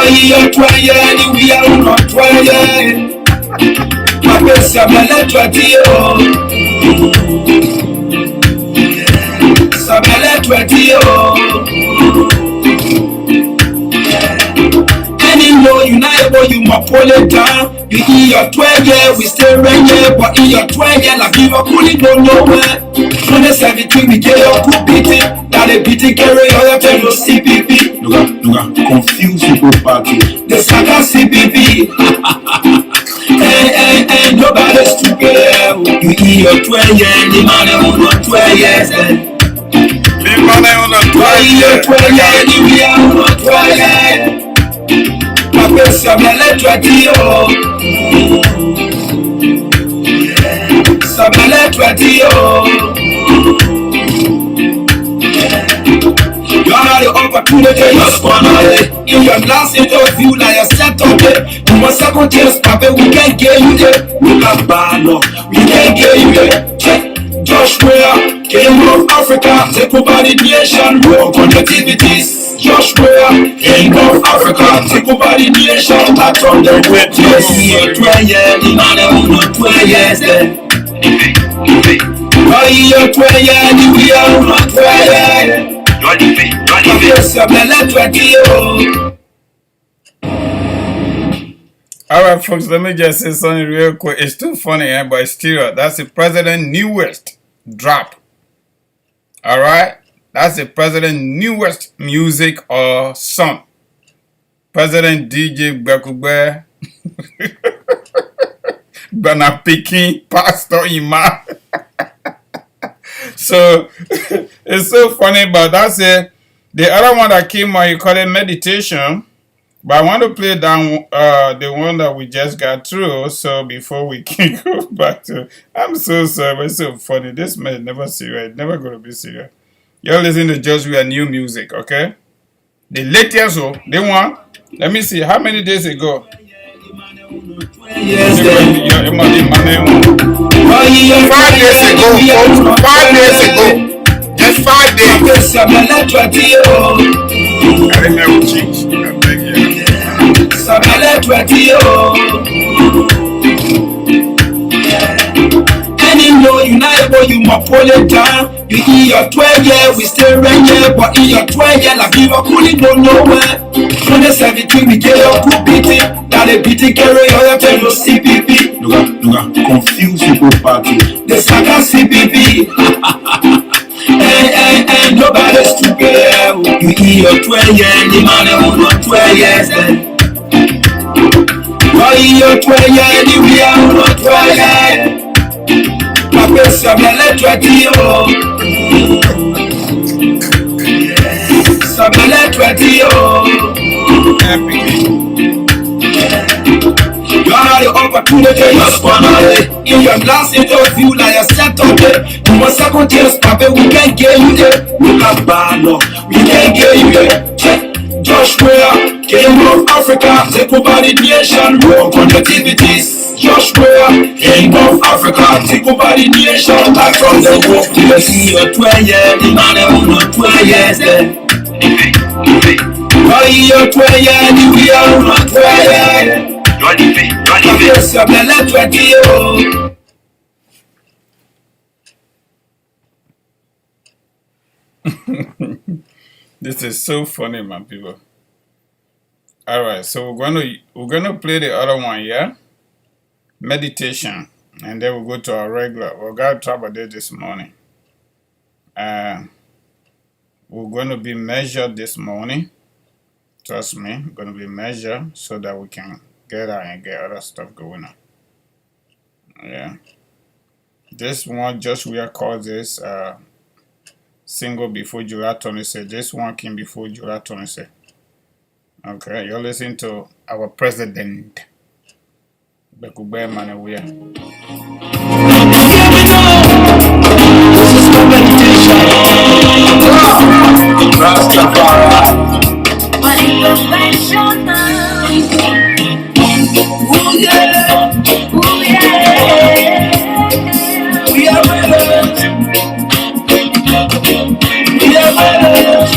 you're trying, we are not trying. My best, I'm not trying. Sabele 20. Any know you know you my down. You in your 12 we stay right here, but in your 12 like you are cooling go nowhere. From the 17 we get your good beating. That they beating carry all your no CPP. Look, confuse people party. The Saka CPP. Hey, nobody's stupid. You in your 12 the man who not 12 years. The man who not 12 years. We are not 12 years. My best, I'm not 20. Sabele 20. You are the opportunity, you're squandered. In your last interview, like you said today, you must second chance, Papa, we can't get you there. We got bad, no, we can't get you there. Check Joshua, King of Africa, take over the nation, work on activities. Joshua, King of Africa, take over the nation, back from the great place. You're 12 years, the man who not 12 years then. You're 12 years, we are not 12 years. Alright folks, let me just say something real quick. It's too funny, but it's still, that's the president's newest drop. Alright, that's the president's newest music or song. President DJ Bekugbe Bana Pikin Pastor Ima. So it's so funny, but that's it. The other one that came out, you call it meditation. But I want to play down the one that we just got through. So before we can go back to, I'm so sorry, it's so funny. This man is never serious, never gonna be serious. You're listening to just real new music, okay? The latest one, they want. Let me see, how many days ago? 5 days ago, 5 days ago. Just 5 days. I remember change. Any know you know you my down. You in your 12 years, we stay right here, but in your 12 years, like you are cooling go nowhere. From the 17 we get your good beating. That they beating carry all your no CPP. Look, confuse people party. The Saka CPP. Hey, nobody's stupid. You in your 12 years, the man who not 12 years. In your 12 years, we are not 12 years. My best, I'm not 20. I'm not 20. You are the opportunity, you're squandered. In your last interview, like you said today, you must second chance, Papa, we can't get you there. We got bad, no, we can't get you there. Check Joshua, King of Africa, take over the nation, work on activities. Joshua, King of Africa, take over the nation, back from the workplace. You're 12 years, the man who not 12 years then. You're 12 years, we are not 12 years. This is so funny, my people. All right, so we're gonna play the other one, yeah? Meditation, and then we'll go to our regular. We got trouble there this morning. We're going to be measured this morning. Trust me, we're going to be measured so that we can get out and get other stuff going on. Yeah. This one, just we calls this single before July 26. This one came before July 26. Okay, you're listening to our president. Bekugbe Manewia. This is my meditation. Rastafari. Ooh yeah, ooh yeah. We are rebels. We are rebels.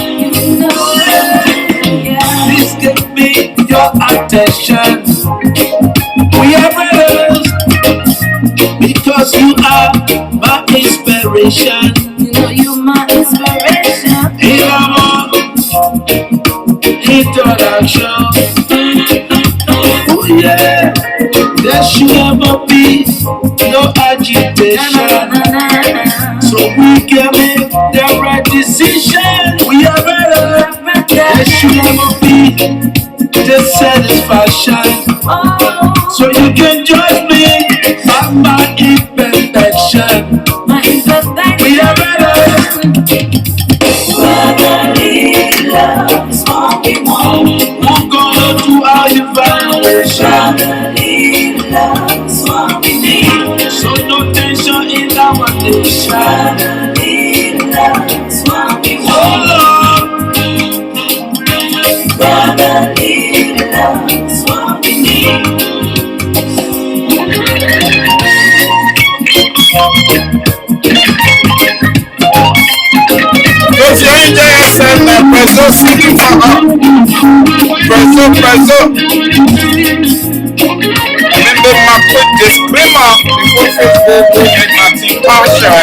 This could be. protection. We are brothers because you are my inspiration. You know you my inspiration. In our introduction, oh yeah, there should never be no agitation. So we can make the right decision. We are better. There should never be dissatisfaction. So you can judge me by my imperfection. We are better. Brotherly love is what we want. We're gonna do our evaluation. Brotherly love is what we need. So no tension in our nation. Brotherly love is what we want. Oh Brotherly love is what we need. If you enjoy yourself, Prezo singing for her. Prezo. Remember my quick disclaimer before Facebook will get nothing partial.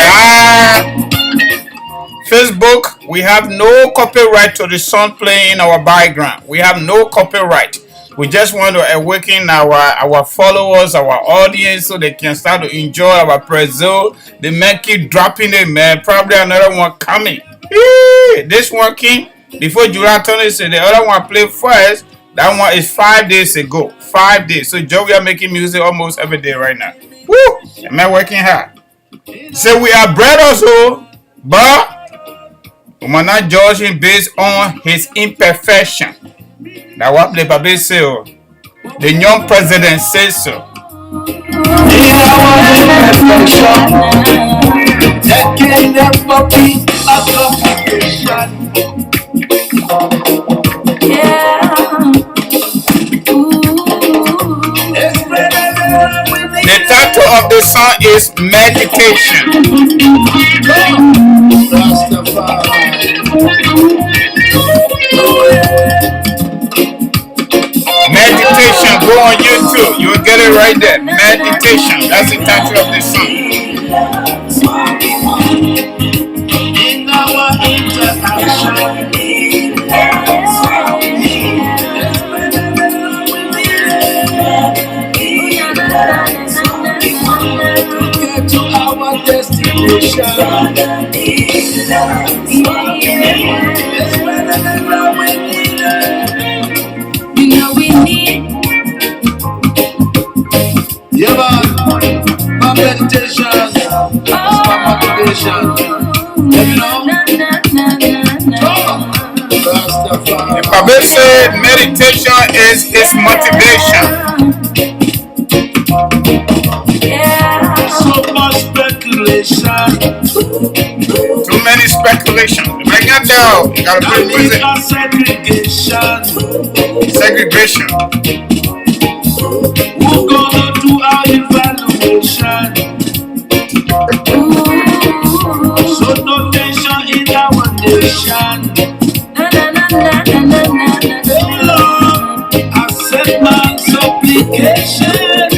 Facebook, we have no copyright to the song playing in our background. We have no copyright. We just want to awaken our followers, our audience, so they can start to enjoy our Prezo. They may keep dropping it, man. Probably another one coming. This one came before July 26th. The other one played first. That one is 5 days ago. 5 days. So Joe, we are making music almost every day right now. Woo! Am I working hard? So we are brothers, but we must not judge him based on his imperfection. That's what the Bible says. The young president says so. in our imperfection, there can never be a complication. It's better when they The title of the song is Meditation. Meditation. Go on YouTube. You will get it right there. Meditation. That's the title of the song. in our interaction. Get to our destination. It's better than what we need. You know we need. Yeah, man. My meditation is my motivation. You know? The Bible said meditation is his motivation. So much speculation. Too many speculation. Bring it down. You gotta put music. Segregation. Segregation. We're gonna do our evaluation. So no tension in our nation. Oh Lord, accept my supplication.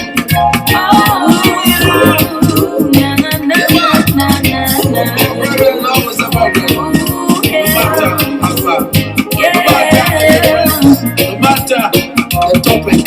No matter the topic.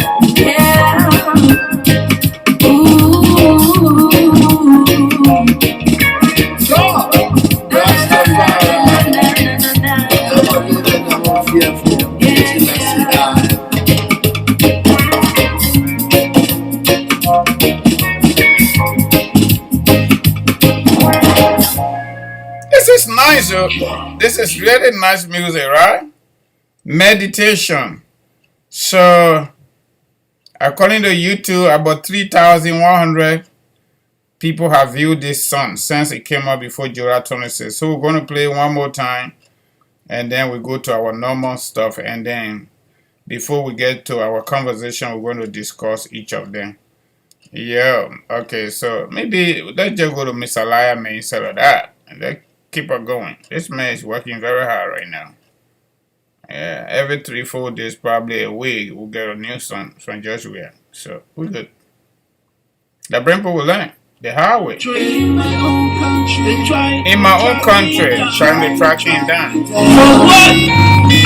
This is nice, yo. This is really nice music, right? Meditation. So, according to YouTube, about 3,100 people have viewed this song since it came out before July 26th. So, we're going to play one more time, and then we go to our normal stuff, and then before we get to our conversation, we're going to discuss each of them. Yeah, okay, so maybe let's just go to Miss Alaya man instead of that, and let's keep her going. This man is working very hard right now. Yeah, every 3-4 days, probably a week, we'll get a new song from Joshua. So we're good. The Brimpo will learn the hard way. In my own country, In my own country, trying to track him down. for what?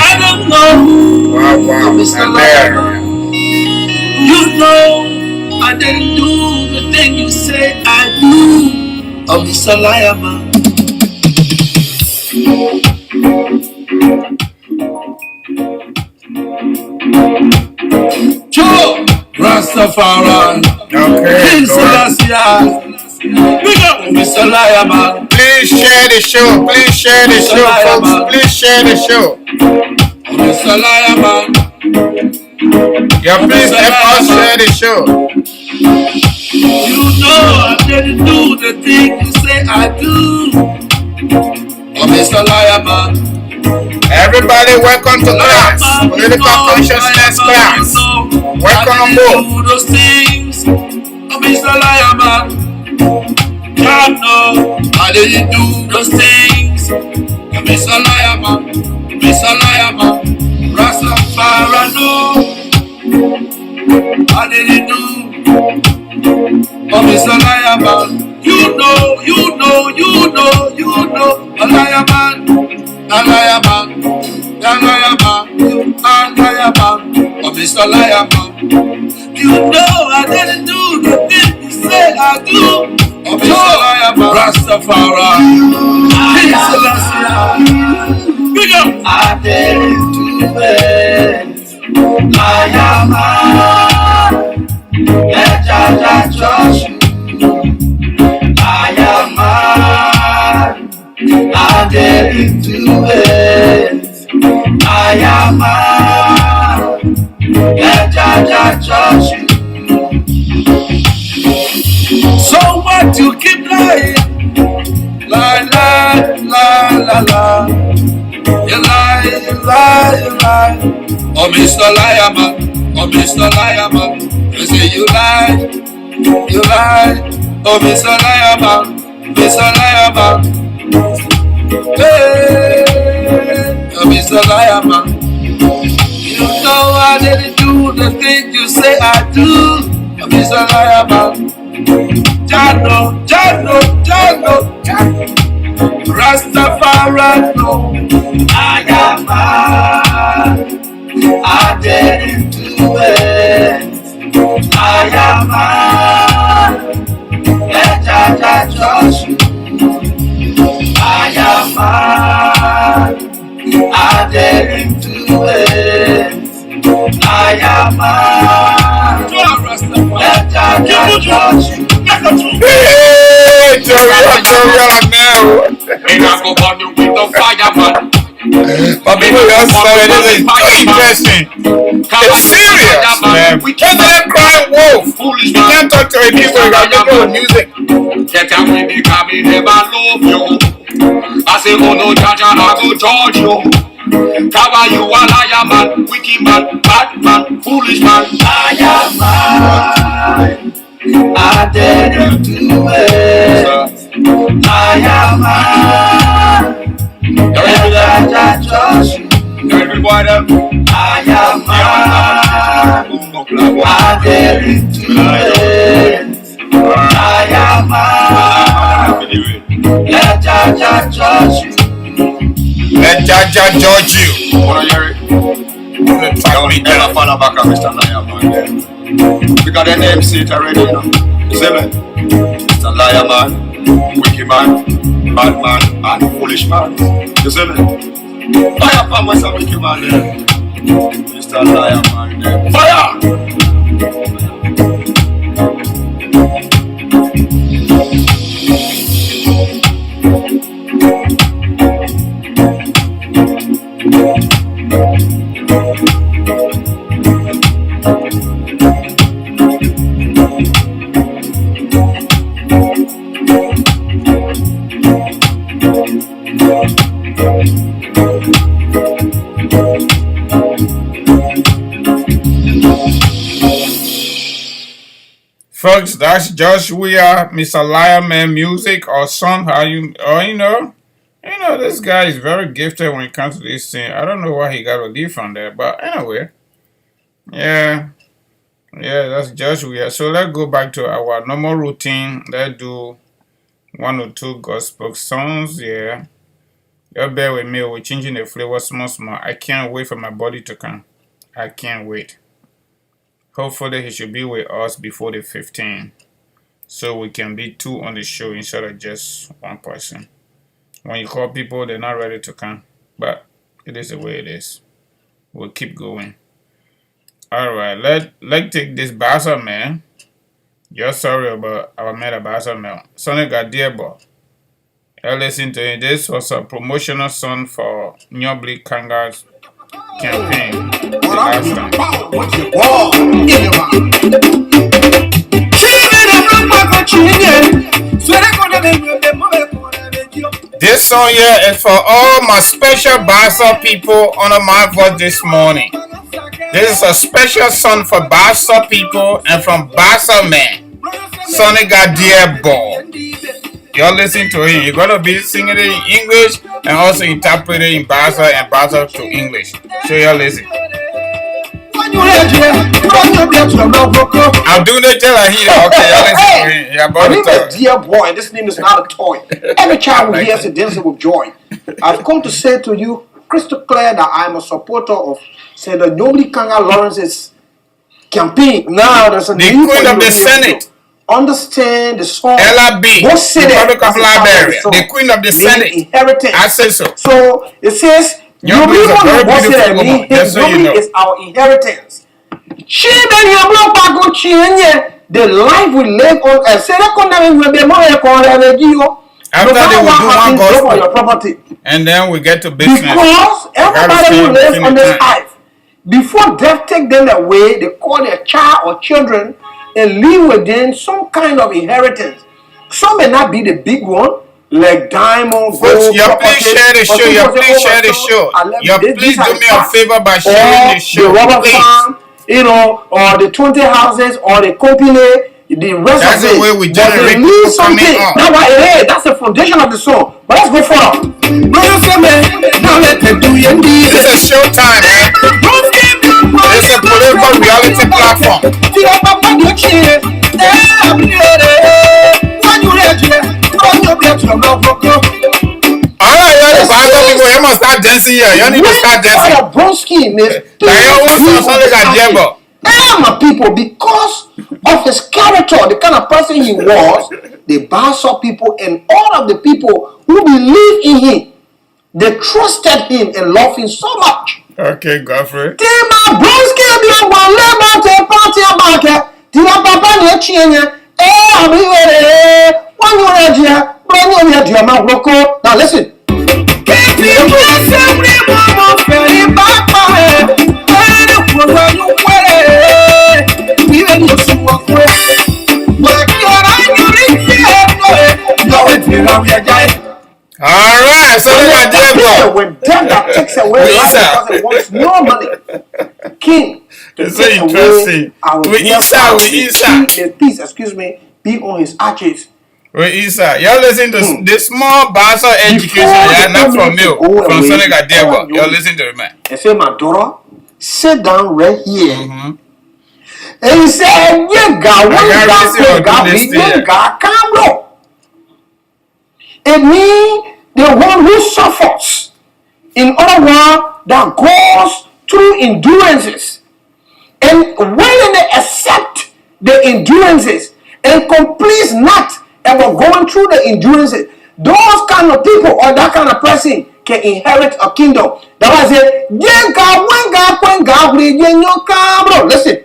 I don't know. Wow, Mr. and Liar, there. you know I didn't do the thing you say I do. Oh, Mr. Liar, man. Joe Rastafari, Okay, King Lord. Selassie, big up, Mr. Liar, man. Please share the show. Please share the Mr. show, Liar, folks. man. Please share the show. Mr. Liar, man. Yeah, please help us share the show. You know I didn't do the thing you say I do. Oh, Mr. Liar, man. Everybody, welcome to class. Political consciousness class. Welcome on board. Do those things. Oh, Mr. Liar, man. I know I didn't do those things. Oh, Mr. Liar, man. Mr. Liar, man. Rastafari, no. I didn't do. Oh, Mr. Liar, man. You know, a liar, man. A liar, man. A liar, man. You are a liar, man. Oh, Mr. Liar, man. You know I didn't do the thing you say I do. Oh, Mr. Liar, man. Rastafari. King Selassie. Big up. I didn't do it. Liar, man. Let Jaja trust you. Liar, man. I didn't do it. Liar, man. Let Jaja trust you. So what you keep lying? Lie, lie, lie, lie, lie. You lie, you lie, you lie. Oh, Mr. Liar, man. Oh, Mr. Liar, man. You say you lie, you lie. Oh, Mr. Liar, man. Mr. Liar, man. Hey, oh, Mr. Liar, man. You know I didn't do the thing you say I do. Oh, Mr. Liar, man. Jano, Jano, Jano, Jano. Rastafari, no. I am man. I didn't do it. I am man. Let Jaja trust you. I am man. I didn't do it. I am man. Let Jaja trust you. Hey, Jovial now. And I go on with the fireman. But people just said this is too interesting. It's serious, man. We can't let them cry wolf. You can't talk to a people without making music. Get out with the car, me never love you. I say, oh no, Jaja, I go judge you. Cover you a liar man, wicked man, bad man, foolish man. Liar man, I didn't do it. Liar man, Jaja trust you. Everybody, I am man, I didn't do it. I am man, let Jaja trust you. Let Jaja judge you. Wanna hear it? Talk me Never down. follow back on Mr. Liar man. We got the name seat already, you know. You see me? Mr. Liar man, wicked man, bad man, and foolish man. You see me? Fire for myself, wicked man there. Mr. Liar man there. Fire! Folks, that's Joshua, Mr. Liarman music or song, how you know. You know, this guy is very gifted when it comes to this thing. I don't know why he got a lead from there, but anyway, yeah, yeah, that's just weird. So let's go back to our normal routine. Let's do one or two gospel songs. Yeah, you bear with me. We're changing the flavor small, small. I can't wait for my body to come. I can't wait. Hopefully, he should be with us before the 15th, so we can be two on the show instead of just one person. When you call people, they're not ready to come. But it is the way it is. We'll keep going. Alright, let's take this Bassa man. You're sorry about our man at Bassa man. Sonny got dear boy. I listened to it. This was a promotional song for Nyobli Kanga's campaign. The last time. This song here is for all my special Bassa people under my voice this morning. This is a special song for Bassa people and from Bassa man. Sonny got dear boy. You're listening to him. You're gonna be singing it in English and also interpreting in Bassa and Bassa to English. So you're listening. I'm doing it till I hear it. Okay, y'all listen to him. Yeah, my name is Dear Boy. This name is not a toy. Every child who hears it dances with joy. I've come to say to you crystal clear that I'm a supporter of Senator Nyobli Kanga Lawrence's campaign. Now there's a the Queen of the Senate. Understand the song. LRB, Republic of Liberia, the Queen of the Senate. Inheritance. I say so. So it says Nyobli is a very beautiful woman. Just so you know. Is our inheritance. The life we live on. After they will do one gospel, your property. And then we get to business. Because everybody who lives on this earth, before death take them away, they call their child or children and leave with them some kind of inheritance. Some may not be the big one, like diamond, gold, yeah, please share the show. Yeah, please share the show. Yeah, please do me a favor by sharing the show. The rubber farm, you know, or the 20 houses, or the company. The rest that's of the it, way we generate people coming on. That's what it is. That's the foundation of the song. But let's go forward. This is showtime, man. This is a political reality platform. Alright, y'all, the Bassa people, you must start dancing here. You need to start dancing. My people, because of his character, the kind of person he was, the Bassa people and all of the people who believe in him, they trusted him and loved him so much. Okay, Godfrey. Now listen. Alright, so when death that takes away life because it wants no money. King, it's so interesting. Peace, excuse me, be on his arches. Wait, Isa, y'all listen to this small Bassa education, yeah, not from you, from Senegal Debo. Y'all listen to it, man. I say, my daughter, sit down right here. And he said, it means the one who suffers. In other words, that goes through endurances. And when they accept the endurances and completes not and we're going through the endurances, those kind of people or that kind of person can inherit a kingdom. That was it. Listen.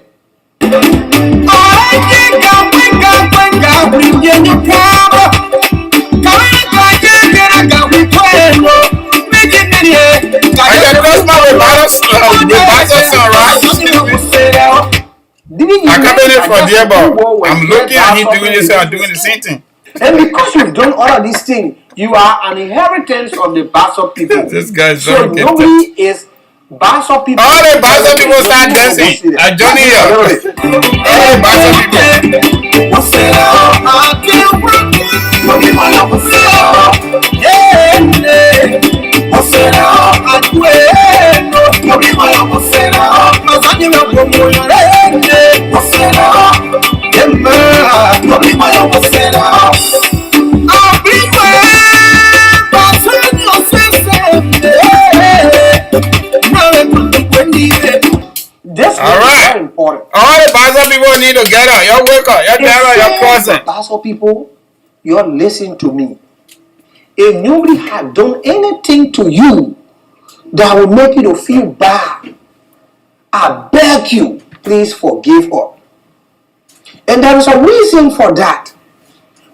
I come in for Diabo. I'm looking at him doing this and doing the same thing. And because you've done all of these things, you are an inheritance of the Bassa people. This guy's so nobody is Bassa people. All the Bassa people start dancing. Johnny here. All the Bassa people. This All is right. very important. All the Basel people need to get up. Your worker, your driver, your cousin. Pastor people, you're listening to me. If nobody had done anything to you that would make you to feel bad, I beg you, please forgive her. And there is a reason for that.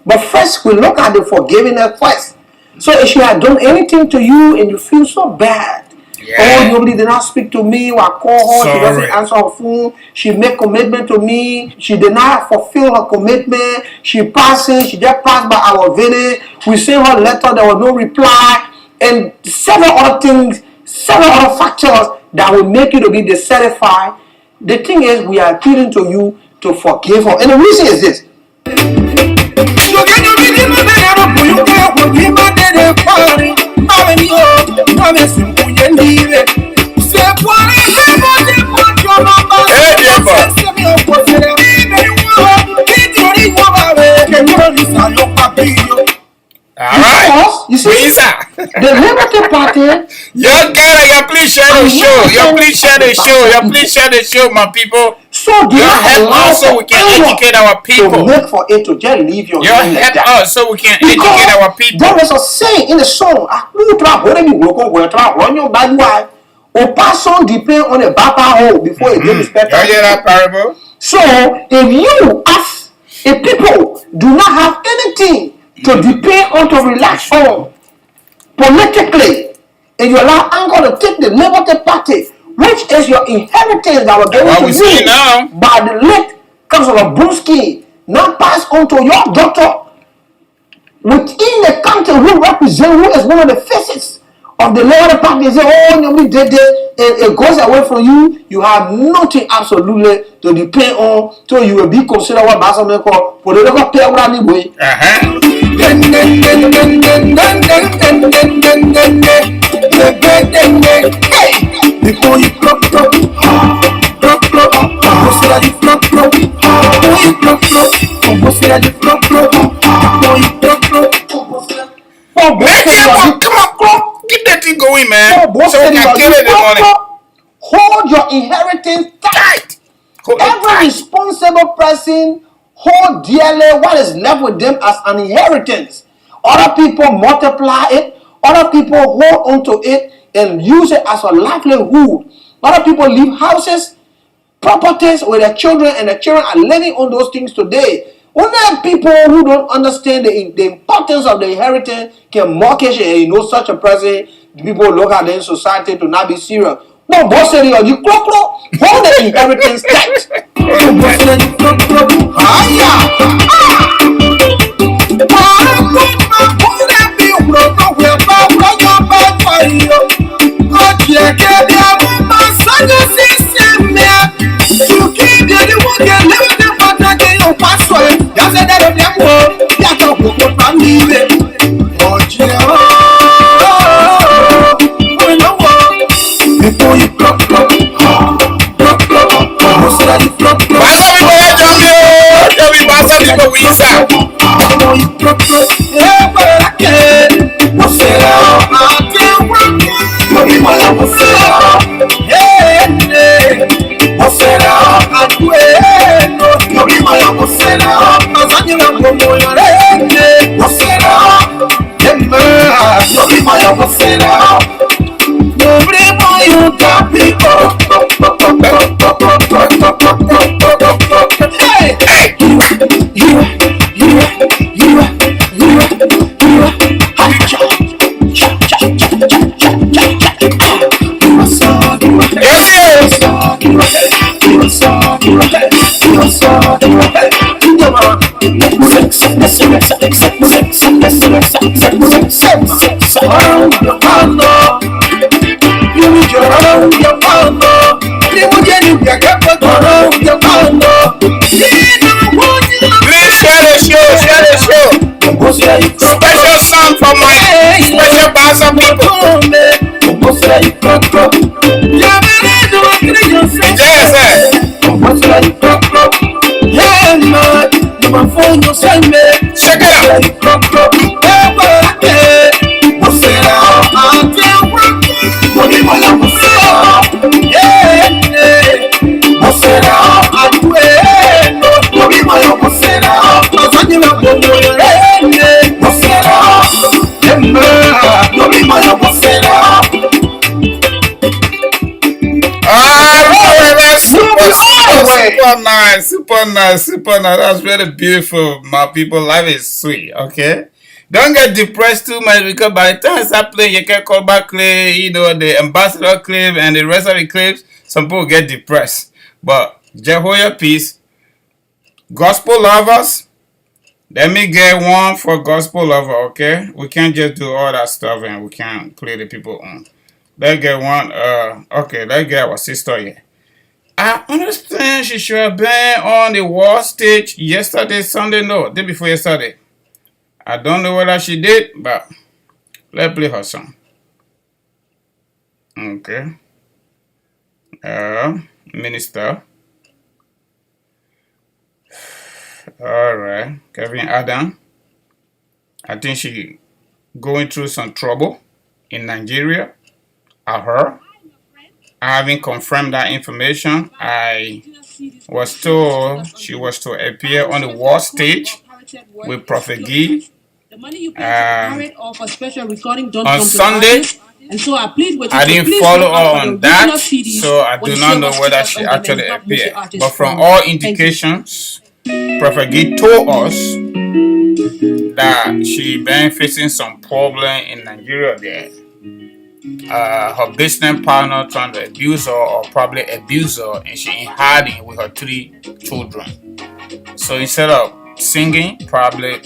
But first, we look at the forgiveness first. So if she had done anything to you and you feel so bad, oh, nobody did not speak to me, or I call her, she doesn't answer her phone, she make commitment to me, she did not fulfill her commitment, she just passed by our village, we sent her letter, there was no reply, and several other things, several other factors that will make you to be dissatisfied. The thing is, we are appealing to you to forgive her. And the reason is this. All right. Because, you see, the Liberty Party. Please share the show. Please share the show. Please share the show, my people. So do not help allow us so we can educate our people. To make for it to just leave your name like that. Help us so we can educate our people. There is a saying in the song. A person depend on a bapa hole before he gives respect. You hear that parable? So if you as a people do not have anything to depend on, to relax on politically, and you allow anger to take the Liberty Party, which is your inheritance that was given to you now by the late Councilor Brewski, now pass on to your daughter within the country who is one of the faces of the Liberty Party. They say, oh, nobody did this, and it goes away from you. You have nothing absolutely to depend on, so you will be considered what Basel call political pair anyway. Before you keep that thing going, man. So we can kill it in the morning. Hold your inheritance tight. Every responsible person hold dearly what is left with them as an inheritance. Other people multiply it. Other people hold on to it and use it as a livelihood. Other people leave houses, properties with their children, and the children are living on those things today. Only people who don't understand the importance of the inheritance can mortgage it. And such a person, people look at them in society to not be serious. No, boss, you hold the inheritance tight. Special song for my special Basa people. Check it super nice. That's very beautiful. My people, life is sweet. Okay, don't get depressed too much because by the time I start playing, you can call back clip, the ambassador clip and the rest of the clips. Some people get depressed, but Jehovah peace. Gospel lovers, let me get one for gospel lover. Okay, we can't just do all that stuff and we can't play the people on. Let's get one. Okay, let's get our sister here. I understand she should have been on the world stage yesterday, Sunday, no, day before yesterday. I don't know whether she did, but let's play her song. Okay. Minister. Alright. Kevin Adam. I think she going through some trouble in Nigeria. I heard. I haven't confirmed that information. I was told she was to appear on the world stage with Prophet Guy on Sunday. And so I plead with you. I didn't follow her on that, so I do not know whether she actually appeared. But from all indications, Prophet Guy told us that she been facing some problem in Nigeria there. Her business partner trying to abuse her or probably abuse her, and she in hiding with her 3 children. So instead of singing, probably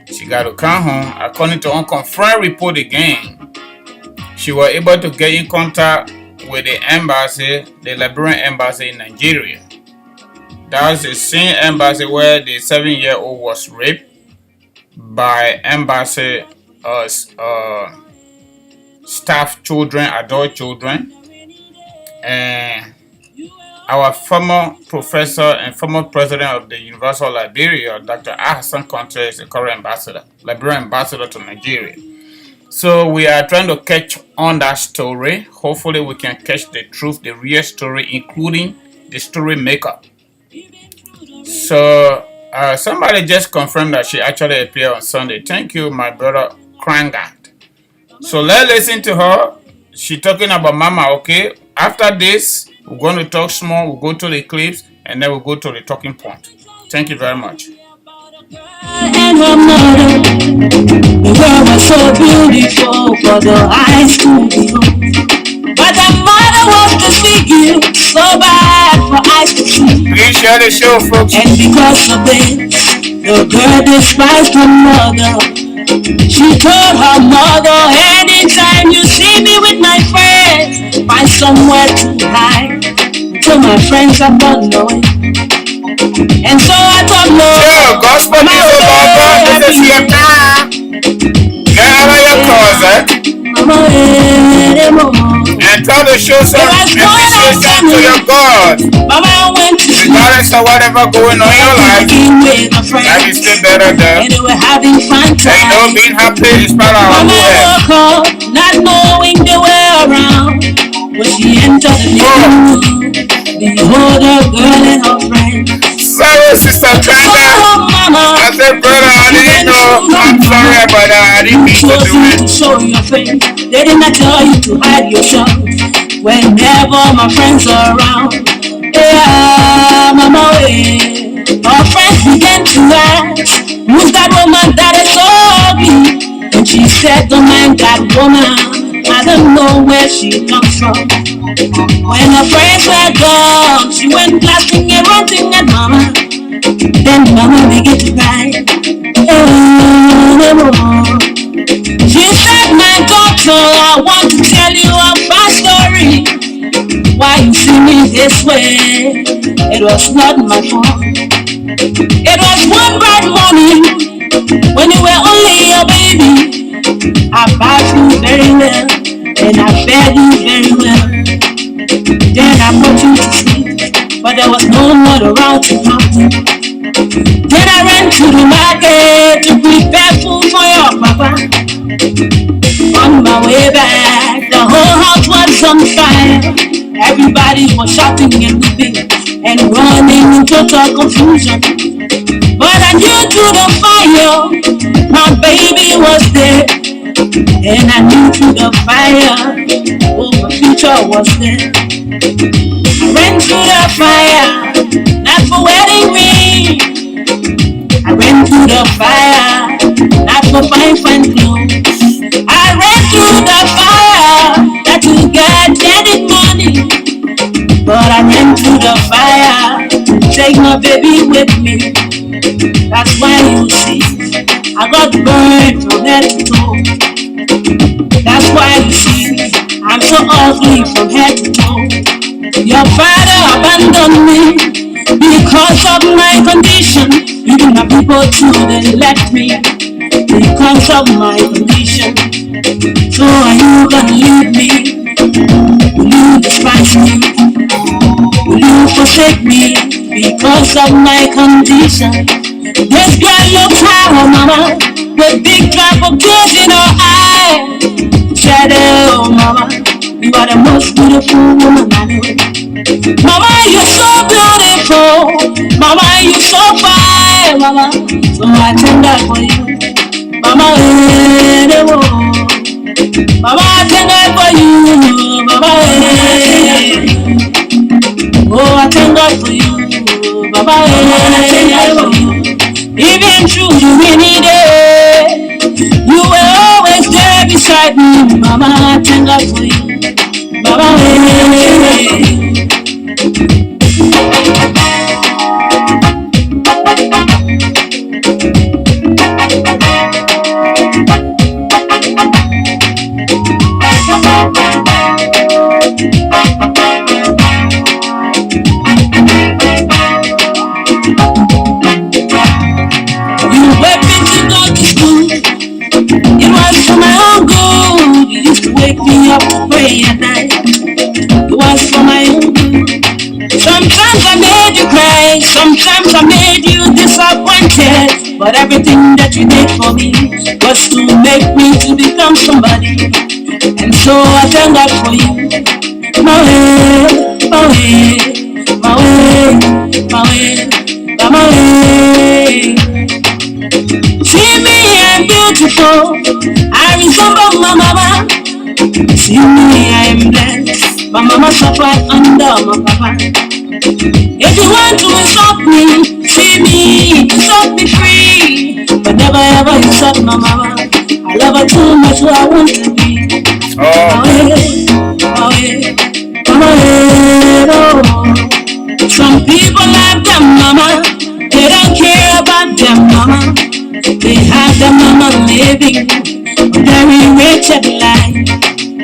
she got to come home. According to unconfirmed report again, she was able to get in contact with the embassy, the Liberian embassy in Nigeria. That's the same embassy where the 7-year-old was raped by embassy staff children, adult children, and our former professor and former president of the University of Liberia, Dr. Hassan Conte, is the current ambassador, Liberian ambassador to Nigeria. So we are trying to catch on that story. Hopefully we can catch the truth, the real story, including the story maker. So somebody just confirmed that she actually appeared on Sunday. Thank you, my brother Krangat. So let's listen to her. She talking about Mama, okay? After this, we're going to talk small. We'll go to the clips and then we'll go to the talking point. Thank you very much. And her mother, the girl was so beautiful for the eyes to behold. But the mother was the figure so bad for eyes to see. Please share the show, folks. And because of this, the girl despised her mother. She told her mother, anytime you see me with my friends, find somewhere to hide till my friends are done knowing. And so I thought, no, gospel music lover, this is your time. Get out of your closet and try to show some appreciation to your God. Regardless of whatever going on in your life, life is still better there. And being happy is part of our life. Not knowing the way around, when she entered the room, behold a girl and her friend. Sorry, Sister Brenda. I said, brother, I didn't know. I'm sorry about that. I didn't mean to do it. To show your face, they did not tell you to hide yourself. Whenever my friends are around, yeah, mama, our friends began to ask, who's that woman that is so ugly? And she said, the man, that woman, I don't know where she comes from. When her friends were gone, she went blasting and ranting at mama. Then mama began to cry. She said, my daughter, I want to tell you a bad story. Why you see me this way? It was not my fault. It was one bright morning when you were only a baby. I passed you very well, and I fed you very well. Then I put you to sleep, but there was no one around to help you. Then I ran to the market to prepare food for your papa. On my way back, the whole house was on fire. Everybody was shouting and weeping and running in total confusion. But I knew through the fire, my baby was there. And I knew through the fire, oh, my future was there. I ran through the fire, not for wedding ring. I ran through the fire, not for fine clothes. I ran through the fire, not to get daddy money. But I ran through the fire, take my baby with me. That's why you see, I got burned from head to toe. That's why you see, I'm so ugly from head to toe. Your father abandoned me because of my condition. Even my people too, they left me because of my condition. So are you gonna leave me? Will you despise me? Will you forsake me because of my condition? This girl looks how mama, with big drop of tears in her eye. Said, oh mama, you are the most beautiful woman I know. Mama, you're so beautiful. Mama, you're so fine, mama. So I thank God for you. Mama, mama, I thank God for you. Mama, oh, I thank God for you. Mama, I thank God for you. Even through the rainy day, you were always there beside me. Mama, I thank God for you. Mama, at night. It was for my own good. Sometimes I made you cry, sometimes I made you disappointed. But everything that you did for me was to make me to become somebody. And so I thank God for you. My way, my way, my way, my way, my way. See me, I'm beautiful. I resemble my mama. See me, I am blessed. My mama suffered under my papa. If you want to insult me, see me, insult me free. But never ever insult my mama. I love her too much, so I want to be. My way, my way, my way, oh. Some people love their mama. They don't care about their mama. They have their mama living a very wretched life.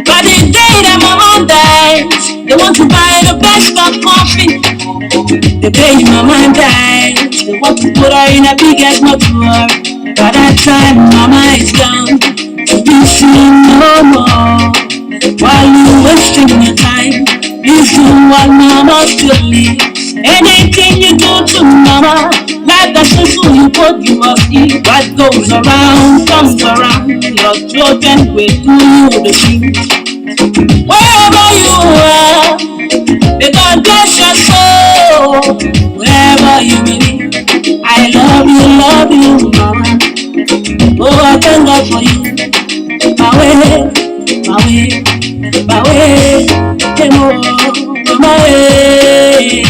But the day that mama dies, they want to buy the best of coffee. The day mama dies, they want to put her in a big ass motor. By that time mama is gone, to be seen no more. While you wasting your time, please do what mama still lives. Anything you do to mama, like a susu you put, you must eat. What goes around comes around. Your children will do you the same. Wherever you are, may God bless your soul. Wherever you may be, I love you, mama. Oh, I thank God for you. My way, my way, my way, my way.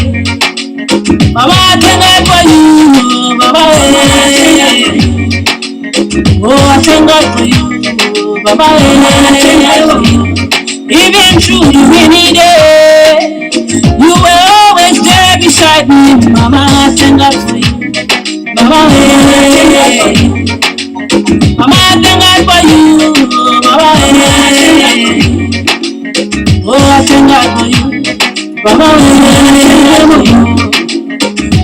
Mama, I thank God for you, Mama. Oh, I thank God for you, Mama. I thank God for you. Even through the rainy day, you were always there beside me, Mama. I thank God for you, Mama. Mama, I thank God for you, Mama. Oh, I thank God for you, Mama.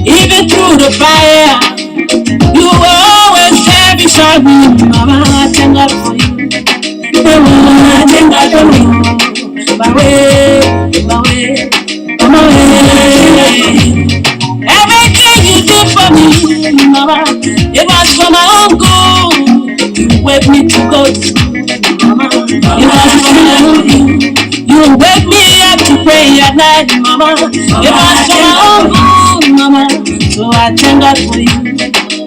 Even through the fire, you were always there beside me, Mama. I thank God for you, Mama. think I don't know. My way, my way. Everything you did for me, Mama, it was for my own good. You wake me to go to school, Mama. It was for my own good. You wake me up to pray at night, Mama. It was for my own good, Mama. So I thank God for you,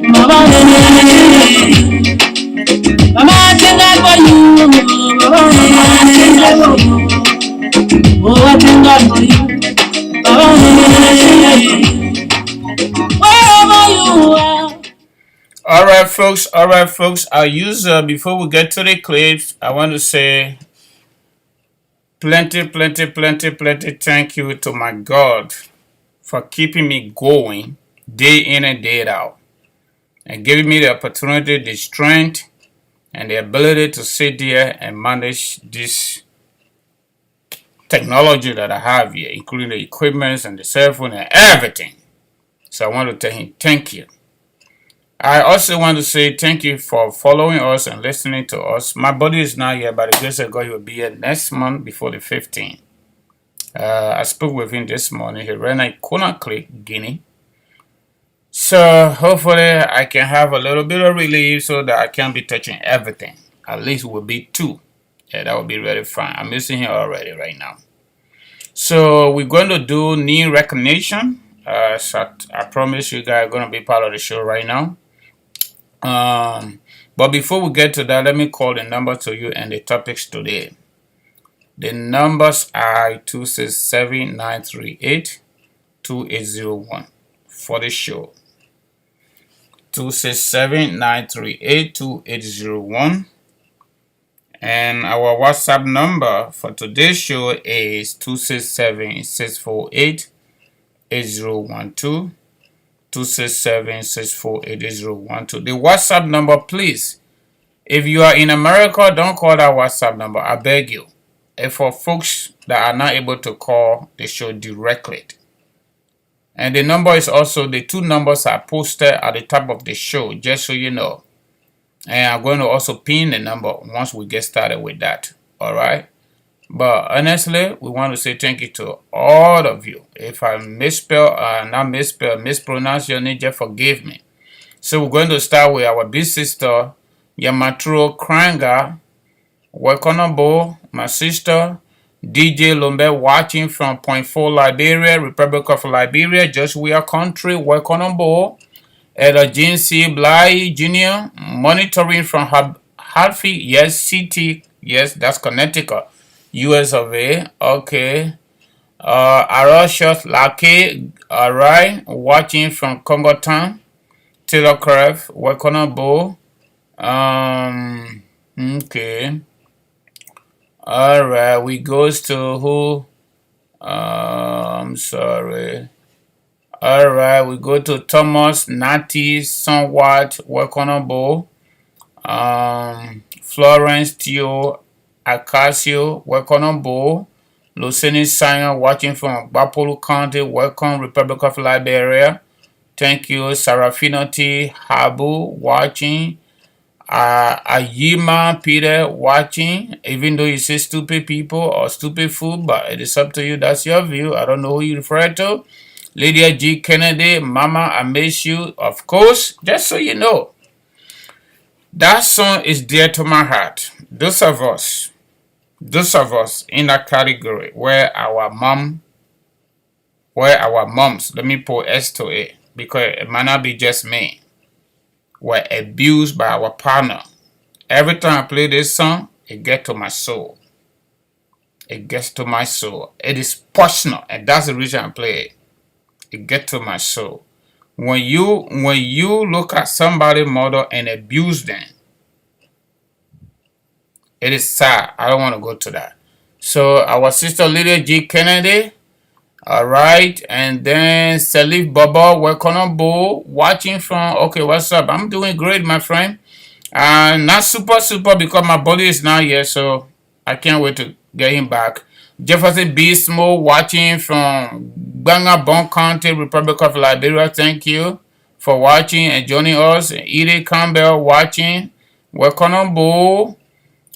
Mama. Mama, I thank God for you, Mama. I thank God for you. Oh, I thank God for you, Mama. Wherever you are. All right, folks. I'll use, before we get to the clips, I want to say plenty thank you to my God for keeping me going day in and day out and giving me the opportunity, the strength, and the ability to sit there and manage this technology that I have here, including the equipment and the cell phone and everything. So I want to tell him thank you. I also want to say thank you for following us and listening to us. My buddy is not here, by the grace of God, he will be here next month before the 15th. I spoke with him this morning. He ran a Conakry, Guinea. So hopefully I can have a little bit of relief so that I can be touching everything. At least it will be 2. Yeah, that would be really fine. I'm missing him already right now. So we're going to do new recognition. So I promise you guys are going to be part of the show right now. But before we get to that, let me call the number to you and the topics today. The numbers are 267-938-2801 for the show. 267-938-2801. And our WhatsApp number for today's show is 267-648-8012. 267-648-8012. The WhatsApp number, please. If you are in America, don't call that WhatsApp number. I beg you. And for folks that are not able to call the show directly. And the number is also, the 2 numbers are posted at the top of the show, just so you know. And I'm going to also pin the number once we get started with that. Alright? But honestly, we want to say thank you to all of you. If I mispronounce your name, just forgive me. So we're going to start with our big sister, Yamaturo Kranga. Welcome aboard, my sister, DJ Lombe, watching from Point 4, Liberia, Republic of Liberia, Joshua country. Welcome aboard. Elder Jean C. Bly Jr., monitoring from Hartford, yes, City, yes, that's Connecticut, US of A. Okay. Arashot Lake, alright, watching from Congo Town. Taylor Craft, welcome aboard. Okay. Alright, we goes to who? I'm sorry. Alright, we go to Thomas, Natty, Somewhat, welcome aboard. Florence, Tio, Acacio, welcome aboard. Lucini Sion, watching from Bapolu County, welcome, Republic of Liberia. Thank you. Sarafino T, Habu, watching. Ayima Peter, watching. Even though you say stupid people or stupid food, but it is up to you. That's your view. I don't know who you refer to. Lydia G. Kennedy, Mama, I miss you. Of course, just so you know. That song is dear to my heart. Those of us in that category where our moms, let me put S to it, because it might not be just me, were abused by our partner. Every time I play this song, it gets to my soul. It gets to my soul. It is personal, and that's the reason I play it. It gets to my soul. When you look at somebody's mother and abuse them, it is sad. I don't want to go to that. So our sister Lydia G. Kennedy, alright, and then Salif Baba, welcome on board, watching from, okay, what's up? I'm doing great, my friend. Not super because my body is not here, so I can't wait to get him back. Jefferson B. Small, watching from Bangabon County, Republic of Liberia. Thank you for watching and joining us. Edie Campbell, watching. Welcome on board.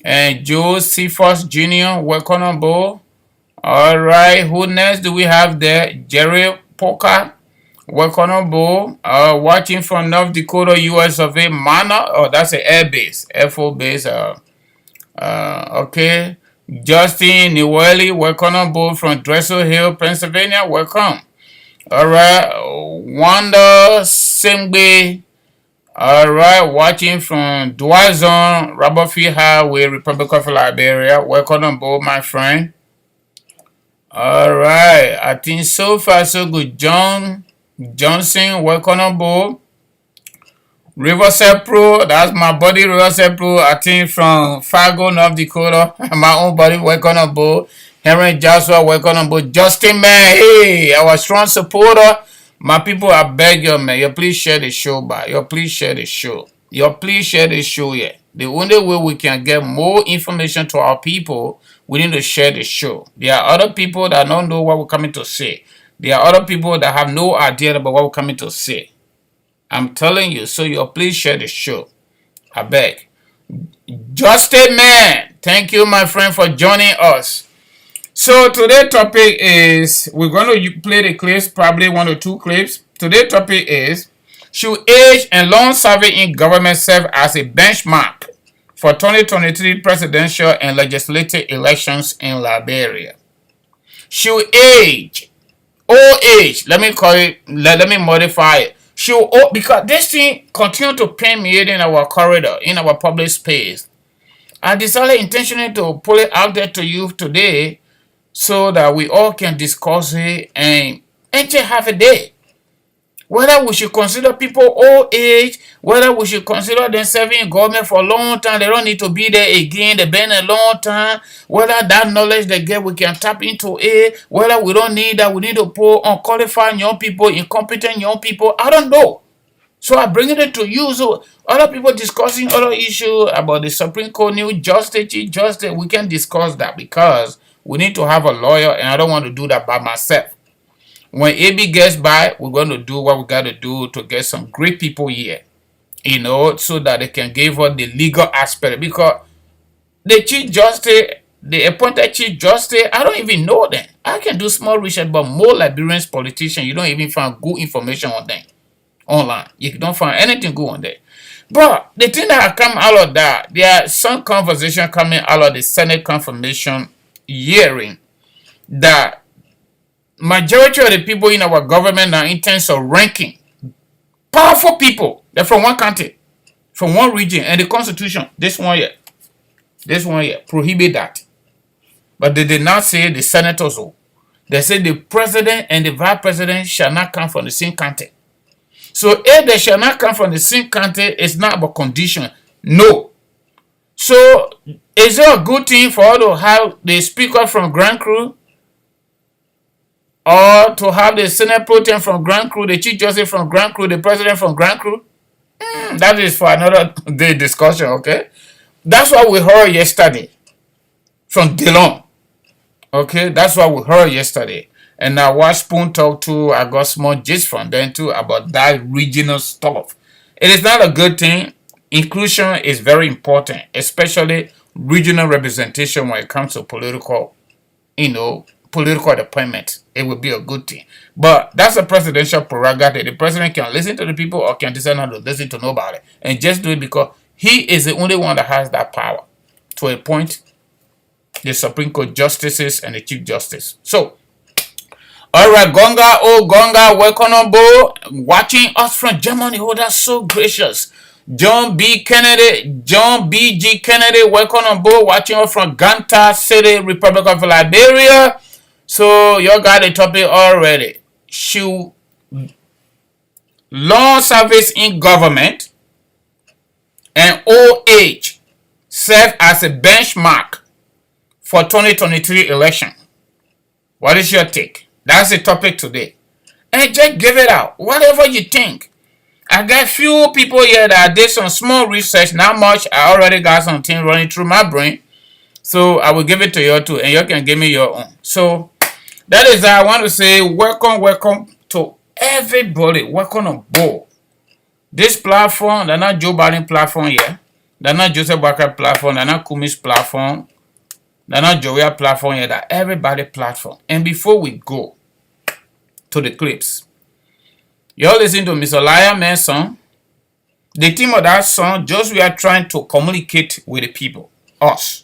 And Joe Cephas Jr., welcome on board. All right, who next do we have there? Jerry Poker, welcome on board. Watching from North Dakota, US of A. Mana. Oh, that's an air base, FO base. Okay. Justin Newelly, welcome on board from Dressel Hill, Pennsylvania. Welcome. All right. Wanda Singbe. All right. Watching from Dwazon, Robert Highway, Republic of Liberia. Welcome on board, my friend. All right. I think so far so good. John Johnson, welcome on board. Riverside Pro, that's my buddy Riverside Pro, I think from Fargo, North Dakota. My own buddy, welcome on board. Henry Joshua, welcome on board. Justin, man, hey, our strong supporter. My people, I beg you, man, you please share the show, you please share the show. You please share the show, yeah. The only way we can get more information to our people, we need to share the show. There are other people that don't know what we're coming to say. There are other people that have no idea about what we're coming to say. I'm telling you, so you please share the show. I beg. Justin Man, thank you, my friend, for joining us. So today's topic is, we're going to play the clips, probably 1 or 2 clips. Today's topic is, should age and long serving in government serve as a benchmark for 2023 presidential and legislative elections in Liberia? Should age, old age, let me call it, let me modify it. Because this thing continue to permeate in our corridor, in our public space. I decided intentionally to pull it out there to you today so that we all can discuss it and just have a day. Whether we should consider people old age, whether we should consider them serving in government for a long time, they don't need to be there again, they've been a long time, whether that knowledge they get, we can tap into it, whether we don't need that, we need to put unqualified young people, incompetent young people, I don't know. So I bring it to you, so other people discussing other issues about the Supreme Court new justice, Chief Justice, we can discuss that because we need to have a lawyer and I don't want to do that by myself. When AB gets by, we're going to do what we got to do to get some great people here, so that they can give us the legal aspect. Because the Chief Justice, the appointed Chief Justice, I don't even know them. I can do small research, but more Liberian politicians, you don't even find good information on them online. You don't find anything good on there. But the thing that come out of that, there are some conversation coming out of the Senate confirmation hearing that majority of the people in our government are in terms of ranking powerful people. They're from one country, from one region, and the constitution, this one here, prohibit that. But they did not say the senators. They said the president and the vice president shall not come from the same country. So if they shall not come from the same country, it's not about condition. No. So is it a good thing for us to have the speaker from Grand Cru? Or to have the Senate Pro Tem from Grand Cru, the Chief Justice from Grand Cru, the President from Grand Cru? That is for another day discussion, okay? That's what we heard yesterday from Dillon. Okay, that's what we heard yesterday. And I watched Spoon talk too. I got small gist from them too about that regional stuff. It is not a good thing. Inclusion is very important, especially regional representation when it comes to political appointment. It would be a good thing. But that's a presidential prerogative. The president can listen to the people or can decide not to listen to nobody. And just do it because he is the only one that has that power to appoint the Supreme Court justices and the Chief Justice. So, alright, Gonga, welcome on board. Watching us from Germany. Oh, that's so gracious. John B. G. Kennedy, welcome on board. Watching us from Ganta City, Republic of Liberia. So, you got the topic already. Should long service in government and old age serve as a benchmark for 2023 election? What is your take? That's the topic today. And just give it out. Whatever you think. I got few people here that did some small research. Not much. I already got something running through my brain. So I will give it to you too. And you can give me your own. So that is that. I want to say welcome to everybody. Welcome on board. This platform, the not Joe Biden platform here. They're not Joseph Boakai platform. They're not Kumi's platform. They're not Joya platform yet. They're everybody platform. And before we go to the clips, you all listen to Mr. Lion Man's song. The theme of that song, just we are trying to communicate with the people, us.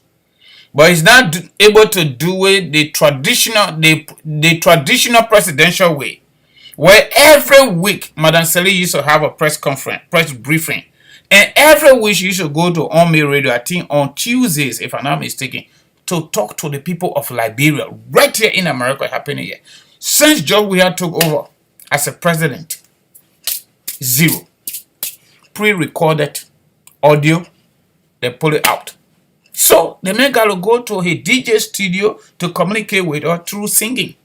But he's not able to do it the traditional presidential way, where every week Madam Sally used to have a press conference, press briefing, and every week she used to go to On Me Radio, I think on Tuesdays, if I'm not mistaken, to talk to the people of Liberia, right here in America, happening here. Since George Weah took over as a president, zero. Pre-recorded audio, they pull it out. So the man got to go to his DJ studio to communicate with her through singing.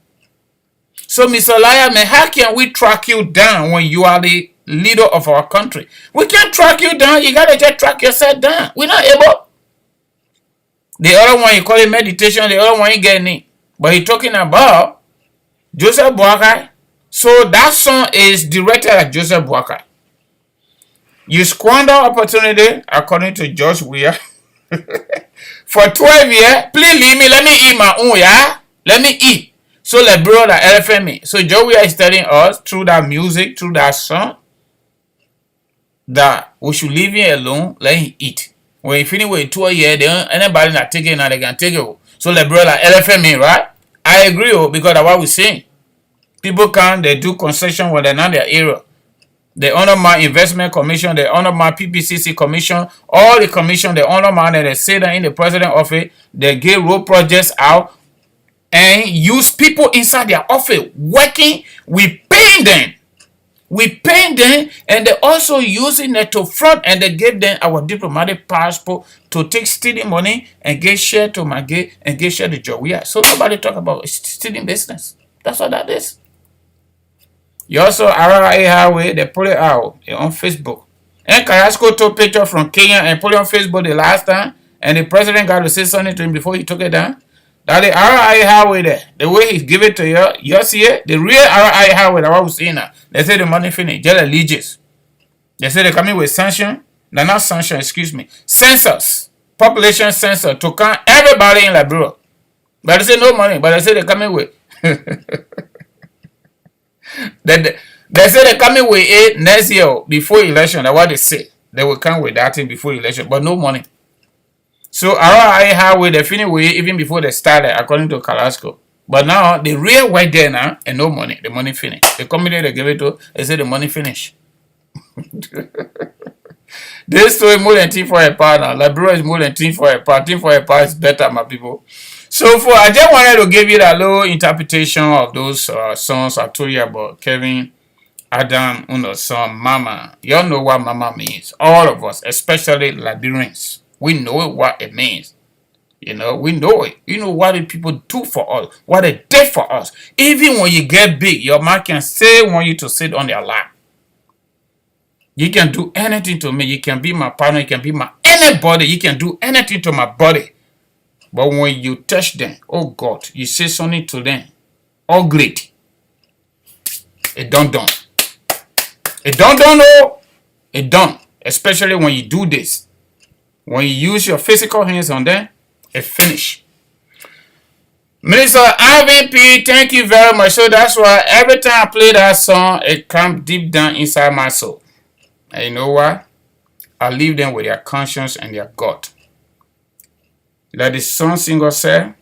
So Mr. Lion Man, how can we track you down when you are the leader of our country? We can't track you down. You got to just track yourself down. We're not able. The other one, you call it meditation. The other one, you getting it. But he's talking about Joseph Boakai. So that song is directed at Joseph Boakai. You squander opportunity, according to George Weah, for 12 years. Please leave me. Let me eat my own, yeah? Let me eat. So let bro that elephant me. So George Weah is telling us through that music, through that song, that we should leave him alone, let him eat. When he finish with 2 years, anybody not take it now, they can take it. So let bro that elephant me, right? I agree, because that's what we're saying. People they do concession when they're not their area. They honor my investment commission, they honor my PPCC commission, all the commission, they honor mine, and they say that in the president office, they give road projects out and use people inside their office working. We pay them. And they also using it to front, and they give them our diplomatic passport to take stealing money and get share to my gate and get share the job. Yeah. So nobody talk about stealing business. That's what that is. You also RRA Highway, they put it out on Facebook. And Carrasco took picture from Kenya and put it on Facebook the last time, and the president got to say something to him before he took it down. That the RRA Highway there, the way he give it to you, you see it? The real RRA Highway that what we see now. They say the money finished, just allegiance. They say they're coming with sanction. They're not sanction, excuse me. Census, population census to count everybody in Liberia. But they say no money, but they say they're coming with. They say they're coming with it next year before election. That's what they say. They will come with that thing before election, but no money. So RRI Highway, they finish with it even before they started, according to Carrasco. But now the real white there now and no money. The money finished. The company they give it to, they say the money finished. This story more than team for a part now. Liberia is more than team for a part. Team for a part is better, my people. So I just wanted to give you that little interpretation of those songs I told you about. Kevin, Adam, Uno's song, Mama. Y'all know what Mama means. All of us, especially Liberians, we know what it means. You know, we know it. You know what the people do for us, what they did for us. Even when you get big, your man can still want you to sit on their lap. You can do anything to me. You can be my partner. You can be my anybody. You can do anything to my body. But when you touch them, oh God, you say something to them, ugly. It don't. It don't no. It don't. Especially when you do this. When you use your physical hands on them, it finish. Minister Ivan P, thank you very much. So that's why every time I play that song, it comes deep down inside my soul. And you know what? I leave them with their conscience and their God. Like the song singer said,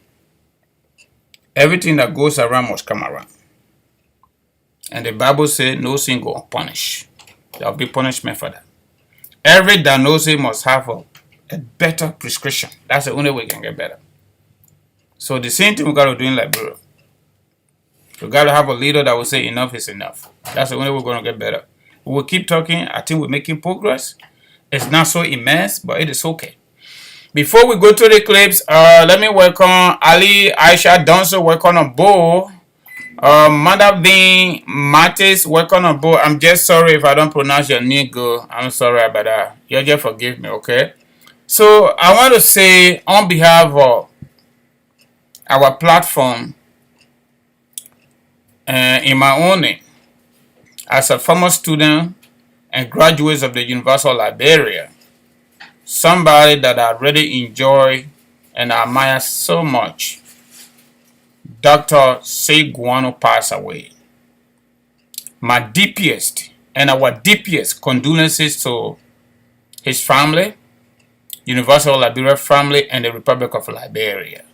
everything that goes around must come around. And the Bible says no sin go unpunished. There will be punishment for that. Every diagnosis must have a better prescription. That's the only way we can get better. So the same thing we got to do in Liberia. We got to have a leader that will say enough is enough. That's the only way we're going to get better. We will keep talking. I think we're making progress. It's not so immense, but it is okay. Before we go to the clips, let me welcome Ali Aisha Donso. Welcome on board. Madhavin Matis, welcome on board. I'm just sorry if I don't pronounce your name good. I'm sorry about that. You just forgive me, okay? So I want to say on behalf of our platform, in my own name, as a former student and graduates of the University of Liberia, somebody that I really enjoy and admire so much, Dr. Seguano, passed away. My deepest and our deepest condolences to his family, Universal Liberia family, and the Republic of Liberia.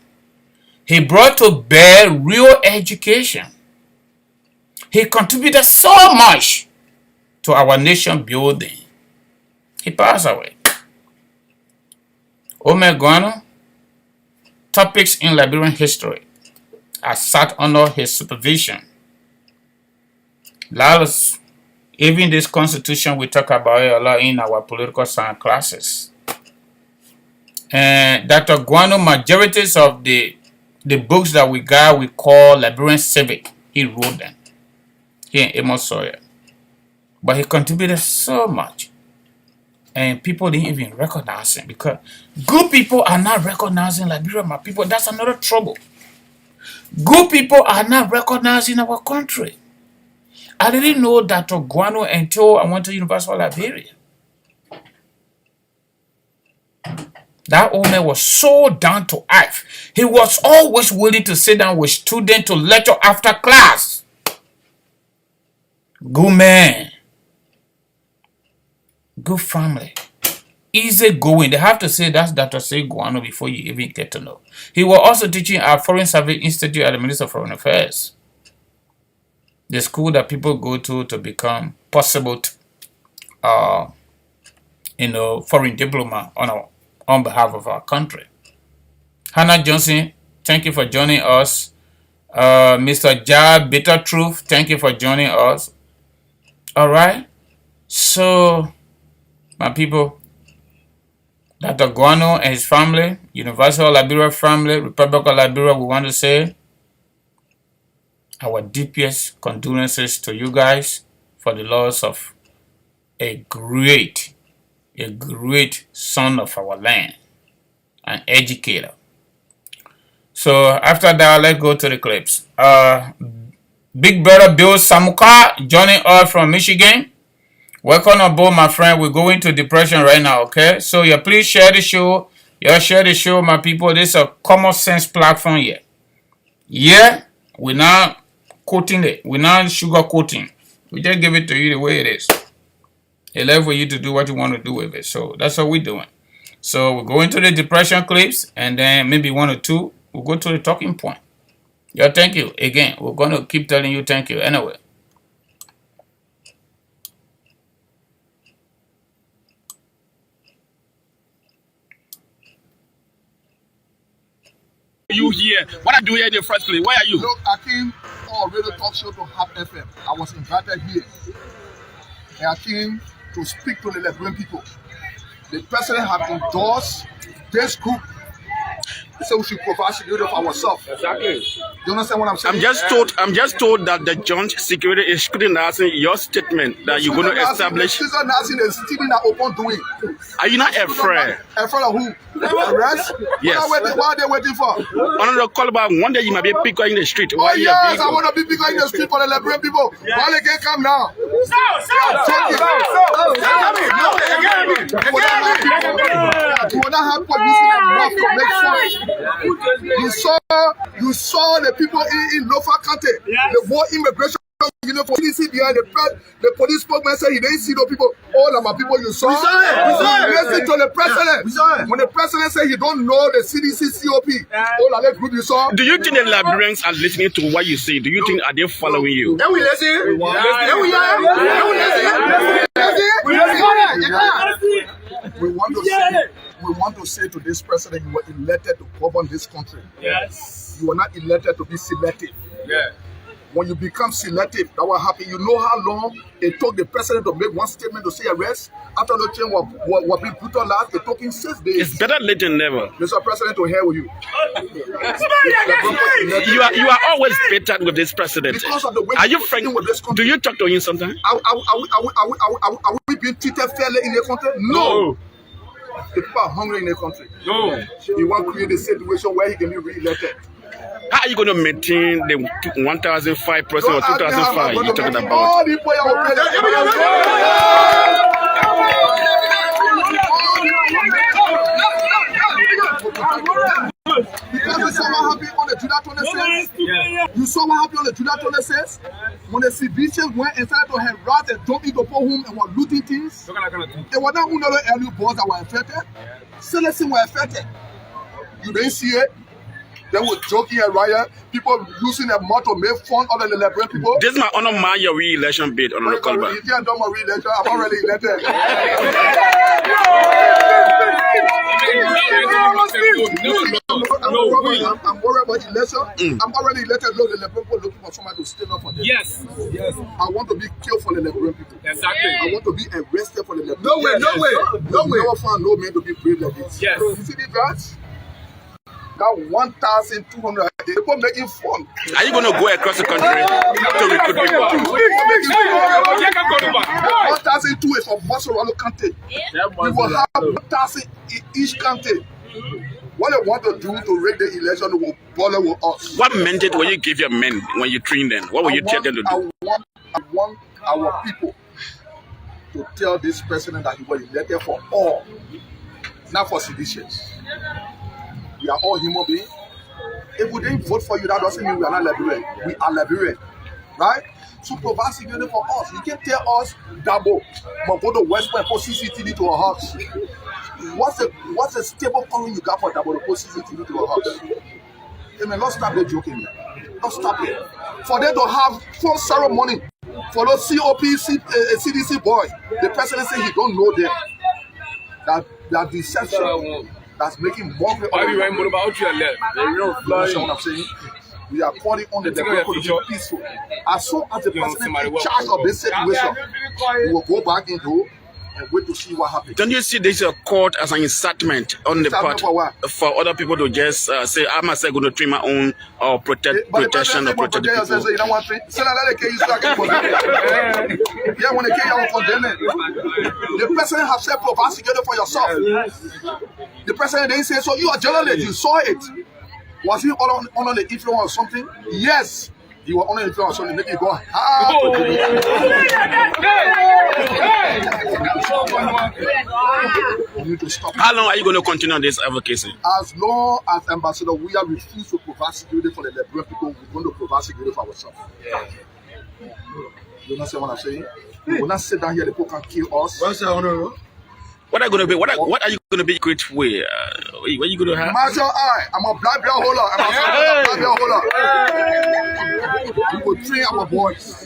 He brought to bear real education. He contributed so much to our nation building. He passed away. Omeguano, topics in Liberian history. I sat under his supervision. Even this constitution, we talk about it a lot in our political science classes. And Dr. Guano, majorities of the books that we got, we call Liberian Civic. He wrote them here in Amos Sawyer. But he contributed so much. And people didn't even recognize him because good people are not recognizing Liberia, my people. That's another trouble. Good people are not recognizing our country. I didn't know Dr. Guano until I went to University of Liberia. That old man was so down to earth. He was always willing to sit down with students to lecture after class. Good man. Good family. Easy going. They have to say that's Dr. Seguano before you even get to know. He was also teaching at Foreign Service Institute at the Ministry of Foreign Affairs. The school that people go to become possible, foreign diplomat on behalf of our country. Hannah Johnson, thank you for joining us. Mr. Jad Bitter Truth, thank you for joining us. All right. So, my people, Dr. Guano and his family, Universal Liberia family, Republic of Liberia, we want to say our deepest condolences to you guys for the loss of a great son of our land, an educator. So after that, let's go to the clips. Big brother Bill Samuka joining us from Michigan. Welcome aboard, my friend. We're going to depression right now, okay? So yeah, please share the show. Yeah, share the show, my people. This is a common sense platform here. Yeah, we're not coating it. We're not sugar coating. We just give it to you the way it is. It's left for you to do what you want to do with it. So that's what we're doing. So we're going to the depression clips, and then maybe one or two, we'll go to the talking point. Yeah, thank you. Again, we're going to keep telling you thank you. Anyway. You here? What are you doing here in the first place? Where are you? Look, I came on a radio talk show to Hub FM. I was invited here. And I came to speak to the Liberian people. The president has endorsed this group. He said we should provide security for ourselves. Exactly. You understand what I'm saying? I'm just told that the joint security is scrutinizing your statement that you're going to establish. The Nazi is still in an open doing. Are you not afraid? Afraid of who? Arrest? Yes. What are they waiting for? On the call about one day you might be a picker in the street. Oh yes, I want to be bigger in the street for the Liberian people. Why they can't come now? You will not have police in the mouth to make fun. You saw the people in Lofa County, the more immigration. You know, for CDC behind the police spokesman said he didn't see those people. All of my people you saw. Listen to the president. When the president said he don't know the CDC COP, all of that group you saw. Do you think the Liberians are listening to what you say? Do you think are they following you? Then we listen. We want to say to this president, you were elected to govern this country. Yes. You were not elected to be selective. Yeah. When you become selective, that will happen. You know how long it took the president to make one statement to say arrest? After the chain was being put on last, it took him 6 days. It's better late than never. Mr. President, to hell with you. You are always bitter with this president. Because of the way are you frank? with this country. Do you talk to him sometimes? Are we being treated fairly in the country? No. The people are hungry in the country. No. He want to create a situation where he can be re-elected. How are you going to maintain the 1,005% or 2,005 you're talking about? All the people are the July 26th, when the civilians went inside to harass and jump into poor home and were looting things, it was not only early boys that were affected, citizens were affected. You didn't see it? They were joking and riot, people using their mouth to make fun of the Liberian people. This is my honor man your re-election bid on the call back. If you have done my re-election, I'm already elected. I'm worried about election. I'm already elected. Look, the Liberian people looking for somebody to stand up for them. Yes. I want to be killed for the Liberian people. Exactly. I want to be arrested for the Liberian No way, no way. No way. Never found no man to be brave like this. Yes. You see the guys? Got 1,200 people making fun. Are you going to go across the country to recruit people? 1,002 is for Basel County. We will have 1,000 in each county. What they want to do to rig the election will bother with us. What mandate will you give your men when you train them? What will you tell them to do? I want our people to tell this president that he was elected for all, not for seditions. We are all human beings. If we didn't vote for you, that doesn't mean we are not Liberian. We are Liberian, right? So provide security for us. You can tell us double, but go to West Point, put CCTV to our house. What's a stable calling you got for double to put CCTV to our house? Hey man, let's stop the joking. Let's stop it. For them to have full ceremony for those CDC boy, the president say he don't know them. That deception. That's making more people. Why you right about your left? You know what I'm saying? We are calling on the people to be peaceful. As soon as the president in charge of this situation, we will go back into and wait to see what happens. Don't you see this court as an incitement on the part for other people to just say, I'm myself going to train my own or protection or protect the people? You don't want to say that they you so I can yeah, when they kill you, I will condemn it. The president has said provide security for yourself. The president didn't say so. You are journalist, you saw it. Was he under the influence of something? Yes. You were under the influence of something, make you go hard. You need to stop. How long are you going to continue on this advocacy? As long as Ambassador we are refused to provide security for the Liberian people, we're going to provide security for ourselves. You understand what I'm saying? We will not sit down here, the people can kill us. What are you going to be? What are you going to be great with? What are you going to have? Marshal I. I'm a black belt holder. I'm a black belt holder. We will train our boys.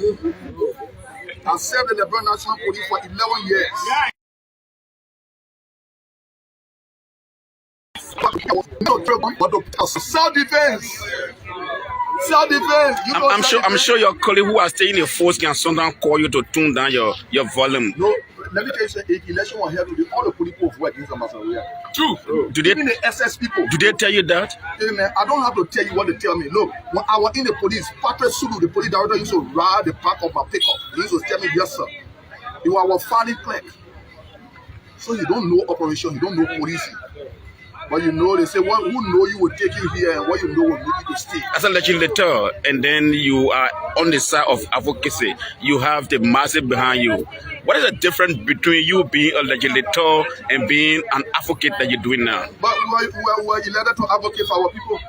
I served in the Liberian National Police for 11 years. Self-defense. Self-defense. I'm sure your colleague who are staying in force can sometimes call you to tune down your volume. No, let me tell you something. If election was held today, all the police people who are against Ambassador. True. Even the SS people. Do they tell you that? Hey man, I don't have to tell you what they tell me. Look, when I was in the police, Patrick Sulu, the police director, used to ride the back of my pickup. He used to tell me, yes sir. You are our filing clerk. So you don't know operation, you don't know policing. But you know, they say, well, who know you will take you here and what you know will make you to stay. As a legislator, and then you are on the side of advocacy, you have the masses behind you. What is the difference between you being a legislator and being an advocate that you're doing now? But we are elected to advocate for our people.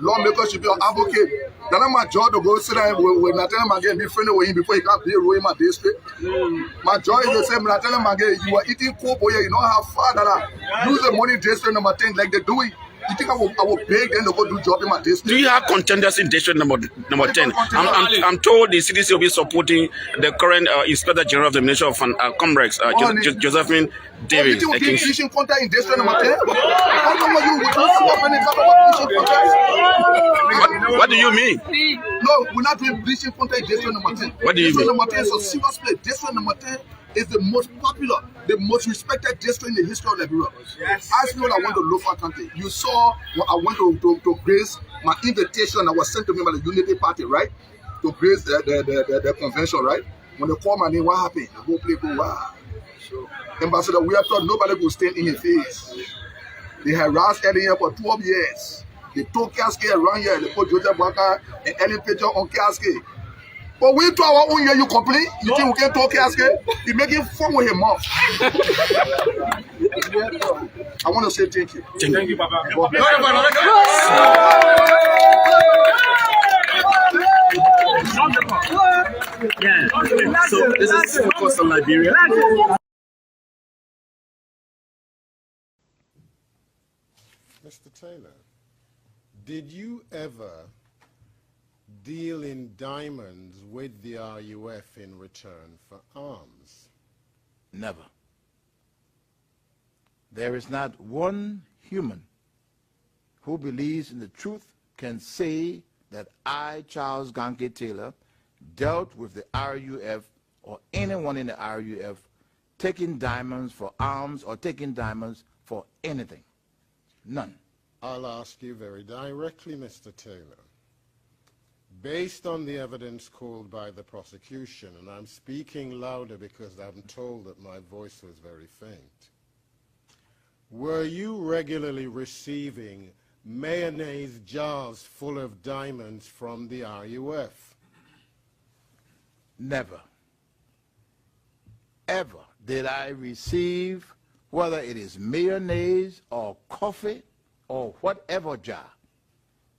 Lawmakers should be an advocate. That's not my job to go sit down with Natalie Magain, be friendly with him before he can't be a role in my district. My job is to say, Natalie Magain, you are eating coke boy, you know how far that I use the money district number 10 like they do it. You think I will beg them to go do job in my district? Do you have contenders in district number 10? I'm told the CDC will be supporting the current Inspector General of the Ministry of Commerce, Josephine Davis. You think bleaching contact in district number 10? What do you mean? No, we're not doing bleaching contact in district number 10. What do you mean? District number 10 is a serious place. District number 10 is the most popular, the most respected district in the history of Liberia. Yes. I know I went to local country. You saw when I went to grace my invitation that was sent to me by the Unity Party, right? To grace the convention, right? When they called my name, what happened? The whole place go, wow. Ambassador, we have thought nobody could stand in his face. They harassed Eddie here for 12 years. They took casket around here. They put Joseph Walker and Ellen picture on casket. But we to our own here, you complain? You think we can talk casket? You're making fun with him mouth. I want to say thank you. Thank you, Papa. God bless you. Yeah. So this is focused on Liberia. Mr. Taylor, did you ever deal in diamonds with the RUF in return for arms? Never. There is not one human who believes in the truth can say that I, Charles Ganke Taylor, dealt with the RUF or anyone in the RUF taking diamonds for arms or taking diamonds for anything. None. I'll ask you very directly, Mr. Taylor. Based on the evidence called by the prosecution, and I'm speaking louder because I'm told that my voice was very faint, were you regularly receiving mayonnaise jars full of diamonds from the RUF? Never, ever did I receive, whether it is mayonnaise or coffee or whatever jar,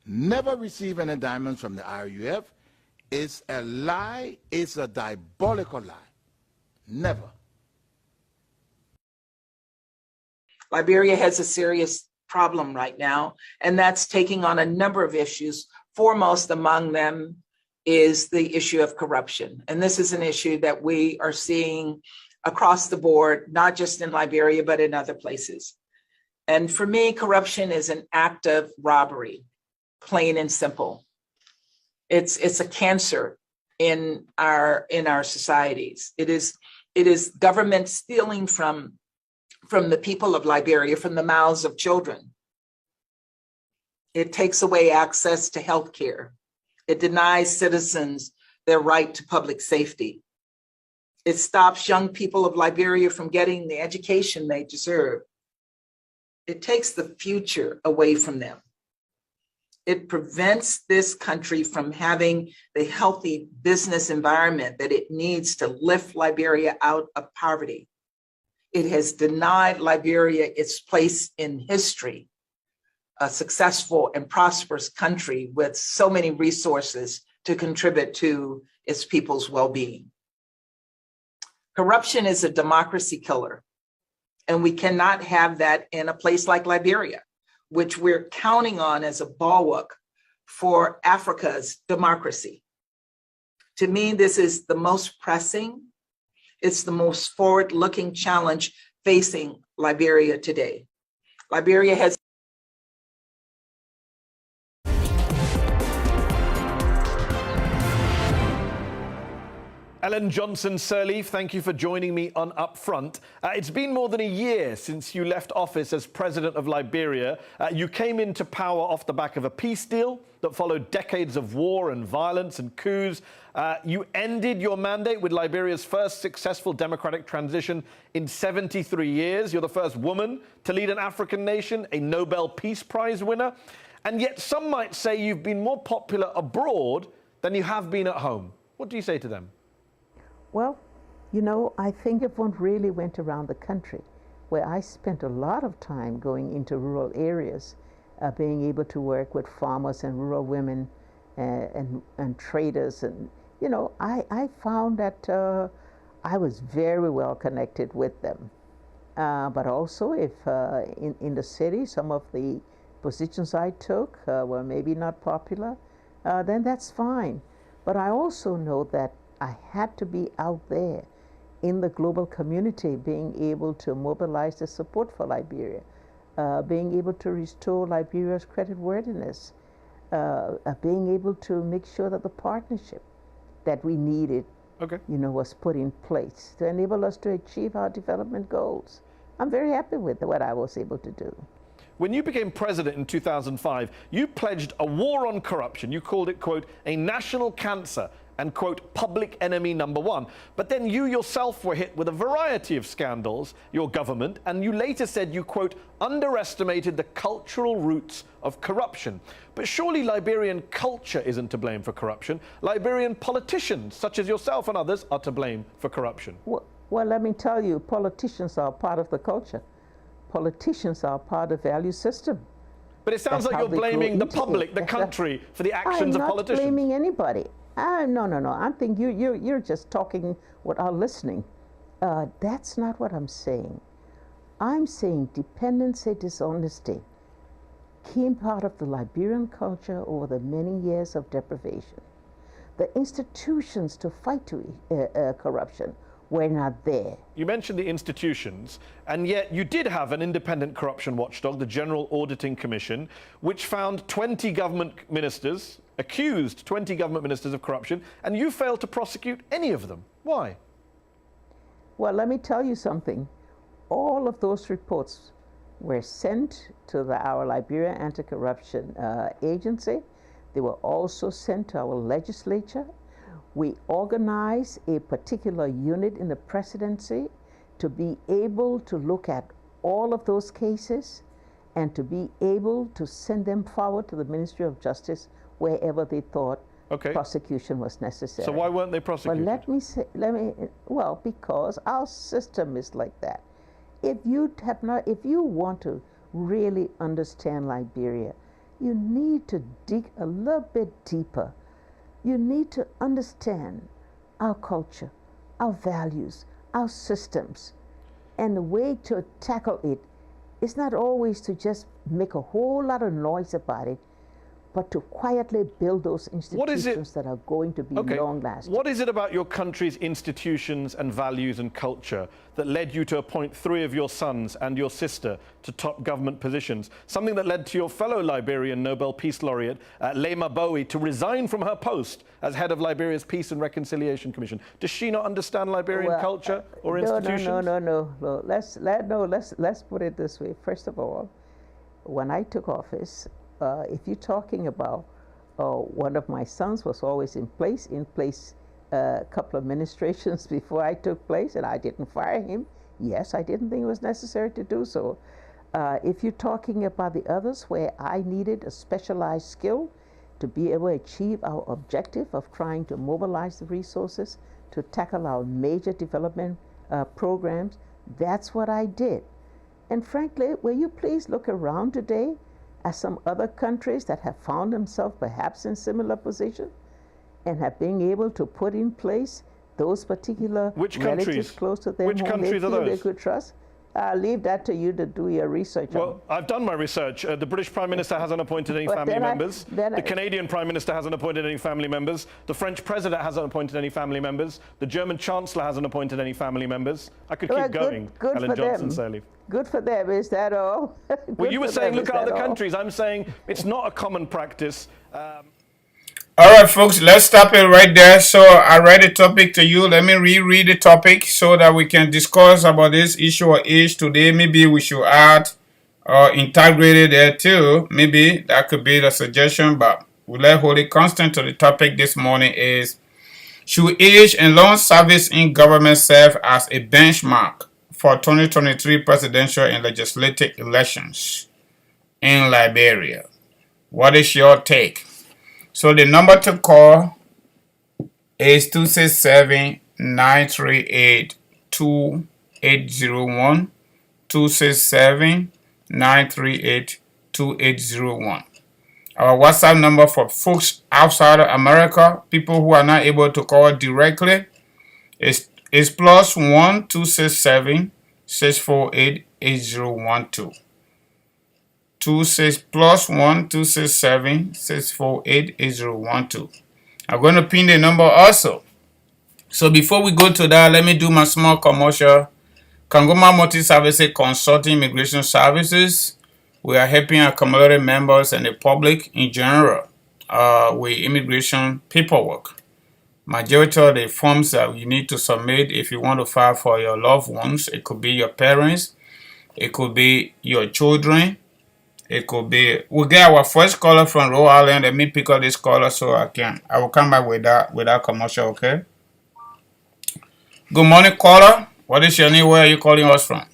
never receive any diamonds from the RUF. It's a lie. It's a diabolical lie. Never. Liberia has a serious problem right now, and that's taking on a number of issues. Foremost among them is the issue of corruption. And this is an issue that we are seeing across the board, not just in Liberia, but in other places. And for me, corruption is an act of robbery, plain and simple. It's a cancer in our societies. It is government stealing from the people of Liberia, from the mouths of children. It takes away access to health care. It denies citizens their right to public safety. It stops young people of Liberia from getting the education they deserve. It takes the future away from them. It prevents this country from having the healthy business environment that it needs to lift Liberia out of poverty. It has denied Liberia its place in history, a successful and prosperous country with so many resources to contribute to its people's well-being. Corruption is a democracy killer, and we cannot have that in a place like Liberia, which we're counting on as a bulwark for Africa's democracy. To me, this is the most pressing, it's the most forward-looking challenge facing Liberia today. Liberia has Ellen Johnson-Sirleaf, thank you for joining me on Upfront. It's been more than a year since you left office as president of Liberia. You came into power off the back of a peace deal that followed decades of war and violence and coups. You ended your mandate with Liberia's first successful democratic transition in 73 years. You're the first woman to lead an African nation, a Nobel Peace Prize winner. And yet some might say you've been more popular abroad than you have been at home. What do you say to them? Well, you know, I think if one really went around the country, where I spent a lot of time going into rural areas, being able to work with farmers and rural women and traders, and, you know, I found that I was very well connected with them. But also if in the city, some of the positions I took were maybe not popular, then that's fine. But I also know that I had to be out there in the global community, being able to mobilize the support for Liberia, being able to restore Liberia's creditworthiness, being able to make sure that the partnership that we needed, you know, was put in place to enable us to achieve our development goals. I'm very happy with what I was able to do. When you became president in 2005, you pledged a war on corruption. You called it, quote, a national cancer and, quote, public enemy number one. But then you yourself were hit with a variety of scandals, your government, and you later said you, quote, underestimated the cultural roots of corruption. But surely Liberian culture isn't to blame for corruption. Liberian politicians, such as yourself and others, are to blame for corruption. Well, let me tell you, politicians are part of the culture. Politicians are part of the value system. But it sounds like you're blaming the public, the country, for the actions of politicians. I'm not blaming anybody. No. I'm thinking you're just talking without listening. That's not what I'm saying. I'm saying dependency, dishonesty came part of the Liberian culture over the many years of deprivation. The institutions to fight corruption were not there. You mentioned the institutions, and yet you did have an independent corruption watchdog, the General Auditing Commission, which found 20 government ministers, accused 20 government ministers of corruption, and you failed to prosecute any of them. Why? Well, let me tell you something. All of those reports were sent to our Liberia Anti-Corruption Agency. They were also sent to our legislature. We organized a particular unit in the presidency to be able to look at all of those cases and to be able to send them forward to the Ministry of Justice wherever they thought prosecution was necessary. So why weren't they prosecuted? Well, because our system is like that. If you want to really understand Liberia, you need to dig a little bit deeper. You need to understand our culture, our values, our systems. And the way to tackle it is not always to just make a whole lot of noise about it, but to quietly build those institutions that are going to be long-lasting. What is it about your country's institutions and values and culture that led you to appoint 3 of your sons and your sister to top government positions? Something that led to your fellow Liberian Nobel Peace Laureate, Lema Bowie, to resign from her post as head of Liberia's Peace and Reconciliation Commission. Does she not understand Liberian culture or institutions? No. Let's put it this way. First of all, when I took office, if you're talking about one of my sons was always in place a couple of administrations before I took place, and I didn't fire him. Yes, I didn't think it was necessary to do so. If you're talking about the others where I needed a specialized skill to be able to achieve our objective of trying to mobilize the resources to tackle our major development programs, that's what I did. And frankly, will you please look around today at some other countries that have found themselves perhaps in similar position and have been able to put in place those particular relatives close to them Which countries are those? They could trust? I'll leave that to you to do your research. Well, I've done my research. The British Prime Minister hasn't appointed any family members. The Canadian Prime Minister hasn't appointed any family members. The French President hasn't appointed any family members. The German Chancellor hasn't appointed any family members. I could keep going. Good Ellen for Johnson them. Sirleaf. Good for them. Is that all? Well, you were saying look at other countries. I'm saying it's not a common practice. All right, folks, let's stop it right there. So I read the topic to you. Let me reread the topic so that we can discuss about this issue of age today. Maybe we should add or integrate it there too. Maybe that could be the suggestion, but we'll let hold it constant to the topic this morning is, should age and long service in government serve as a benchmark for 2023 presidential and legislative elections in Liberia? What is your take? So the number to call is 267-938-2801, 267-938-2801. Our WhatsApp number for folks outside of America, people who are not able to call directly, is +1 267-648-8012. +1 267-648-8012. I'm going to pin the number also. So before we go to that, let me do my small commercial. Kangoma Multi-Services Consulting Immigration Services. We are helping our community members and the public in general with immigration paperwork. Majority of the forms that you need to submit if you want to file for your loved ones, it could be your parents, it could be your children, it could be, we'll get our first caller from Rhode Island. Let me pick up this caller so I will come back with that commercial, okay? Good morning, caller. What is your name? Where are you calling us from?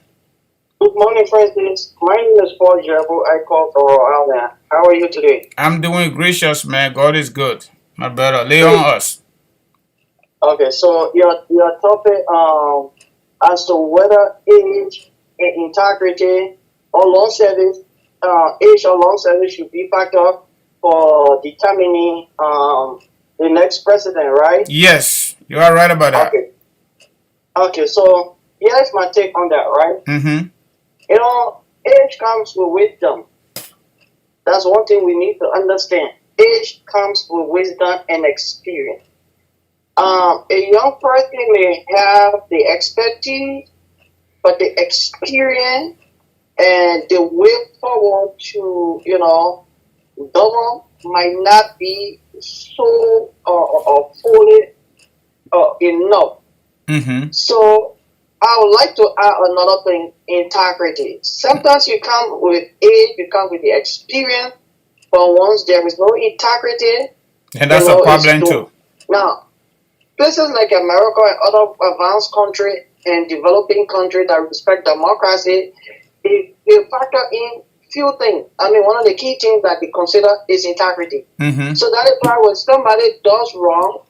Good morning, President. My name is Paul Jabo. I call from Rhode Island. How are you today? I'm doing gracious, man. God is good. My brother, lay on us. Okay, so your topic as to whether age and integrity or long service, age or long service should be factor for determining the next president, right? Yes, you are right about that. Okay. Okay, so here's my take on that, right? Mm-hmm. You know, age comes with wisdom. That's one thing we need to understand. Age comes with wisdom and experience. A young person may have the expertise, but the experience and the way forward to, govern might not be so fully enough. Mm-hmm. So I would like to add another thing: integrity. Sometimes you come with age, you come with the experience, but once there is no integrity, And that's a problem too. Now, places like America and other advanced countries and developing countries that respect democracy, they factor in few things. I mean, one of the key things that they consider is integrity. Mm-hmm. So that is why when somebody does wrong,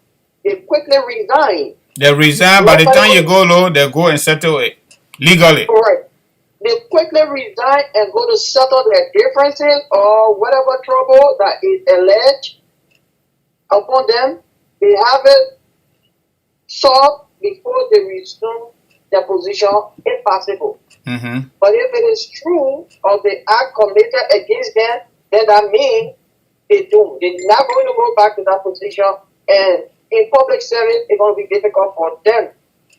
they quickly resign. They resign. By the time you go low, they go and settle it legally. Right. They quickly resign and go to settle their differences or whatever trouble that is alleged upon them. They have it solved before they resume their position if possible. Mm-hmm. But if it is true or the act committed against them, then that means they do. They're not going to go back to that position, and in public service, it's going to be difficult for them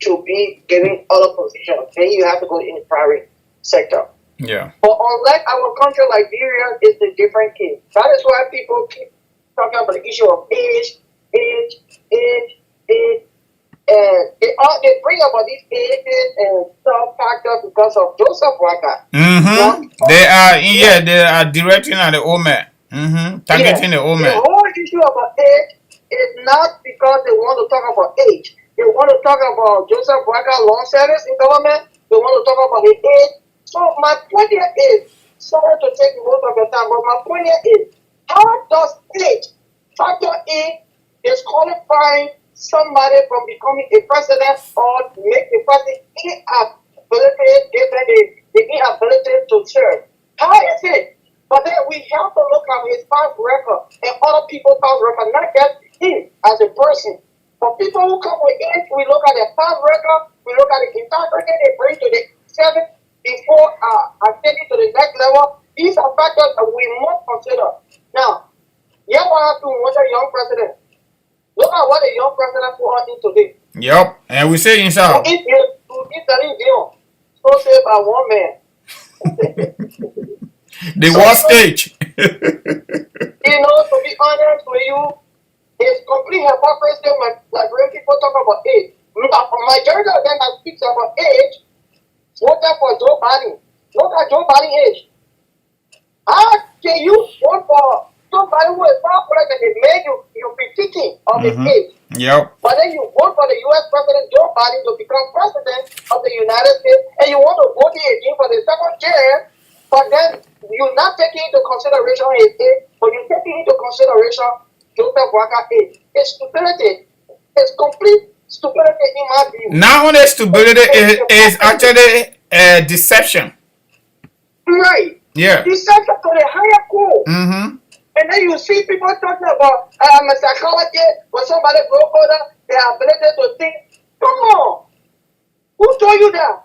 to be given other positions. Then you have to go in the private sector. Yeah. But unlike our country, Liberia is a different case. That is why people keep talking about the issue of age, and they bring about these ages and stuff factor because of Joseph Waka. Mm-hmm. They are directing at the old man. Mm-hmm. Targeting the old man. The whole issue about age is not because they want to talk about age. They want to talk about Joseph Waka long service in government. They want to talk about his age. So my point here is, sorry to take most of your time, but my point here is, how does age factor in disqualifying somebody from becoming a president or make the president inability, given the inability to serve? How is it? But then we have to look at his past record and other people's past record, not just him as a person. For people who come with age, we look at their past record, we look at the integrity they bring to the service before taking to the next level. These are factors that we must consider. Now, yeah, what happened with a young president? Look at what a young president put on in today. Yep, and we say inside. So saved by one man. The worst stage. To be honest with you, it's complete hypocrisy when Liberian people talk about age. Majority of them that speaks about age voted for Joe Biden. Look at Joe Biden's age. How can you vote for somebody who is far older than the man you critiquing of his age? Yep. But then you vote for the U.S. President Joe Biden to become president of the United States, and you want to vote again for the second term, but then you're not taking into consideration his age, but you're taking into consideration Joseph Waka's age. It's stupidity. It's complete stupidity in my view. Not only stupidity, is actually deception. Right. Yeah. Deception to the higher core. Mm-hmm. And then you see people talking about I'm a psychologist, when somebody broke older, their ability to think. Come on. Who told you that?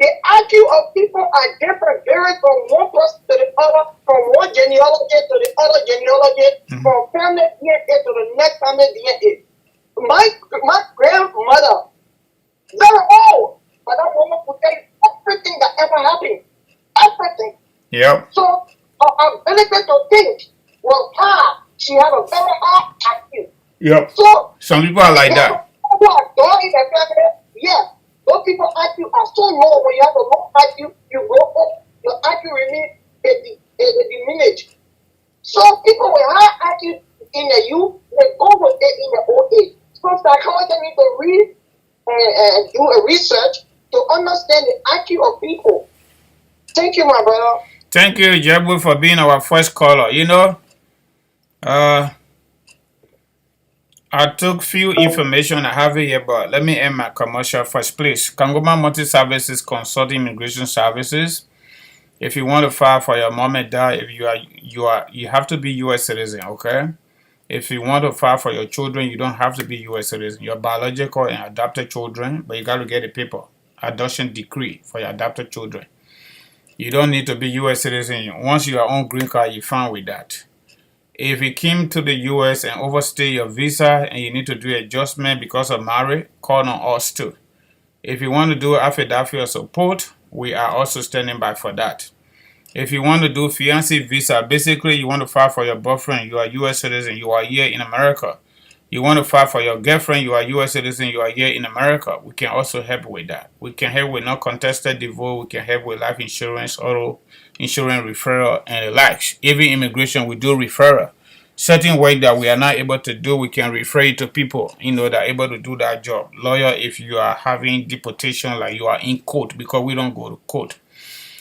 The IQ of people are different, varies from one person to the other, from one genealogy to the other genealogy, from family DNA to the next family DNA. My grandmother, very old, but that woman could tell you everything that ever happened. Everything. Yep. So her ability to think was high. She had a very high IQ. Yep. So some people are like that. People are going in the family, yeah. Those people IQ are so low. When you have a low IQ, you go up. Your IQ remains diminished. So people with high IQ in the youth, they go with it in the old age. So psychologists need to read and do a research to understand the IQ of people. Thank you, my brother. Thank you, Jebu, for being our first caller. I took few information I have here, but let me end my commercial first, please. Kangoma Multi-Services Consulting Immigration Services. If you want to file for your mom and dad, if you have to be U.S. citizen, okay? If you want to file for your children, you don't have to be U.S. citizen. Your biological and adopted children, but you got to get a paper adoption decree for your adopted children. You don't need to be U.S. citizen. Once you are on green card, you're fine with that. If you came to the U.S. and overstay your visa and you need to do adjustment because of marriage, call on us too. If you want to do affidavit of support, we are also standing by for that. If you want to do fiancé visa, basically you want to file for your boyfriend, you are U.S. citizen, you are here in America. You want to file for your girlfriend, you are U.S. citizen, you are here in America. We can also help with that. We can help with non-contested divorce, we can help with life insurance, auto insurance referral, and the likes. Even immigration, we do referral. Certain work that we are not able to do, we can refer it to people, that are able to do that job. Lawyer, if you are having deportation, like you are in court, because we don't go to court.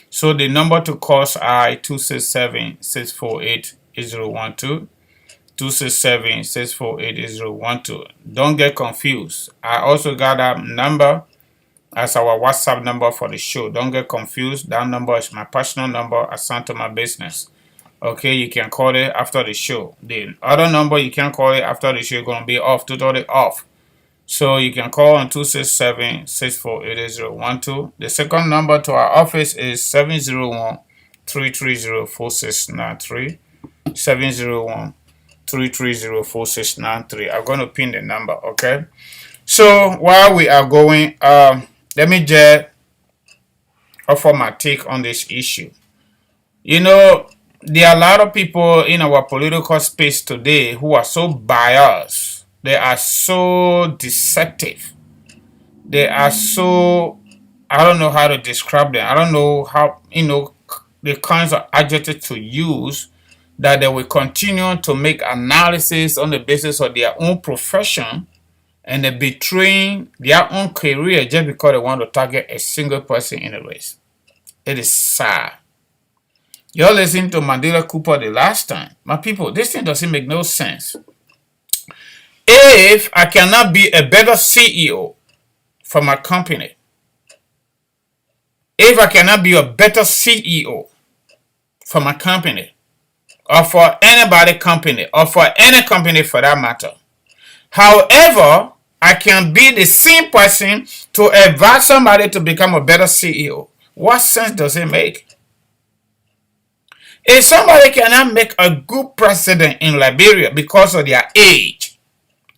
So the number to call is 267-648-8012. 267-648-8012. Don't get confused. I also got that number as our WhatsApp number for the show. Don't get confused. That number is my personal number assigned to my business. Okay, you can call it after the show. The other number you can call it after the show is going to be off, totally off. So you can call on 267-648-8012. The second number to our office is 701-330-4693. 701-330-4693. I'm going to pin the number, okay? So while we are going, let me just offer my take on this issue. There are a lot of people in our political space today who are so biased. They are so deceptive. They are so, I don't know how to describe them. I don't know how, the kinds of adjectives to use, that they will continue to make analysis on the basis of their own profession, and they're betraying their own career just because they want to target a single person in a race. It is sad. You're listening to Mandela Cooper the last time. My people, this thing doesn't make no sense. If I cannot be a better CEO for my company, if I cannot be a better CEO for my company, or for anybody company, or for any company for that matter, however, I can be the same person to advise somebody to become a better CEO. What sense does it make? If somebody cannot make a good president in Liberia because of their age,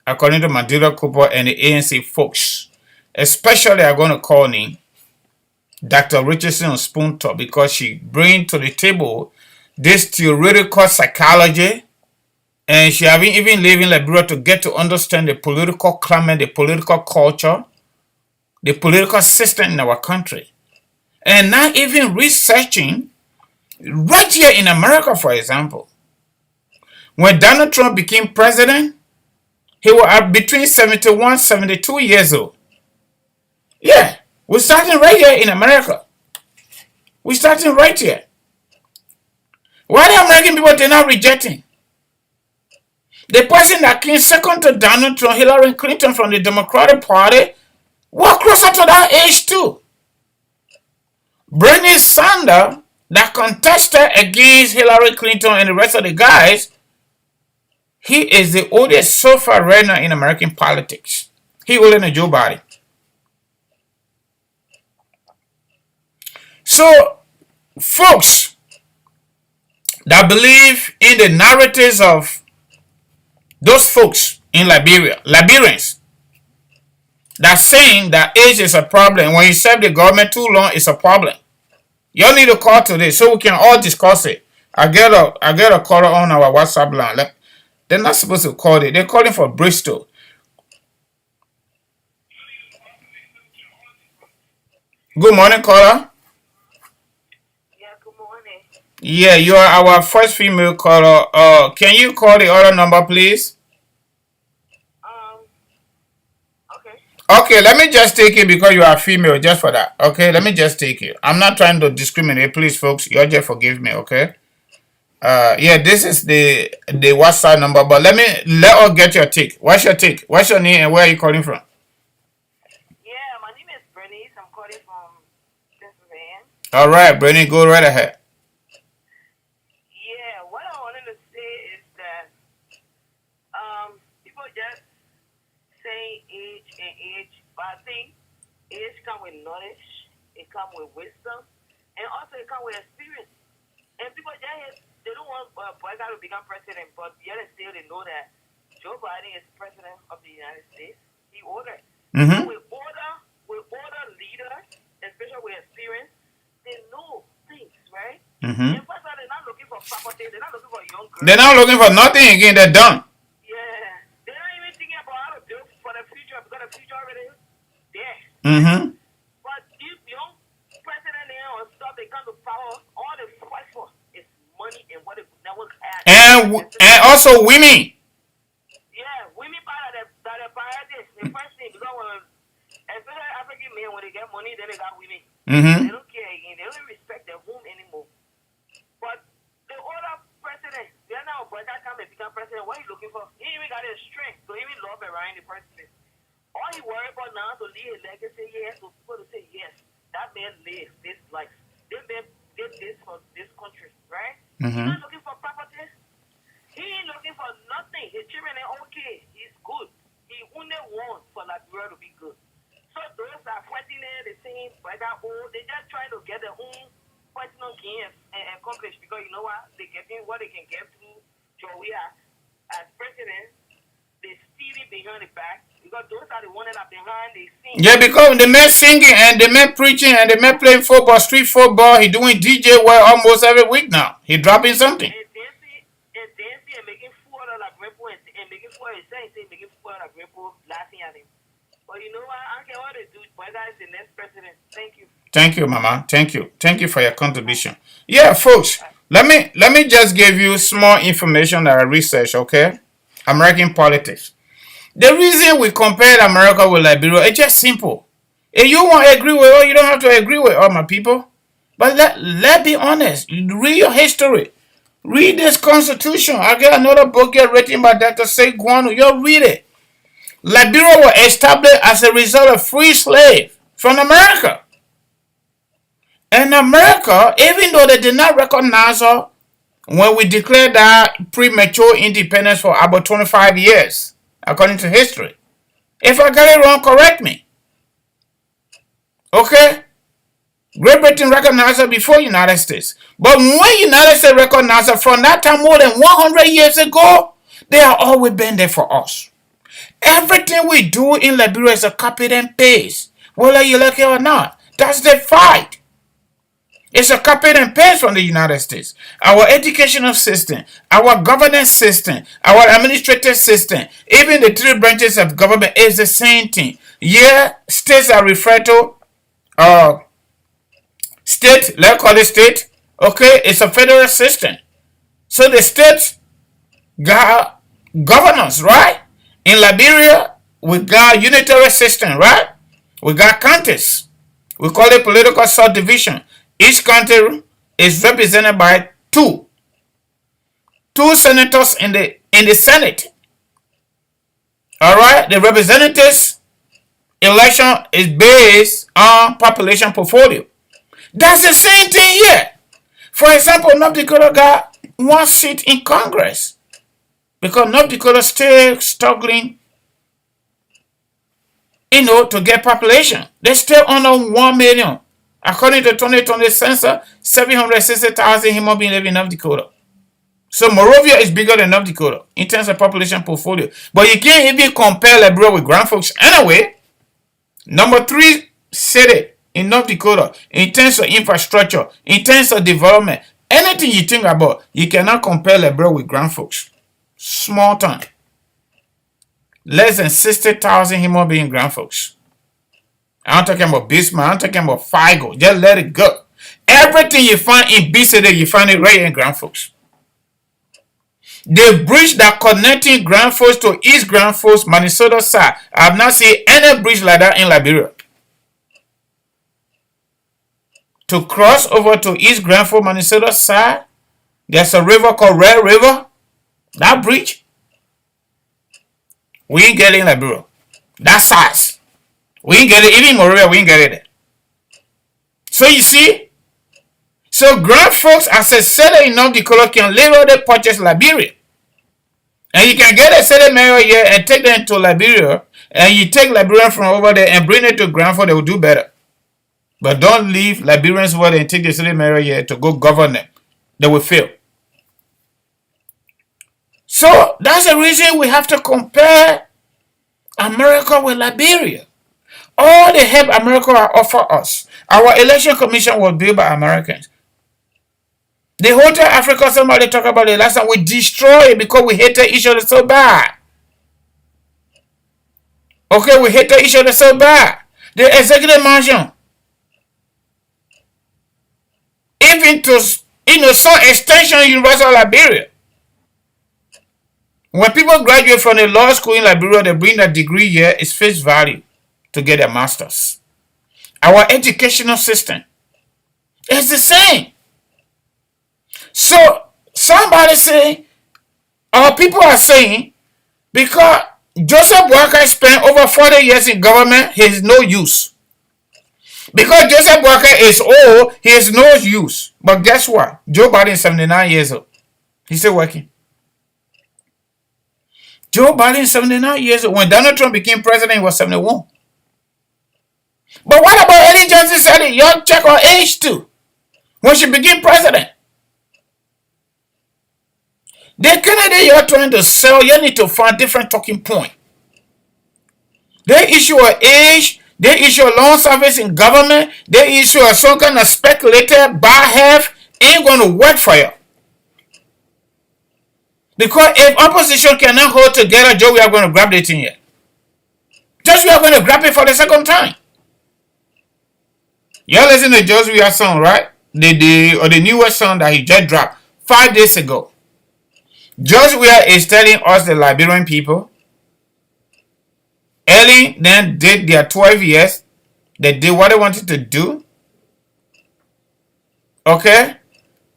according to Mandela Cooper and the ANC folks, especially I'm going to call in Dr. Richardson Spunto, because she brings to the table this theoretical psychology, and she having even lived in Liberia to get to understand the political climate, the political culture, the political system in our country, and not even researching right here in America, for example. When Donald Trump became president, he was between 71, 72 years old. Yeah, we're starting right here in America. We're starting right here. Why the American people did not rejecting? The person that came second to Donald Trump, Hillary Clinton from the Democratic Party, was closer to that age too. Bernie Sanders, that contested against Hillary Clinton and the rest of the guys, he is the oldest so far right now in American politics. He older than Joe Biden. So, folks that believe in the narratives of those folks in Liberia, Liberians, that saying that age is a problem. When you serve the government too long, it's a problem. Y'all need to call today so we can all discuss it. I get a caller on our WhatsApp line. They're not supposed to call it. They're calling for Bristol. Good morning, caller. Yeah, good morning. Yeah, you are our first female caller. Can you call the other number, please? Okay. Okay, let me just take it because you are female, just for that. Okay, let me just take it. I'm not trying to discriminate, please, folks. You just forgive me, okay? Yeah, this is the WhatsApp number, but let us get your take. What's your take? What's your name and where are you calling from? Yeah, my name is Bernice. I'm calling from Pennsylvania. All right, Bernie, go right ahead. Yeah, what I wanted to say is that age comes with knowledge, it comes with wisdom, and also it comes with experience. And people just they don't want Boyka to become president, but yet still they know that Joe Biden is president of the United States. He ordered. So with older leaders, especially with experience, they know things, right? In fact, they're not looking for property, they're not looking for young girls. They're not looking for nothing again. They're done. Yeah, they're not even thinking about how to build for the future because the future already is there. But these young president or stuff, they come to power, all they fight for is money and what they never had. And also women. Yeah, women part of the priority. The first thing, because especially African men, when they get money, then they got women. They don't care again. They don't respect their home anymore. But the older president, they're now boy that come and become president. What are you looking for? He even got his strength to even love around the president. All he worried about now to leave his legacy, yes, to people to say yes. That man lived this life. This man did this for this country, right? He's not looking for property. He ain't looking for nothing. His children are okay. He's good. He only wants for Liberia to be good. So those that are fighting there, they saying, by that old, they just trying to get their own personal gains and accomplish because you know what? They getting what they can get through Joia as president. They stealing behind the back because those are the ones that are behind the scenes. Yeah, because the man singing and the man preaching and the man playing football, street football. He doing DJ well almost every week now. He dropping something. And dancing and making food out of like grandpa and making food. He say making food out of grandpa laughing at him. But you know what? I don't care what they do. But that is the next president. Thank you. Thank you, Mama. Thank you. Thank you for your contribution. Yeah, folks. Let me just give you small information that I researched. Okay, American politics. The reason we compared America with Liberia is just simple. If you want to agree with all, you don't have to agree with all, my people. But let's be honest. Read your history. Read this Constitution. I got another book here written by Dr. Seguano. You read it. Liberia was established as a result of free slave from America. And America, even though they did not recognize her when we declared that premature independence for about 25 years, according to history. If I got it wrong, correct me. Okay? Great Britain recognized her before United States. But when United States recognized her from that time more than 100 years ago, they have always been there for us. Everything we do in Liberia is a copy and paste, whether you like it or not. That's the fight. It's a copy and paste from the United States. Our educational system, our governance system, our administrative system, even the three branches of government is the same thing. Yeah, states are referred to state, let's call it state. Okay, it's a federal system. So the states got governance, right? In Liberia, we got unitary system, right? We got counties. We call it political subdivision. Each county is represented by two senators in the Senate. All right, the representatives election is based on population portfolio. That's the same thing here. For example, North Dakota got one seat in Congress because North Dakota still struggling, to get population. They're still under 1 million. According to 2020 census, 760,000 human beings live in North Dakota. So Morovia is bigger than North Dakota in terms of population portfolio. But you can't even compare Liberia with Grand Forks. Anyway, number 3 city in North Dakota in terms of infrastructure, in terms of development, anything you think about, you cannot compare Liberia with Grand Forks. Small town. Less than 60,000 human beings in Grand Forks. I'm talking about Bismarck. I'm talking about Figo. Just let it go. Everything you find in B City, you find it right in Grand Forks. The bridge that connecting Grand Forks to East Grand Forks, Minnesota side, I have not seen any bridge like that in Liberia. To cross over to East Grand Forks, Minnesota side, there's a river called Red River. That bridge, we ain't get it in Liberia. That size. We ain't get it. Even in Moravia, we ain't get it. So you see? So Grand Forks as a city in North Dakota can literally purchase Liberia. And you can get a city mayor here and take them to Liberia and you take Liberians from over there and bring it to Granford, they will do better. But don't leave Liberians over there and take the city mayor here to go govern them. They will fail. So that's the reason we have to compare America with Liberia. All the help America offer us. Our election commission was built by Americans. The Hotel Africa, somebody talk about it last time, we destroyed it because we hated each other so bad. Okay, we hated each other so bad. The executive mansion, even to some extension University of Liberia. When people graduate from the law school in Liberia, they bring that degree here, it's face value to get a master's. Our educational system is the same. So somebody say, or people are saying, because Joseph Boakai spent over 40 years in government, he is no use. Because Joseph Boakai is old, he is no use. But guess what? Joe Biden is 79 years old. He's still working. Joe Biden is 79 years old. When Donald Trump became president, he was 71. But what about Ellen Johnson Sirleaf? Y'all check her age too. When she became president. The candidate you're trying to sell, you need to find different talking point. They issue an age, they issue a long service in government, they issue a some kind of speculator, bad half, ain't going to work for you. Because if opposition cannot hold together, Joe, we are going to grab the thing here. Just we are going to grab it for the second time. You're listening to Josiah's song, right? The newest song that he just dropped 5 days ago. Josiah is telling us, the Liberian people, Ellen then did their 12 years. They did what they wanted to do. Okay?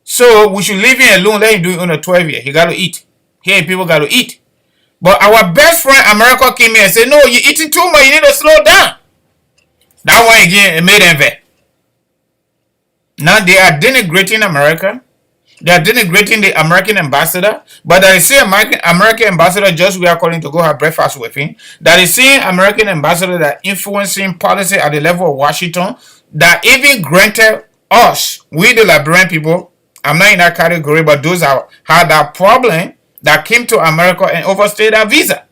So we should leave him alone, let him do it on a 12 years. He got to eat. Here people got to eat. But our best friend America came here and said, no, you're eating too much, you need to slow down. That one again, it made them vex. Now they are denigrating America. They are denigrating the American ambassador. But that is saying American ambassador just we are calling to go have breakfast with him. That is saying American ambassador that influencing policy at the level of Washington. That even granted us, we the Liberian people, I'm not in that category, but those are had that problem that came to America and overstayed their visa.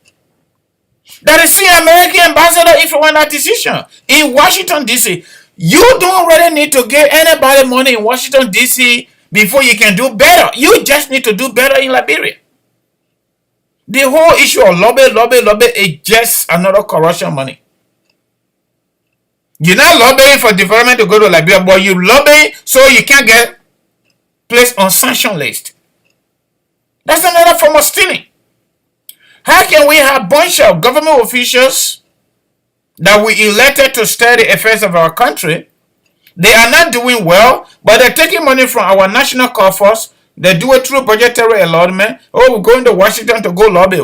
That is saying American ambassador influence that decision. In Washington, D.C., you don't really need to give anybody money in Washington, D.C. before you can do better. You just need to do better in Liberia. The whole issue of lobby is just another corruption money. You're not lobbying for development to go to Liberia, but you lobby so you can get placed on sanction list. That's another form of stealing. How can we have a bunch of government officials that we elected to steer the affairs of our country? They are not doing well, but they're taking money from our national coffers. They do it through budgetary allotment. Oh, we're going to Washington to go lobby.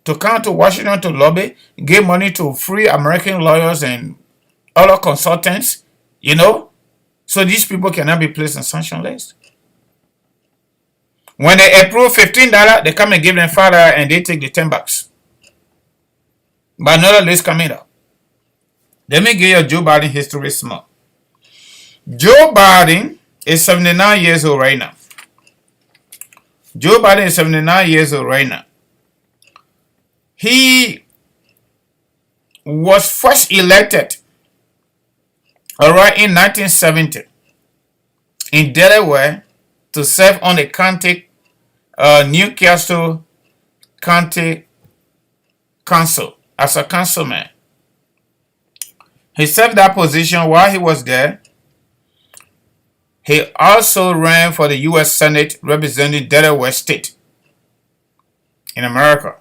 To come to Washington to lobby, give money to free American lawyers and other consultants, so these people cannot be placed on sanction list. When they approve $15, they come and give them $5 and they take the $10. But another list coming up. Let me give you a Joe Biden history small. Joe Biden is 79 years old right now. Joe Biden is 79 years old right now. He was first elected, in 1970 in Delaware to serve on the county, Newcastle County Council as a councilman. He served that position while he was there. He also ran for the U.S. Senate representing Delaware State in America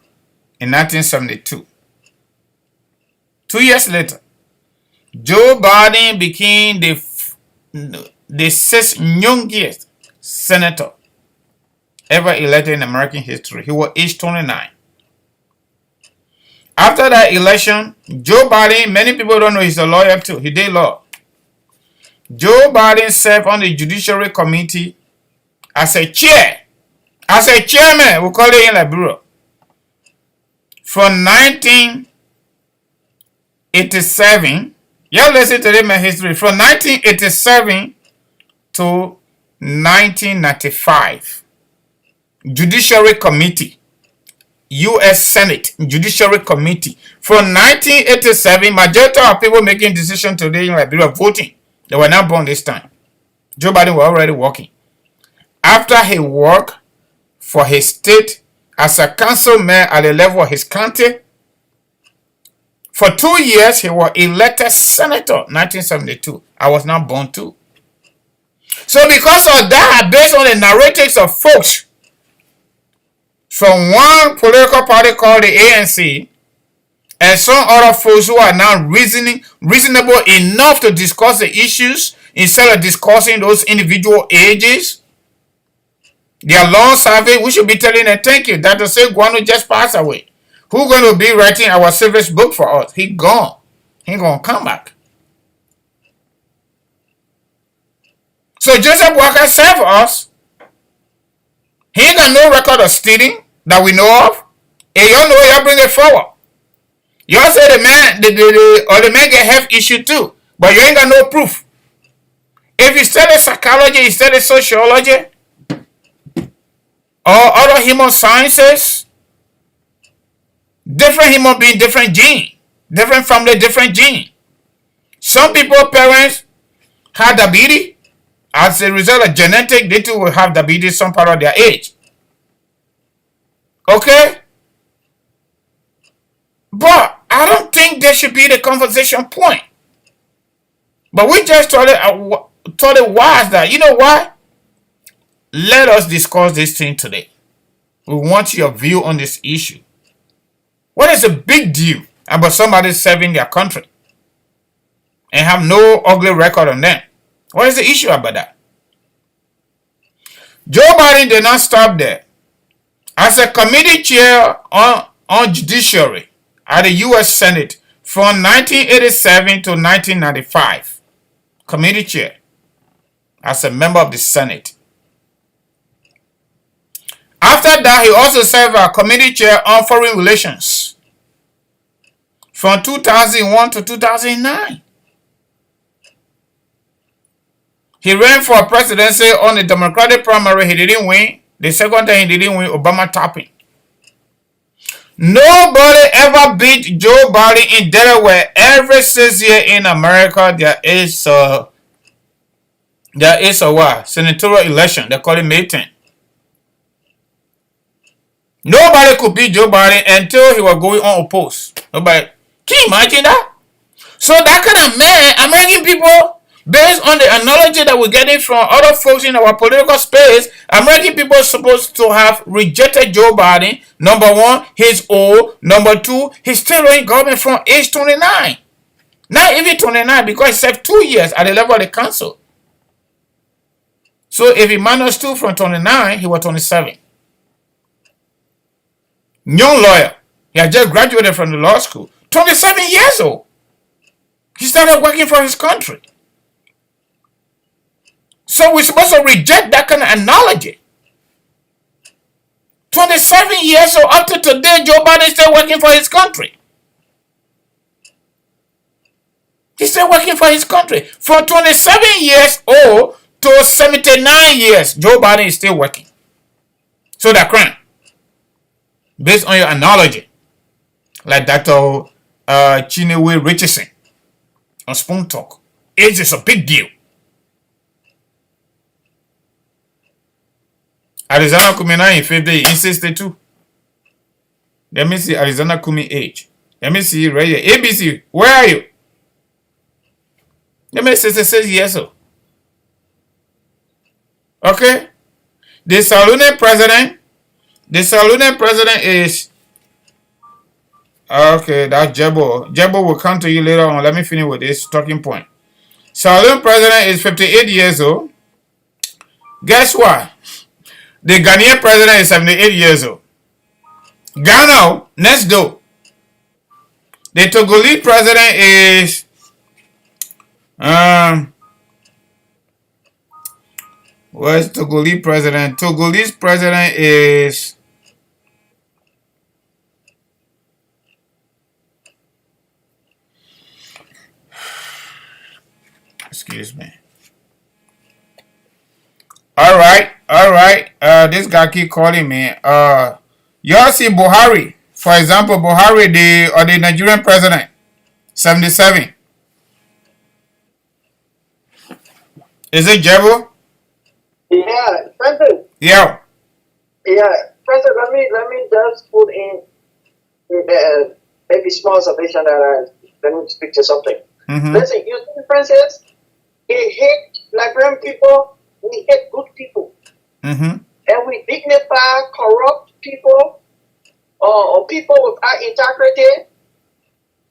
in 1972. 2 years later, Joe Biden became the sixth youngest senator ever elected in American history. He was age 29. After that election, Joe Biden, many people don't know he's a lawyer too. He did law. Joe Biden served on the Judiciary Committee as a chairman, we call it in Liberia, from 19 1987. You listen to my history. From 1987 to 1995. Judiciary Committee. U.S. Senate Judiciary Committee. From 1987, majority of people making decisions today in Liberia voting. They were not born this time. Joe Biden was already working. After he worked for his state as a councilman at the level of his county, for 2 years he was elected senator 1972. I was not born too. So because of that, based on the narratives of folks from one political party called the ANC and some other folks who are now reasonable enough to discuss the issues instead of discussing those individual ages, their long survey, we should be telling them thank you. Dr. Seguano just passed away. Who's going to be writing our service book for us? He gone. He going to come back. So Joseph Walker served us. He ain't got no record of stealing that we know of. And y'all know y'all bring it forward. Y'all say the man get health issue too, but you ain't got no proof. If you study psychology, you study sociology, or other human sciences, different human being, different gene, different family, different gene. Some people, parents have diabetes. As a result of genetic, they too will have diabetes some part of their age. Okay? But I don't think there should be the conversation point. But we just thought it was that, you know what? Let us discuss this thing today. We want your view on this issue. What is the big deal about somebody serving their country and have no ugly record on them? What is the issue about that? Joe Biden did not stop there. As a committee chair on judiciary at the U.S. Senate from 1987 to 1995, committee chair as a member of the Senate. After that, he also served as committee chair on foreign relations from 2001 to 2009. He ran for presidency on the Democratic primary. He didn't win. The second time he didn't win, Obama tapping. Nobody ever beat Joe Biden in Delaware. Every 6 years in America, there is a what? Senatorial election. They call it May 10. Nobody could beat Joe Biden until he was going unopposed. Nobody. Can you imagine that? So that kind of man, American people, based on the analogy that we're getting from other folks in our political space, American people are supposed to have rejected Joe Biden. Number one, he's old. Number two, he's still running government from age 29. Not even 29 because he served 2 years at the level of the council. So if he minus 2 from 29, he was 27. Young lawyer. He had just graduated from the law school. 27 years old. He started working for his country. So we're supposed to reject that kind of analogy. 27 years old, up to today, Joe Biden is still working for his country. He's still working for his country. From 27 years old to 79 years, Joe Biden is still working. So that crime, based on your analogy, like Dr. Chinwe Richardson on Spoon Talk, age is a big deal. Arizona Kumi now in February in 62. Let me see Arizona Kumi age. Let me see right here. ABC, where are you? Let me see 66 years old. Okay? The Salune president is okay, that's Jebo. Jebo will come to you later on. Let me finish with this talking point. Salune president is 58 years old. Guess what? The Ghanaian president is 78 years old. Ghana, next door. The Togolese president is where's Togolese president? Togolese president is Excuse me. All right. This guy keep calling me. Y'all see Buhari, for example, Buhari, the Nigerian president, 77. Is it Jebo? Yeah, Francis. Yeah. Yeah, Francis. Let me just put in maybe small observation that let me speak to something. Listen, you see, Francis, they hate Liberian people. We hate good people, and we dignify corrupt people or people without integrity,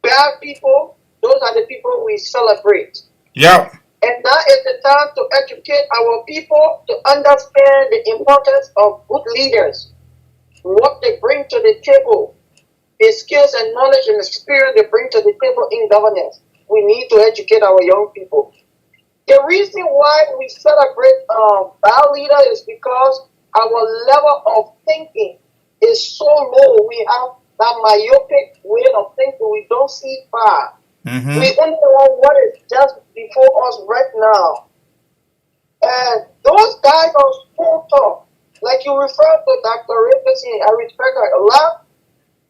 bad people. Those are the people we celebrate. Yeah. And now is the time to educate our people to understand the importance of good leaders, what they bring to the table, the skills and knowledge and experience they bring to the table in governance. We need to educate our young people. The reason why we celebrate bad leaders is because our level of thinking is so low. We have that myopic way of thinking. We don't see far. We only know what is just before us right now. And those guys are so tough. Like you referred to Dr. Ripperson, I respect her a lot,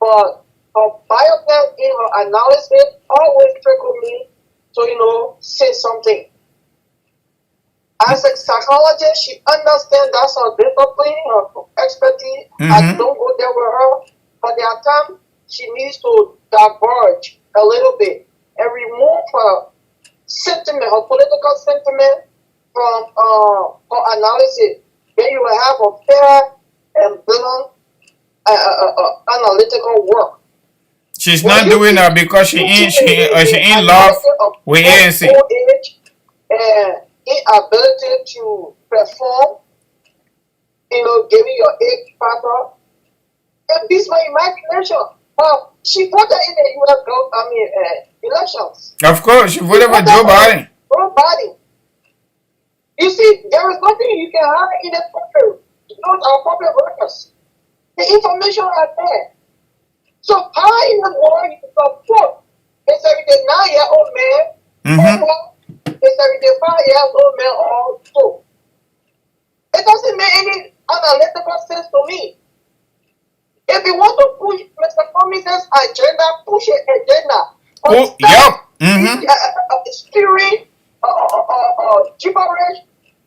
but her biotech in her analysis always triggered me to, say something. As a psychologist, she understands that's her discipline, her expertise. I don't go there with her, but there are times she needs to diverge a little bit and remove her sentiment, her political sentiment from her analysis. Then you will have a fair and balanced analytical work. She's not doing that because she in love with ANC. And inability to perform, giving your age factor. And this is my imagination. She voted in the U.S. Elections. Of course, she voted for Joe Biden. Joe Biden. You see, there is nothing you can have in the country. Those are public workers. The information are there. So how in the world you support a 79-year-old man or a 75-year-old man or so? It doesn't make any analytical sense to me. If you want to push Mr. Promise's agenda, push an agenda. Steering gibberish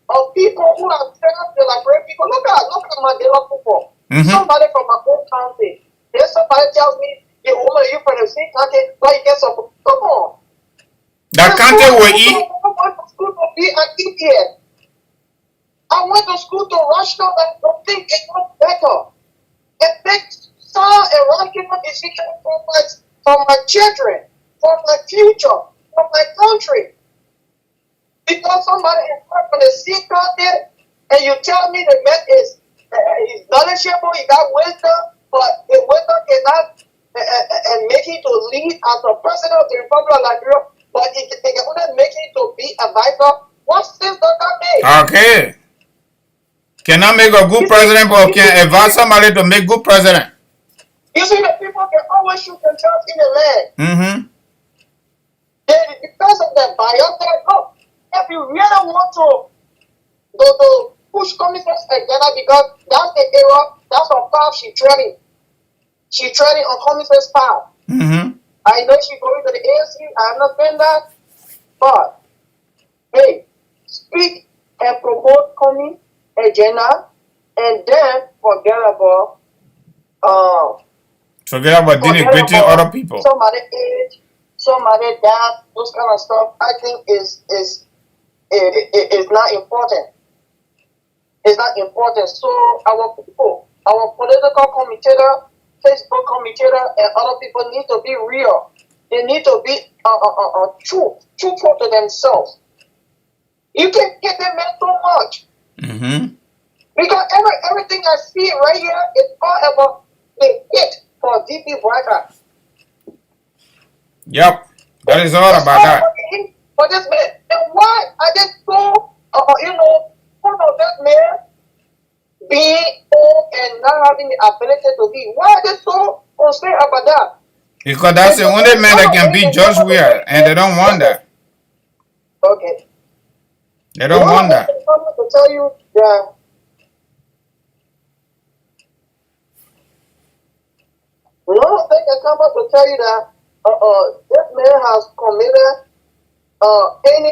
of people who are trying to liberate people. Look at Mandela football. Somebody from my own country. Then somebody tells me, "Hey, woman, you from the same country? Why you get some?" Come on. That country will eat. I went to school to be an idiot. I went to school to rational and to think it was better. It makes sound and rational decisions for my children, for my future, for my country. Because somebody is from the same country, and you tell me the man is knowledgeable, he got wisdom, but the wisdom cannot and make him to lead as a president of the Republic of Liberia, but he can only make him to be a advisor. What sense does that make? Okay. Cannot make a good president, but can advise somebody to make good president. You see, the people can always shoot themselves in the leg. Because of the biotech, if you really want to push communist agenda, because that's the era, that's the path she's treading. She's treading on communist path. I know she's going to the ANC, I understand that, but hey, speak and promote communist agenda, and then forget about denigrating other people. Somebody age, somebody death, those kind of stuff. I think is not important. It's not important. So our people, our political commentator, Facebook commentator, and other people need to be real. They need to be truthful to themselves. You can get them so much. Because everything I see right here is all about the hit for DP Braga. Yep, that is all about that. For this man, and why are they so, one of that man being old and not having the ability to be? Why are they so concerned about that? Because that's the only man that can be George Weah, and they don't want that. Okay. They don't want that. I'm going to tell you that no thing can come up to tell you that this man has committed any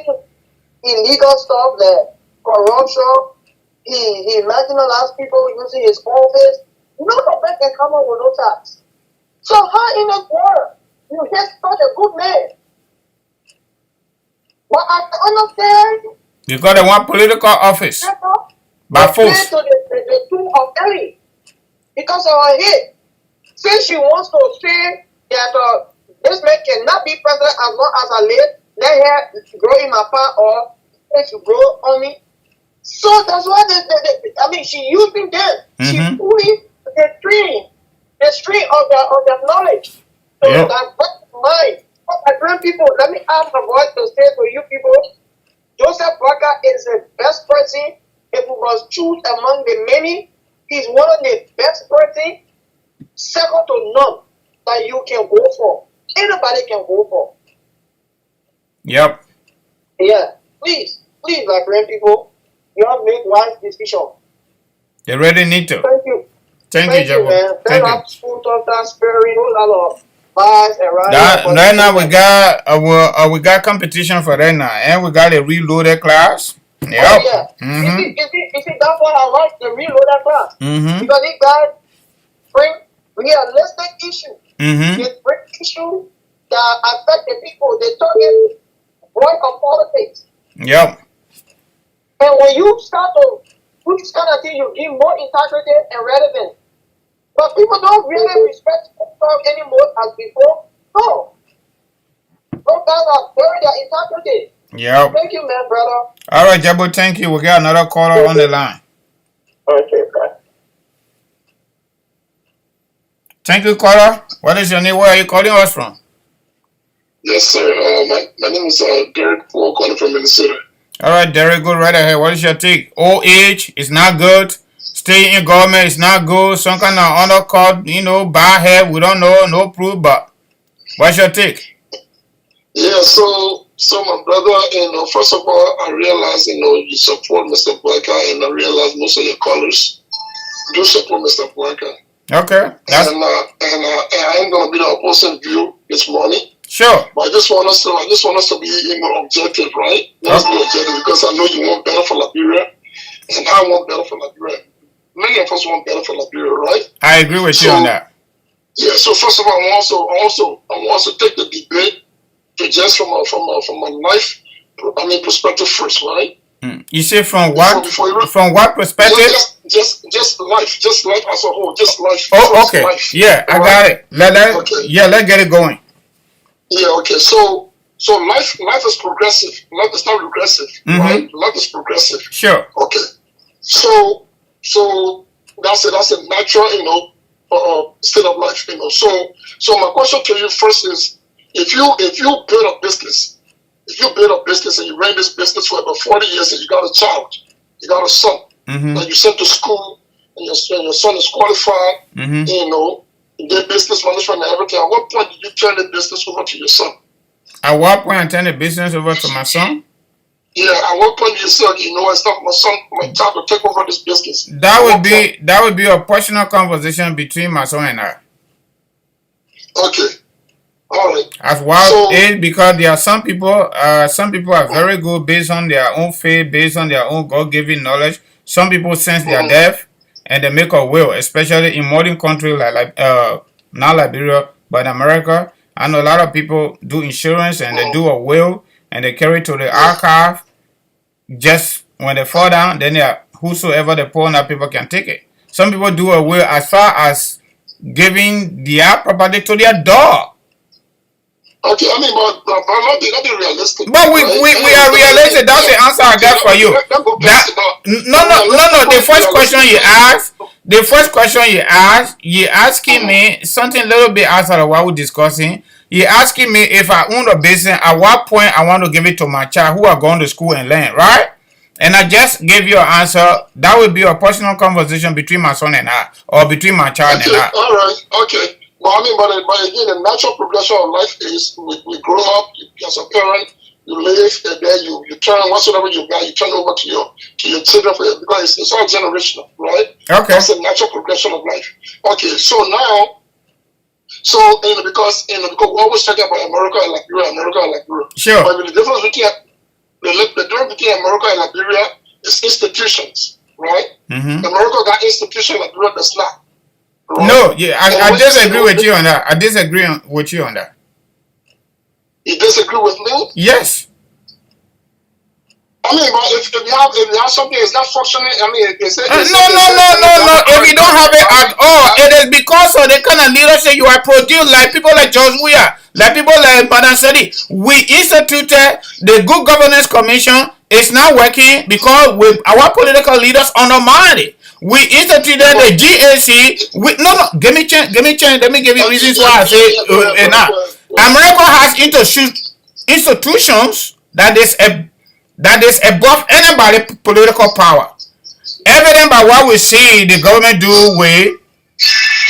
illegal stuff, that corruption, he marginalized people using his office. No man can come up with no tax. So how in the world you get such a good man? But I understand. Because they want political office. By force. To the two of Ellie. Because of her hate. Since she wants to say that this man cannot be president as long as I live, let her grow in my part or let she grow on me. So that's why she using them. She pulling the string of the knowledge. So that's mine. I bring people, let me ask my voice to say to you people, Joseph Barker is the best person. If we must choose among the many, he's one of the best person, second to none, that you can go for. Anybody can go for. Yep. Yeah. Please, my friend people, you have made wise decision. They really need to. Thank you. Thank you, man. Thank you. School talk, transparent, Right now we got competition for right now, and we got a reloaded class. Yep. Oh, yeah. You see, that's why I like the reloaded class. Because these guys bring realistic issues. They bring issues that affect the people. They talk in voice of politics. Yep. And when you start to do this kind of thing, you give more integrity and relevance. But people don't really respect themselves anymore as before. No. Those guys are very their integrity. Yep. Thank you, man, brother. All right, Jabo, thank you. We got another caller on the line. Okay, bye. Thank you, caller. What is your name? Where are you calling us from? Yes, sir. My name is Derek Paul, calling from Minnesota. All right, Derek, go right ahead. What is your take? Old age is not good. Staying in government is not good. Some kind of undercut, bad hair. We don't know, no proof, but what's your take? Yeah, so my brother, first of all, I realize, you support Mr. Blanca, and I realize most of your callers do support Mr. Blanca. Okay. And I ain't gonna be the opposing view this morning. Sure. But I just want us to be objective, right? Let's be objective, because I know you want better for Liberia, and I want better for Liberia. Many of us want better for Liberia, right? I agree with you on that. Yeah. So first of all, I want to take the debate to just from a life, perspective first, right? You say from what? From what perspective? Just life as a whole, just life. Oh, okay. Life, yeah, I got it. Let's get it going. Yeah. Okay. So life is progressive. Life is not regressive, right? Life is progressive. Sure. Okay. So that's a natural, state of life, So my question to you first is, if you build a business, and you ran this business for about 40 years, and you got a child, you got a son, that you sent to school, and your son is qualified, you did business management and everything. At what point did you turn the business over to your son? At what point I turn the business over to my son? Yeah, at what point you said, it's not my time to take over this business? That would be a personal conversation between my son and I. Okay. All right. As well, because there are some people are very good based on their own faith, based on their own God-given knowledge. Some people sense they are deaf and they make a will, especially in modern countries like not Liberia, but America. I know a lot of people do insurance and they do a will and they carry it to the archive. Just when they fall down, then whosoever they pour on that people can take it. Some people do a will as far as giving their property to their dog. Okay, I mean, but not be realistic. But we are realistic. That's the answer I got for you. No. The first question you asking me something a little bit outside of what we're discussing. You asking me if I own a business, at what point I want to give it to my child who are going to school and learn, right? And I just gave you an answer. That would be a personal conversation between my son and I, or between my child and I. All right. Okay. Well, I mean, but again, the natural progression of life is we grow up as a parent, you live, and then you turn whatsoever you got, you turn over to your children for it, because it's all generational, right? Okay. That's a natural progression of life. Okay, so now, because we're always talking about America and Liberia. Sure. But the difference between America and Liberia is institutions, right? Mm-hmm. America got institutions, Liberia does not. Right? No, yeah, I disagree with you on that. I disagree with you on that. You disagree with me? Yes. I mean, but if you have something that's not functioning, I mean, No. If you don't have it at all, it is because of the kind of leadership you are produced, like people like George Weah, like people like Madam Sedi. We instituted the Good Governance Commission. It's not working because our political leaders undermined it. We instituted the GAC. Give me chance. Let me give you reasons why I say enough. America has institutions that is above anybody political power. Evident by what we see the government do with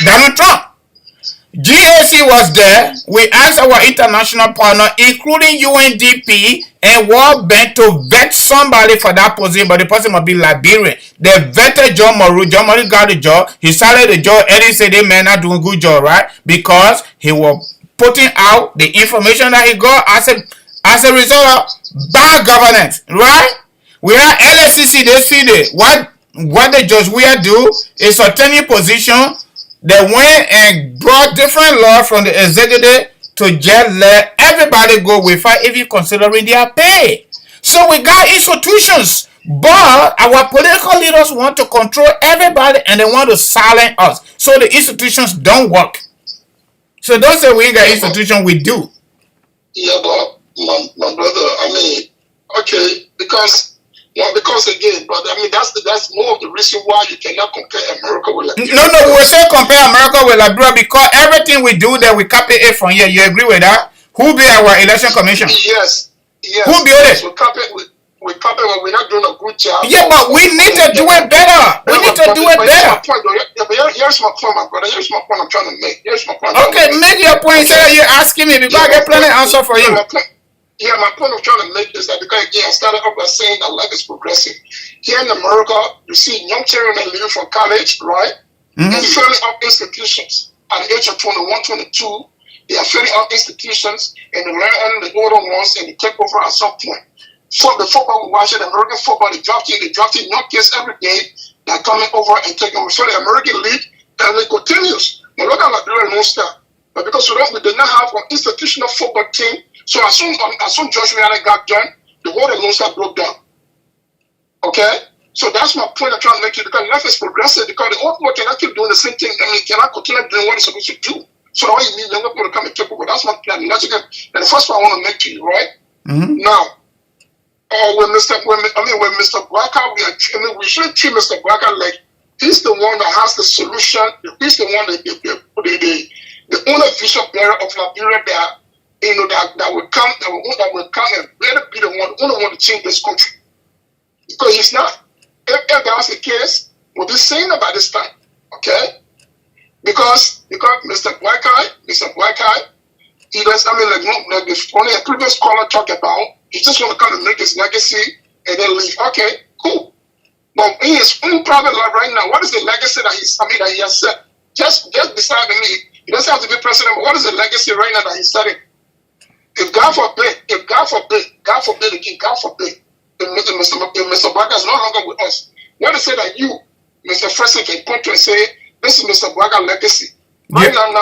Donald Trump. GAC was there. We asked our international partner, including UNDP and World Bank, to vet somebody for that position, but the person must be Liberian. They vetted John Moru. John Moru got the job. He started the job, and he said they may not do a good job, right? Because he was putting out the information that he got as a result of bad governance, right? We have LSCC, they see what the Judge Weah do is attaining position. They went and brought different law from the executive to just let everybody go without even considering their pay. So we got institutions, but our political leaders want to control everybody and they want to silence us. So the institutions don't work. So don't say we ain't got institutions, we do. Yeah, but my brother, I mean, okay, because again, but I mean that's more of the reason why you cannot compare America with Liberia. No, we will say compare America with Liberia because everything we do there, we copy it from here. You agree with that? Who be our election commission? Yes. Who built it? We copy it, but we're not doing a good job. Yeah, but we need to do it better. We need to do it better. Here's my point, my brother. Here's my point I'm trying to make. Okay, make your point. Say you're asking me because I get plenty of answer for you. Yeah, my point I'm trying to make is that because again, I started off by saying that life is progressive. Here in America, you see young children that leave from college, right? Mm-hmm. They're filling up institutions at the age of 21, 22. They are filling up institutions and they learn under the older ones and they take over at some point. So the football we watch it, American football, they drafting young kids every day that coming over and taking over. So the American league, and it continues. Now look at Liberia and stuff. But because we did not have an institutional football team, so as soon Josh Weah got done, the whole Lone Star broke down. Okay? So that's my point I'm trying to make you, because life is progressive, because the old people cannot keep doing the same thing. I mean, cannot continue doing what it's supposed to do. So now you need younger people to come and take over. That's my plan. And the first one I want to make to you, right? Mm-hmm. Now, when Mr. Blacker, we shouldn't treat Mr. Blacker like he's the one that has the solution. He's the one the only vision bearer of Liberia that will come and better be the only one to change this country. Because he's not. If that was the case, we'll be saying about this time. Okay? Because Mr. Black Eye, he does, like the only a previous caller talked about, he just want to come and make his legacy and then leave. Okay, cool. But in his own private life right now, what is the legacy that he has set? Just beside me, he doesn't have to be president, but what is the legacy right now that he's setting? If God forbid, if Mr. Blacker is no longer with us, what is it that you, Mr. President, can point to and say, this is Mr. Blacker's legacy? Right now.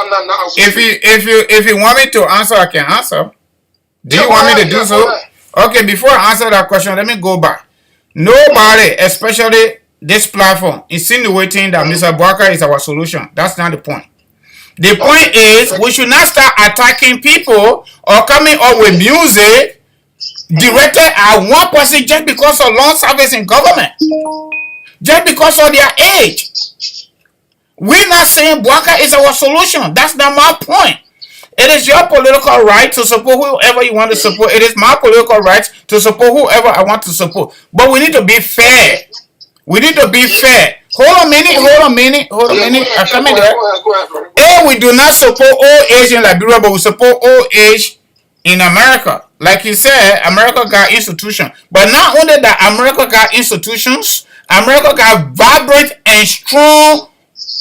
If you want me to answer, I can answer. Do you want me to do so? Okay, before I answer that question, let me go back. Nobody, especially this platform, insinuating that Mr. Blacker is our solution. That's not the point. The point is, we should not start attacking people or coming up with music directed at one person just because of long service in government, just because of their age. We're not saying Blacker is our solution. That's not my point. It is your political right to support whoever you want to support. It is my political right to support whoever I want to support. But we need to be fair. We need to be fair. Hold a minute. I'm coming there. We do not support old age in Liberia, but we support old age in America. Like you said, America got institutions. But not only that America got institutions, America got vibrant and strong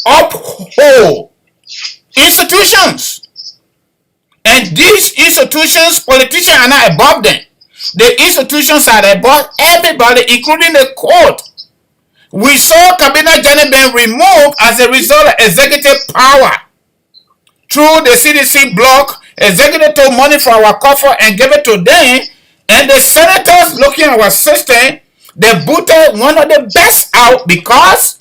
uphold institutions. And these institutions, politicians are not above them. The institutions are above everybody, including the court. We saw Cabinet Journey being removed as a result of executive power. Through the CDC block, executive took money from our coffer and gave it to them. And the senators looking at our system, they booted one of the best out because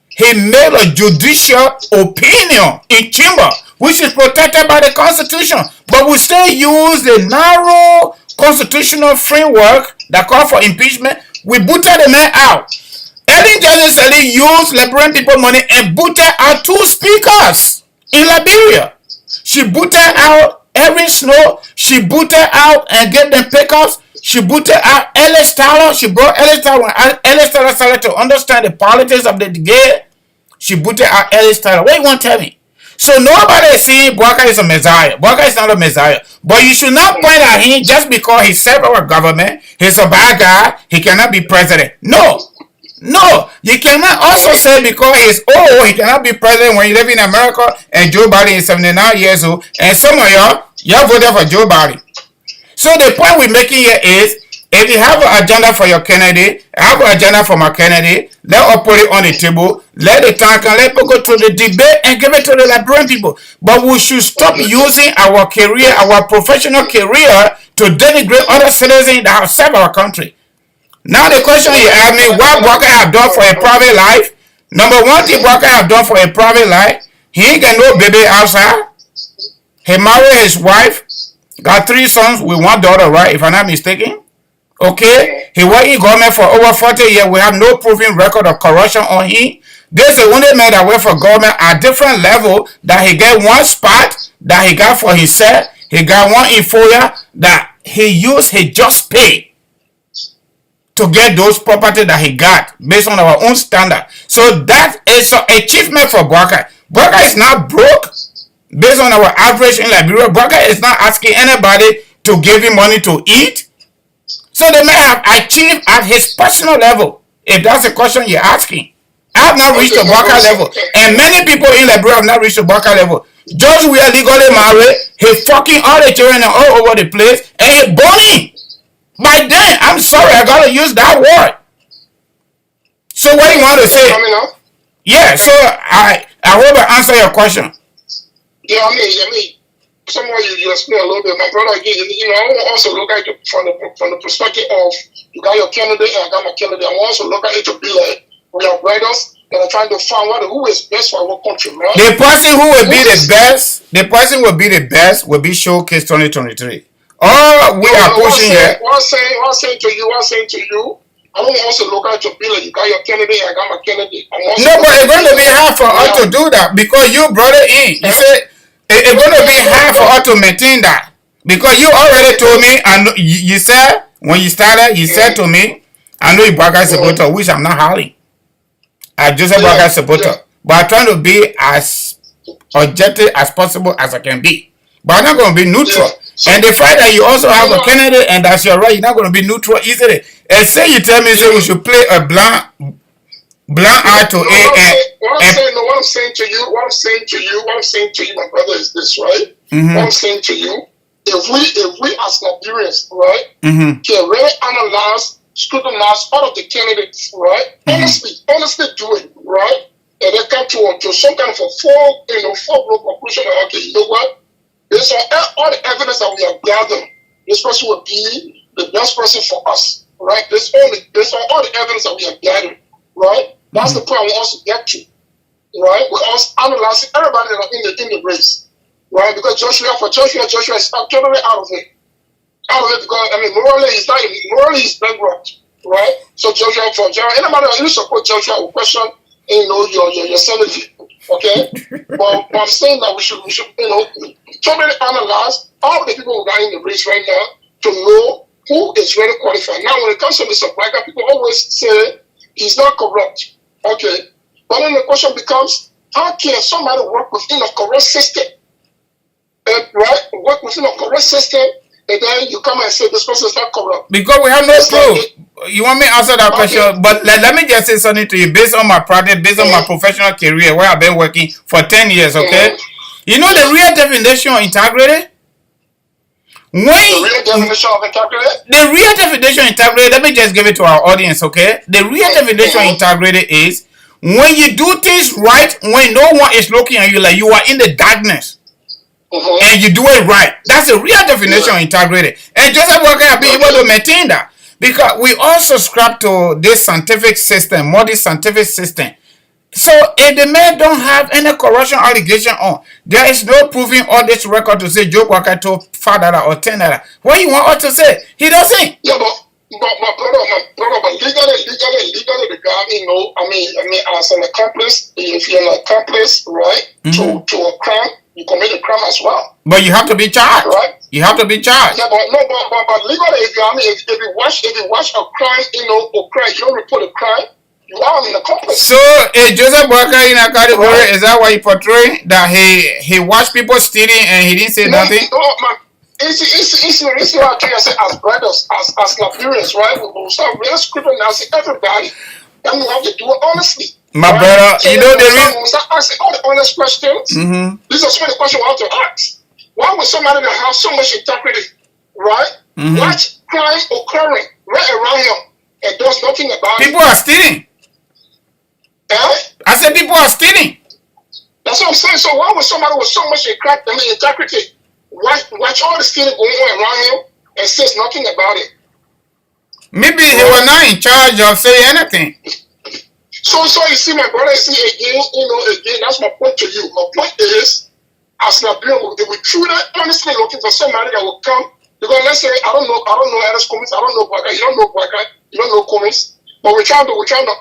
he made a judicial opinion in chamber, which is protected by the Constitution. But we still use the narrow constitutional framework that call for impeachment. We booted the man out. Ellen Johnson used Liberian people money and booted out 2 speakers in Liberia. She booted out Erin Snow. She booted out and gave them pickups. She booted out Ellis Tyler. She brought Ellis Tyler. When Ellis Tyler started to understand the politics of the gay, she booted out Ellis Tyler. What you want to tell me? So nobody is saying Bwaka is a messiah. Bwaka is not a messiah. But you should not point at him just because he served our government. He's a bad guy. He cannot be president. No. No, you cannot also say because he's old, he cannot be president when you live in America and Joe Biden is 79 years old. And some of y'all voted for Joe Biden. So the point we're making here is, if you have an agenda for your candidate, I have an agenda for my candidate, let us put it on the table, let it talk, and let people go to the debate and give it to the Liberian people. But we should stop using our career, our professional career, to denigrate other citizens that have served our country. Now the question you ask me, what Bwaka have done for a private life? Number one thing Bwaka have done for a private life, he ain't got no baby outside. He married his wife, got 3 sons with 1 daughter, right? If I'm not mistaken. Okay? He worked in government for over 40 years. We have no proven record of corruption on him. This is the only man that worked for government at different level that he get 1 spot that he got for himself. He got 1 infoliar that he used his just pay to get those property that he got based on our own standard. So that is an achievement for Bwaka. Bwaka is not broke based on our average in Liberia. Bwaka is not asking anybody to give him money to eat. So they may have achieved at his personal level, if that's the question you're asking. I have not reached the Bwaka level. And many people in Liberia have not reached the Bwaka level. Just we are legally married, he fucking all the children all over the place, and he burning. By then, I'm sorry, I gotta use that word. So what do you want to say? Yeah, so I hope I answer your question. Yeah, I mean, somewhere you explain a little bit, my brother. Again, I want to also look at it from the perspective of you got your candidate and I got my candidate. I want to look at it to be like we are brothers that are trying to find who is best for our country, right? The person who will be the best, will be Showcase 2023. Oh, we are pushing here. What I'm saying to you, I don't also look at your bill. You got your candidate, I got my candidate. No, but it's going to be hard for us to do that because you brought it in. You said it's going to be hard for us to maintain that because you already told me, and you said when you started, you said to me, I know you Bwaka supporter, which I'm not howling. I just a Bwaka supporter, but I'm trying to be as objective as possible as I can be. But I'm not going to be neutral. And the fact that you also have a candidate and that's your right, you're not going to be neutral easly. And say you tell me we should play a blind eye to A. What I'm saying to you, my brother, is this, right? What I'm saying to you, if we as Nigerians, right, can really analyze, scrutinize all of the candidates, right, honestly do it, right, and then come to some kind of a full-blown conclusion. Okay, you know what? Based on all the evidence that we have gathered, this person will be the best person for us, right? Based on all the evidence that we have gathered, right? That's the point I want us to get to, right? We're also analyzing everybody that are in the race, right? Because Joshua is totally out of it. Because, morally he's bankrupt, right? So Joshua, for Joshua, anybody who support Joshua will question, your sanity, okay? but I'm saying that we should, totally analyze all the people who are in the race right now to know who is really qualified. Now, when it comes to Mr. Bwaka, people always say he's not corrupt, okay? But then the question becomes, how can somebody work within a corrupt system, right? Work within a corrupt system and then you come and say this person is not corrupt. Because we have no proof. You want me to answer that question? But let me just say something to you based on my practice, based on my professional career where I've been working for 10 years, okay? You know the real definition of integrity? The real definition of integrity, let me just give it to our audience, okay? The real definition of integrity is when you do things right, when no one is looking at you, like you are in the darkness. And you do it right. That's the real definition of integrity. And Joseph Walker has been able to maintain that. Because we all subscribe to this scientific system, modern scientific system. So if the man don't have any corruption allegation on, there is no proving all this record to say Joe Walker told $5 or $10. What you want us to say? He doesn't. Yeah, but legally, the guy, you know, I mean, as an accomplice, if you're an accomplice, right, to a crime, you commit a crime as well. But you have to be charged, right? You have to be charged. Yeah, but legally, if you watch a crime, you know, or crime, you don't report a crime, you are an accomplice. So, Joseph Walker in a category, is that what he portraying? That he watched people stealing and he didn't say nothing? No, man. It's what I say as brothers, as Liberians, right? We will start real scrutinizing everybody. And we have to do it honestly. My brother, so you know the reason. We start asking all the honest questions. These are some of the questions we have to ask. Why would somebody that has so much integrity, right? Watch crime occurring right around him and does nothing about it? People are stealing. I said people are stealing. That's what I'm saying. So why would somebody with so much integrity watch all the stealing going on around him and says nothing about it? Maybe he was not in charge of saying anything. So you see, my brother, again, that's my point to you. My point is, as Liberia, they will truly, honestly looking for somebody that will come. Because let's say, I don't know Alice Cummings, I don't know Baka, you don't know Baka, you don't know Cummings, but we're trying to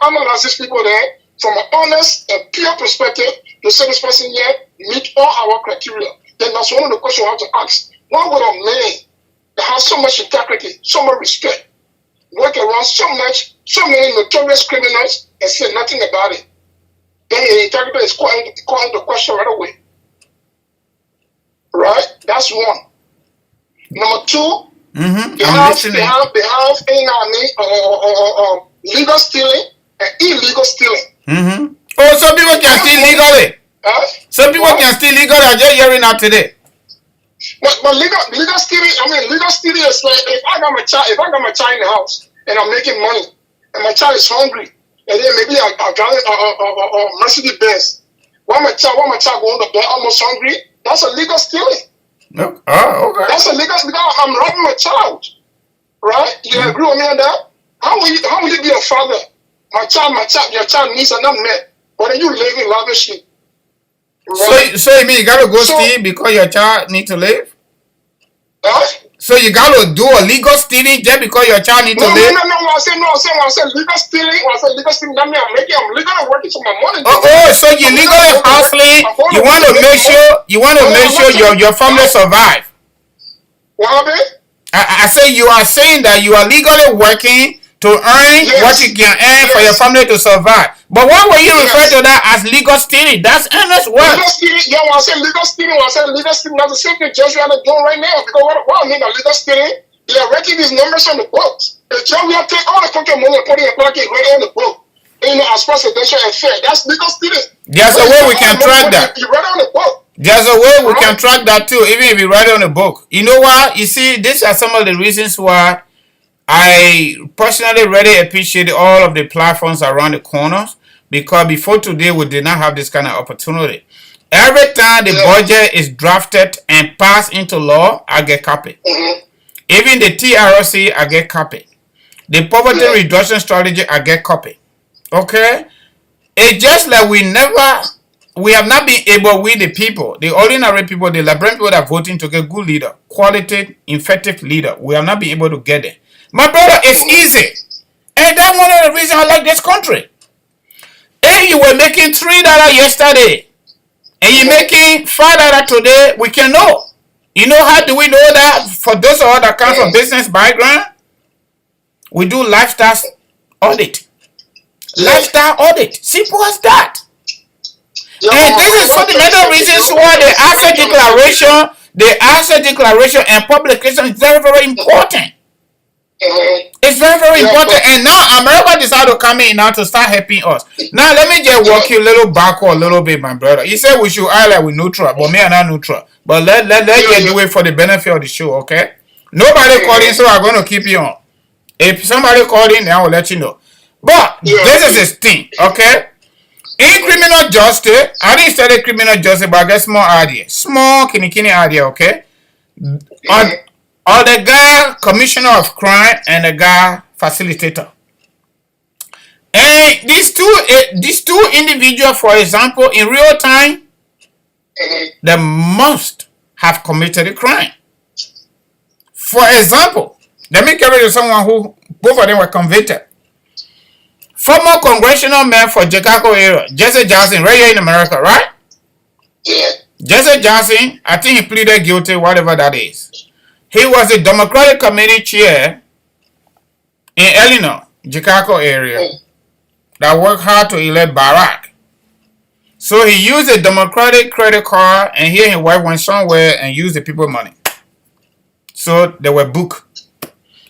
analyze these people there from an honest and pure perspective to say this person here meet all our criteria. Then that's one of the questions we have to ask. Why would a man that has so much integrity, so much respect, work around so many notorious criminals and say nothing about it? Then the integrity is calling the question right away. Right? That's one. Number two, they have legal stealing and illegal stealing. Oh, some people can steal legally. Some people can steal legally. I'm just hearing out today. But legal stealing, legal stealing is like if I got my child in the house and I'm making money and my child is hungry and then maybe I got a Mercedes Benz. Why my child going to bed almost hungry? That's a legal stealing. No. Oh, okay. That's a legal. I'm robbing my child, right? You agree with me on that? How will you be a father? Your child needs are not met, but then you living lavishly. Right? So you mean you gotta go steal because your child need to live? So you gotta do a legal stealing just because your child need to live? No. I said legal stealing. That means I'm legally working for my money. So you legally hustling. You want to make sure your family survive. What happened? I say you are saying that you are legally working to earn what you can earn for your family to survive. But why will you refer to that as legal stealing? That's endless work. Legal stealing, when I say legal stealing, that's the same thing Judge we are doing right now. Because what I mean by legal stealing, they are writing these numbers on the books. The judge will take all the country money and put it in your pocket right on the book. As presidential and fair. That's legal stealing. There's a way we can track that. You write it on the book. There's a way we can track that too, even if you write it on the book. You know what? You see, these are some of the reasons why I personally really appreciate all of the platforms around the corners, because before today we did not have this kind of opportunity. Every time the budget is drafted and passed into law, I get copied. Even the TRC, I get copied. The poverty reduction strategy, I get copied. Okay? It's just like we have not been able, we the people, the ordinary people, the Liberian people that are voting to get good leader, quality, effective leader, we have not been able to get it. My brother, it's easy. And that's one of the reasons I like this country. If you were making $3 yesterday, and you're making $5 today, we can know. You know how do we know that? For those of us that come from business background, we do lifestyle audit. Lifestyle audit. Simple as that. And this is fundamental reasons why the asset declaration The asset declaration and publication is very, very important. It's very, very important. And now America decided to come in now to start helping us. Now let me just walk you a little backward a little bit, my brother. You said we should highlight with neutral, but me and not neutral. But let you do it for the benefit of the show, okay? Nobody calling, so I'm going to keep you on. If somebody called in, I will let you know. But this is his thing, okay? In criminal justice, I didn't study criminal justice, but I get small idea. Small, kini idea, okay? Or the guy commissioner of crime and the guy facilitator. And these two individuals, for example, in real time, they must have committed a crime. For example, let me carry you someone who both of them were convicted. Former congressional man for Chicago area, Jesse Johnson, right here in America, right? Yeah. Jesse Johnson, I think he pleaded guilty, whatever that is. He was a Democratic committee chair in Illinois, Chicago area, that worked hard to elect Barack. So he used a Democratic credit card, and he and his wife went somewhere and used the people's money. So they were booked.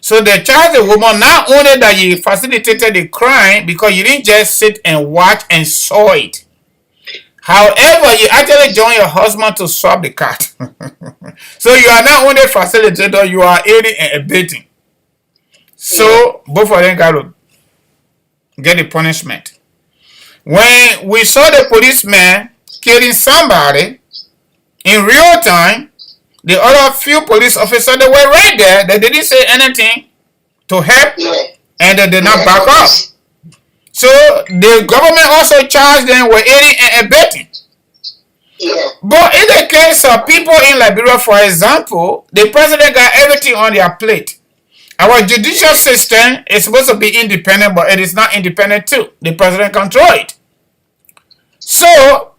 So they charged the woman not only that you facilitated the crime because you didn't just sit and watch and saw it. However, you actually joined your husband to swap the cat. So you are not only facilitator, you are aiding and abetting. So both of them got to get the punishment. When we saw the policeman killing somebody in real time, the other few police officers that were right there, they didn't say anything to help, and they did not back up. So the government also charged them with aiding and abetting. But in the case of people in Liberia, for example, the president got everything on their plate. Our judicial system is supposed to be independent, but it is not independent too. The president controls it. So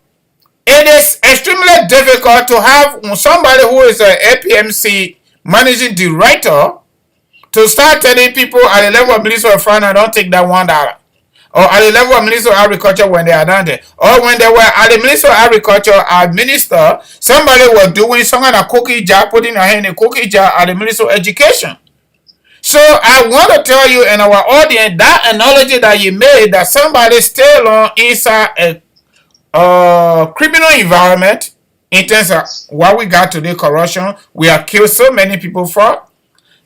it is extremely difficult to have somebody who is an APMC managing director to start telling people at the level of Minister of Finance, don't take that $1. Or at the level of Minister of Agriculture when they are done there. Or when they were at the Minister of Agriculture as minister, somebody was doing some kind of cookie jar, putting their hand in a cookie jar at the Minister of Education. So I want to tell you and our audience that analogy that you made, that somebody still on inside a criminal environment in terms of what we got today, corruption, we have killed so many people for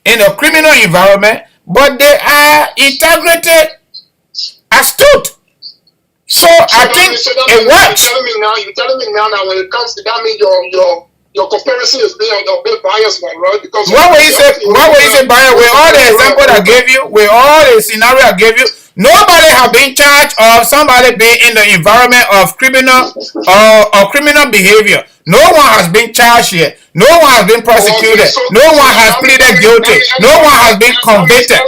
in a criminal environment, but they are integrated, astute. So I think it works. You're telling me now that when it comes to that, means your comparison is being a bit biased, right? Because what will you say biased? With all the examples I gave you, with all the scenario I gave you, nobody have been charged of somebody being in the environment of criminal or criminal behavior. No one has been charged yet. No one has been prosecuted. No one has pleaded guilty. No one has been convicted.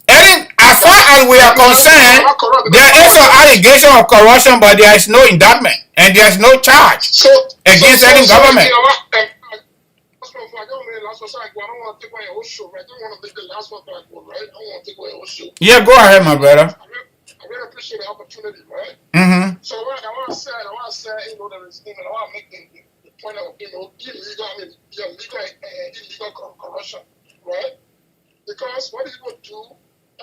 And as far as we are concerned, there is an allegation of corruption, but there is no indictment and there is no charge against any government. Yeah, go ahead, my brother. I really appreciate the opportunity, right? Mm-hmm. So what I said, there is, I want to make the point of, illegal corruption, right? Because what people do,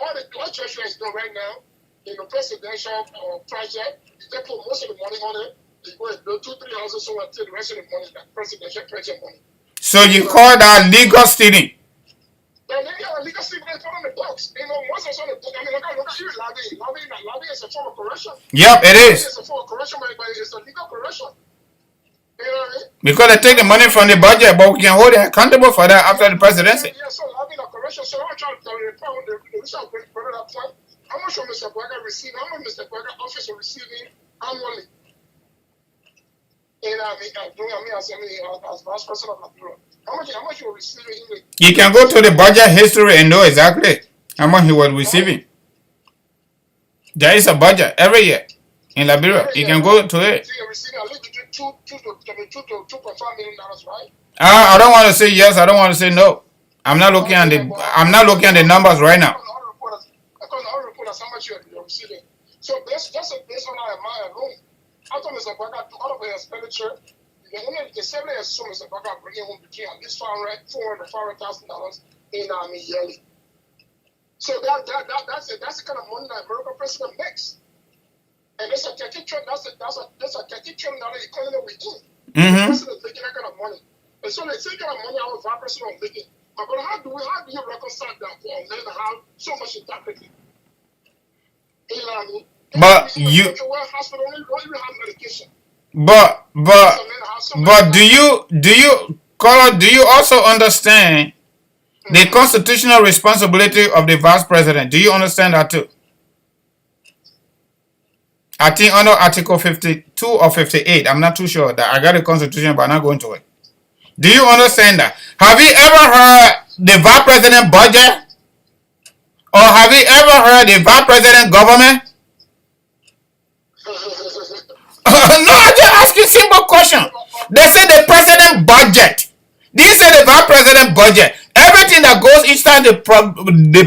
all the Treasury is doing right now, in the presidential project, they put most of the money on it. They go and build 2-3 houses, so until the rest of the money, that presidential project money. So you call that legal stealing? Legal stealing is on the books. Once it's on the book, look at you, lobbying is a form of corruption. Yep, it is. It's a form of corruption, but it's a legal corruption. You know what I mean? Because they take the money from the budget, but we can hold them accountable for that after the presidency. Yeah, so lobbying a corruption. So I'm trying to tell you, the reason bring that point, how much of Mr. Braga receiving, how much Mr. Braga office is receiving annually? And as vice president of Liberia, how much you were receiving? You can go to the budget history and know exactly how much he was receiving. There is a budget every year in Liberia. You can go to it. You're receiving at least between $2 to $2.5 million, right? I don't want to say yes. I don't want to say no. I'm not looking at the numbers right now. Because our report is how much you're receiving. So based on our alone, I thought Mr. Braga, out of the expenditure, They say they assume Mr. Baka bringing home between at least $400,000 in yearly. So that's the kind of money that American president makes. And that's a $30 trillion economy we're in. The president is making that kind of money. And so they take kind of money out of our president making. But how do you reconcile that for men that have so much integrity? You know what I mean? But you. Hospital don't even have medication. But do you also understand the constitutional responsibility of the vice president? Do you understand that too? I think under Article 52 or 58, I'm not too sure that I got the constitution, but I'm not going to it. Do you understand that? Have you ever heard the vice president budget? Or have you ever heard the vice president government? No, I just ask you a simple question. They say the president budget. They say the vice president budget. Everything that goes inside the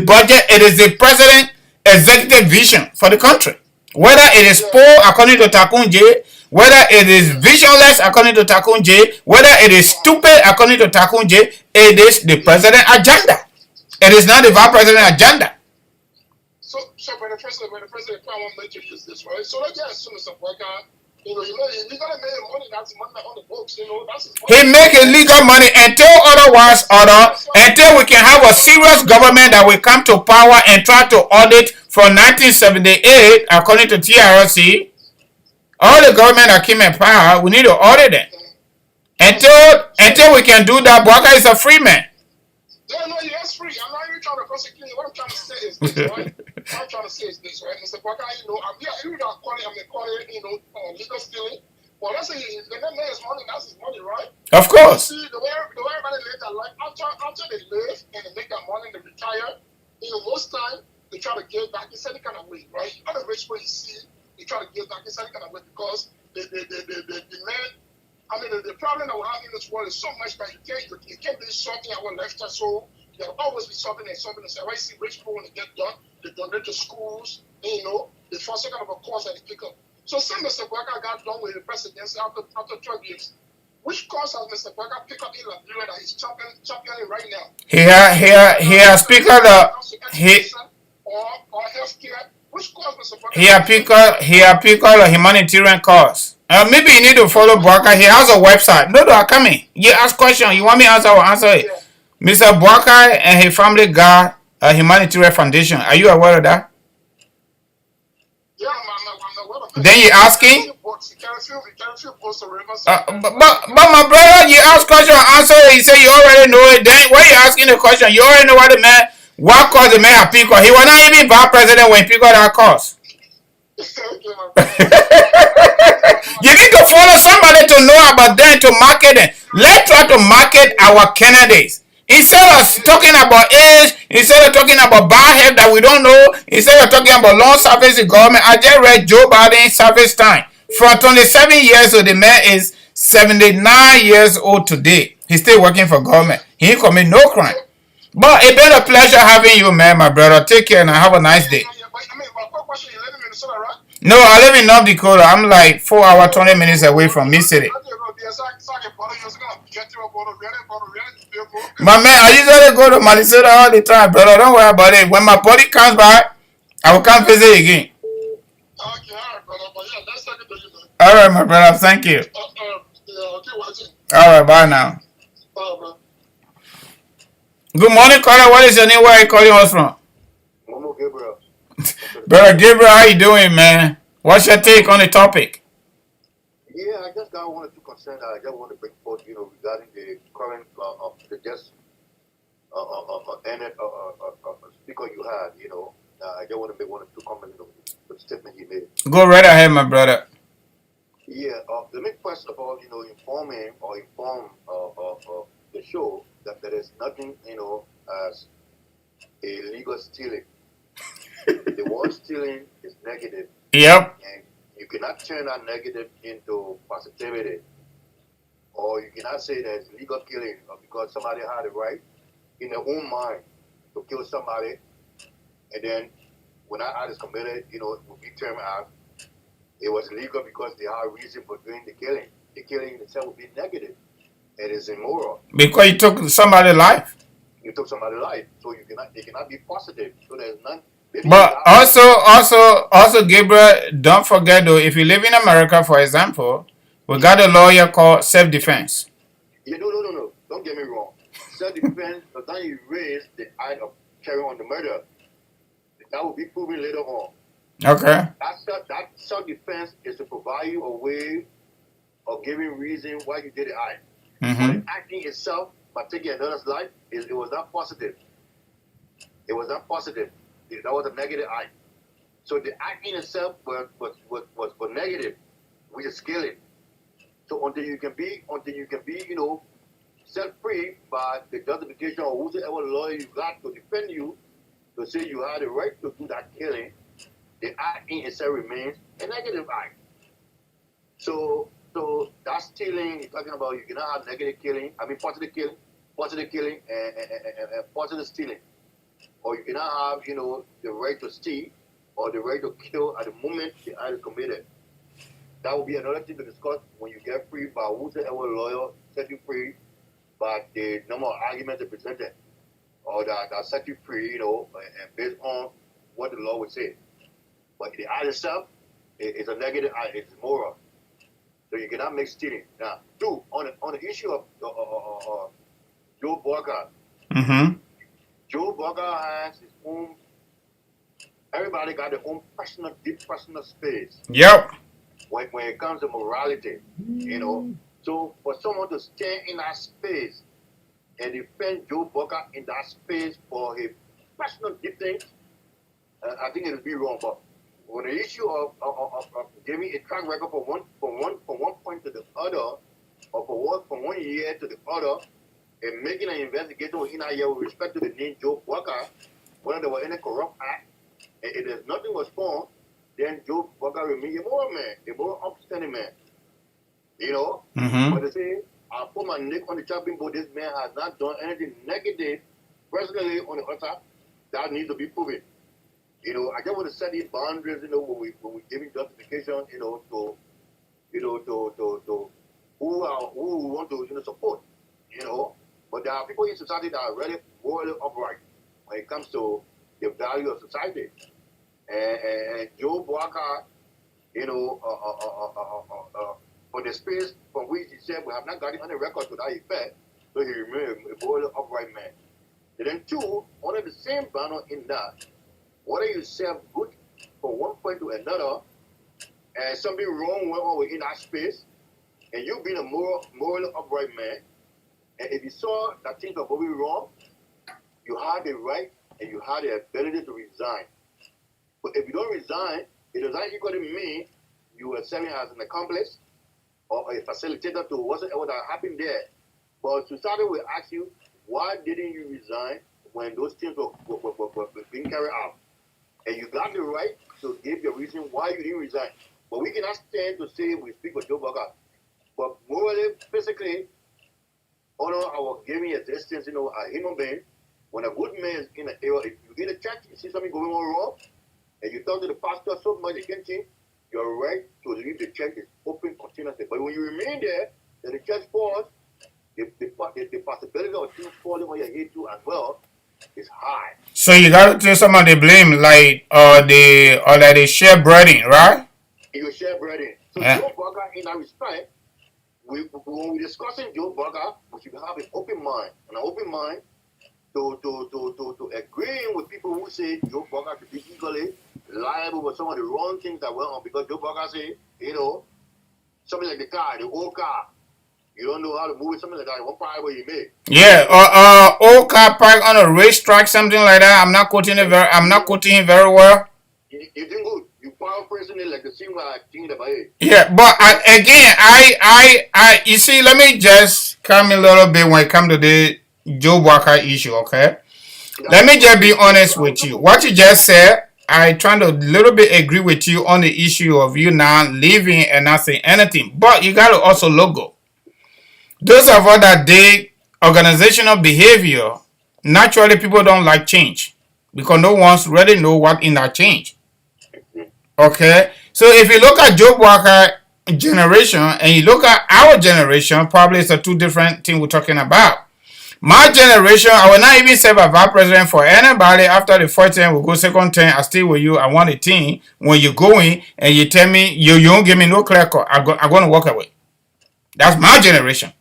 budget, it is the president executive vision for the country. Whether it is poor according to Takunje, whether it is visionless according to Takunje, whether it is stupid according to Takunje, it is the president agenda. It is not the vice president agenda. So when the president want to use this, right? So let's just assume it's a worker. You gotta make money. That's money on the books. That's he make illegal money until otherwise until we can have a serious government that will come to power and try to audit from 1978 according to TRC. All the government that came in power, we need to audit it. Until we can do that, Bwaka is a free man. Yeah, no, yes, free. I'm not even trying to prosecute you. What I'm trying to say is this, right? What I'm trying to say is this, right? Mr. Bwaka, I'm calling legal stealing. Well, let's say the man has money, that's his money, right? Of course. See, the way everybody live their life, after they live and they make that money and they retire, most time they try to give back in any kind of way, right? All the rich people you see, they try to give back in any kind of way because the man. I mean, the problem that we have in this world is so much that you can't do something at one left. So there'll always be something and something. And say, I see rich people when they get done, they donate to schools, and, they force some kind of a course that they pick up. So since Mr. Bwaka got done with the presidency after 12 years, which course has Mr. Bwaka picked up in Liberia that he's championing right now? He has picked up or healthcare. Which course Mr. Bwaka? He has picked up a humanitarian cause. Maybe you need to follow Bwaka. He has a website. No, I'm coming. You ask question. You want me to answer? I'll answer it. Yeah. Mr. Bwaka and his family got a humanitarian foundation. Are you aware of that? Yeah, I'm aware of that. Then you asking? But my brother, you ask question, answer it. He say you already know it. Then when you asking the question, you already know what cause the man have picked up. He was not even vice president when he picked up that cause. You need to follow somebody to know about them, to market them. Let's try to market our candidates. Instead of talking about age, instead of talking about bad health that we don't know, instead of talking about long service in government, I just read Joe Biden's service time. From 27 years old, the man is 79 years old today. He's still working for government. He ain't commit no crime. But it's been a pleasure having you, man, my brother. Take care and have a nice day. No, I live in North Dakota. I'm like 4 hours, 20 minutes away from Mid City. My man, I usually go to Minnesota all the time, brother. Don't worry about it. When my body comes back, I will come visit again. All right, my brother. Thank you. All right, bye now. Good morning, caller. What is your name? Where are you calling us from? Gabriel. Brother Gabriel, how you doing, man? What's your take on the topic? Yeah, I just wanted to concern. I just want to bring forth, regarding the current, the just ended speaker you had. I just want to make one or two comments on the statement he made. Go right ahead, my brother. Yeah, let me first of all, inform the show that there is nothing, as illegal stealing. The word stealing is negative. Yep. And you cannot turn that negative into positivity. Or you cannot say that it's legal killing because somebody had it right in their own mind to kill somebody. And then when that act is committed, it will be termed as it was legal because they had a reason for doing the killing. the killing itself will be negative. It is immoral. Because you took somebody's life. You took somebody's life, so they cannot be positive. So there's none. But also, Gabriel, don't forget though, if you live in America, for example, we got a lawyer called self-defense. Yeah, no. Don't get me wrong. Self-defense does not erase the act of carrying on the murder. That will be proven later on. Okay. That self-defense is to provide you a way of giving reason why you did the act. But the acting itself, by taking another's life, it was not positive. It was not positive. That was a negative act. So the acting itself was negative. We just kill it. So until you can be, set free by the justification or whoever lawyer you got to defend you, to say you had the right to do that killing, the acting itself remains a negative act. So that stealing you're talking about, you cannot have negative killing, positive killing, and positive stealing. Or you cannot have, the right to steal or the right to kill at the moment the act is committed. That will be another thing to discuss when you get free by whoever lawyer set you free by the number of arguments they presented, or that set you free, and based on what the law would say. But the act itself is a negative act, it's moral. So you cannot make stealing. Now, two, on the issue of Joe Walker. Joe Walker has his own. Everybody got their own deep personal space. Yep. When it comes to morality, So for someone to stand in that space and defend Joe Walker in that space for his personal deep things, I think it would be wrong. But on the issue of giving a track record from one point to the other, or from 1 year to the other, and making an investigation within a year with respect to the name Joe Walker, whether there was any corrupt act, and if nothing was found, then Joe Walker remains a moral man, a more upstanding man. But they say, I put my neck on the chopping board, this man has not done anything negative, personally on the altar, that needs to be proven. I just want to set these boundaries, when we giving justification, to who we want to support, But there are people in society that are really morally upright when it comes to the value of society. And Joe Walker, for the space from which he said we have not gotten any record to that effect, so he remained a morally upright man. And then two, under the same banner in that, whether you serve good from one point to another, and something wrong went on within that space, and you being a morally upright man, and if you saw that things were going wrong, you had the right and you had the ability to resign. But if you don't resign, it does not equally mean you were serving as an accomplice or a facilitator to whatever that happened there. But society will ask you, why didn't you resign when those things were being carried out? And you got the right to give your reason why you didn't resign. But we cannot stand to say we speak for Joe Walker. But morally, physically, honor our giving existence, a human being. When a good man is in an area, if you in a church, you see something going on wrong, and you talk to the pastor so much against him, your right to leave the church is open continuously. But when you remain there, then the church falls, the possibility of things falling on your head too as well is high. So you got to take some of the blame, like they share breading, right? You share breading. So Joe Walker, in that respect, when we're discussing Joe Walker, we should have an open mind, to agreeing with people who say Joe Walker should be equally liable for some of the wrong things that went on, because Joe Walker say, something like the old car. You don't know how to move it, something like that. One part where you made. Yeah, old car park on a racetrack, something like that. I'm not quoting him very well. You think good. You paraphrasing it like the same way I think about it. Yeah, but I you see, let me just come a little bit when it comes to the Joe Walker issue, okay? Let me just be honest with you. What you just said, I trying to little bit agree with you on the issue of you now leaving and not saying anything. But you got to also logo. Those of us that did organizational behavior, naturally people don't like change because no one's really know what in that change. Okay, so if you look at Joe Walker, generation and you look at our generation, probably it's a two different thing we're talking about. My generation, I will not even serve as vice president for anybody after the first term. We go second term, I stay with you. I want a team. When you go in and you tell me you don't give me no clear cut, I'm going to walk away. That's my generation.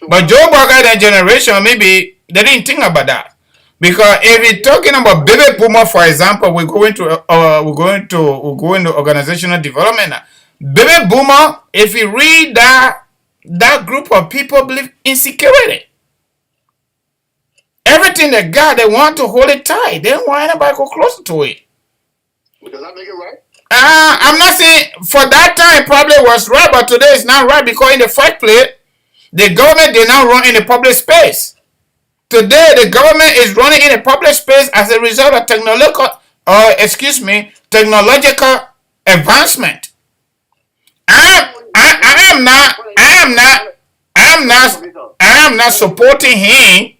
But Joe Burger, that generation, maybe they didn't think about that. Because if you're talking about baby boomer, for example, we're going to organizational development now. Baby boomer, if you read that group of people believe in security. Everything they got, they want to hold it tight. They don't want anybody to go closer to it. Does that make it right? I'm not saying for that time probably was right, but today it's not right because in the first place, the government did not run in the public space. Today, the government is running in a public space as a result of technological advancement. I am not supporting him.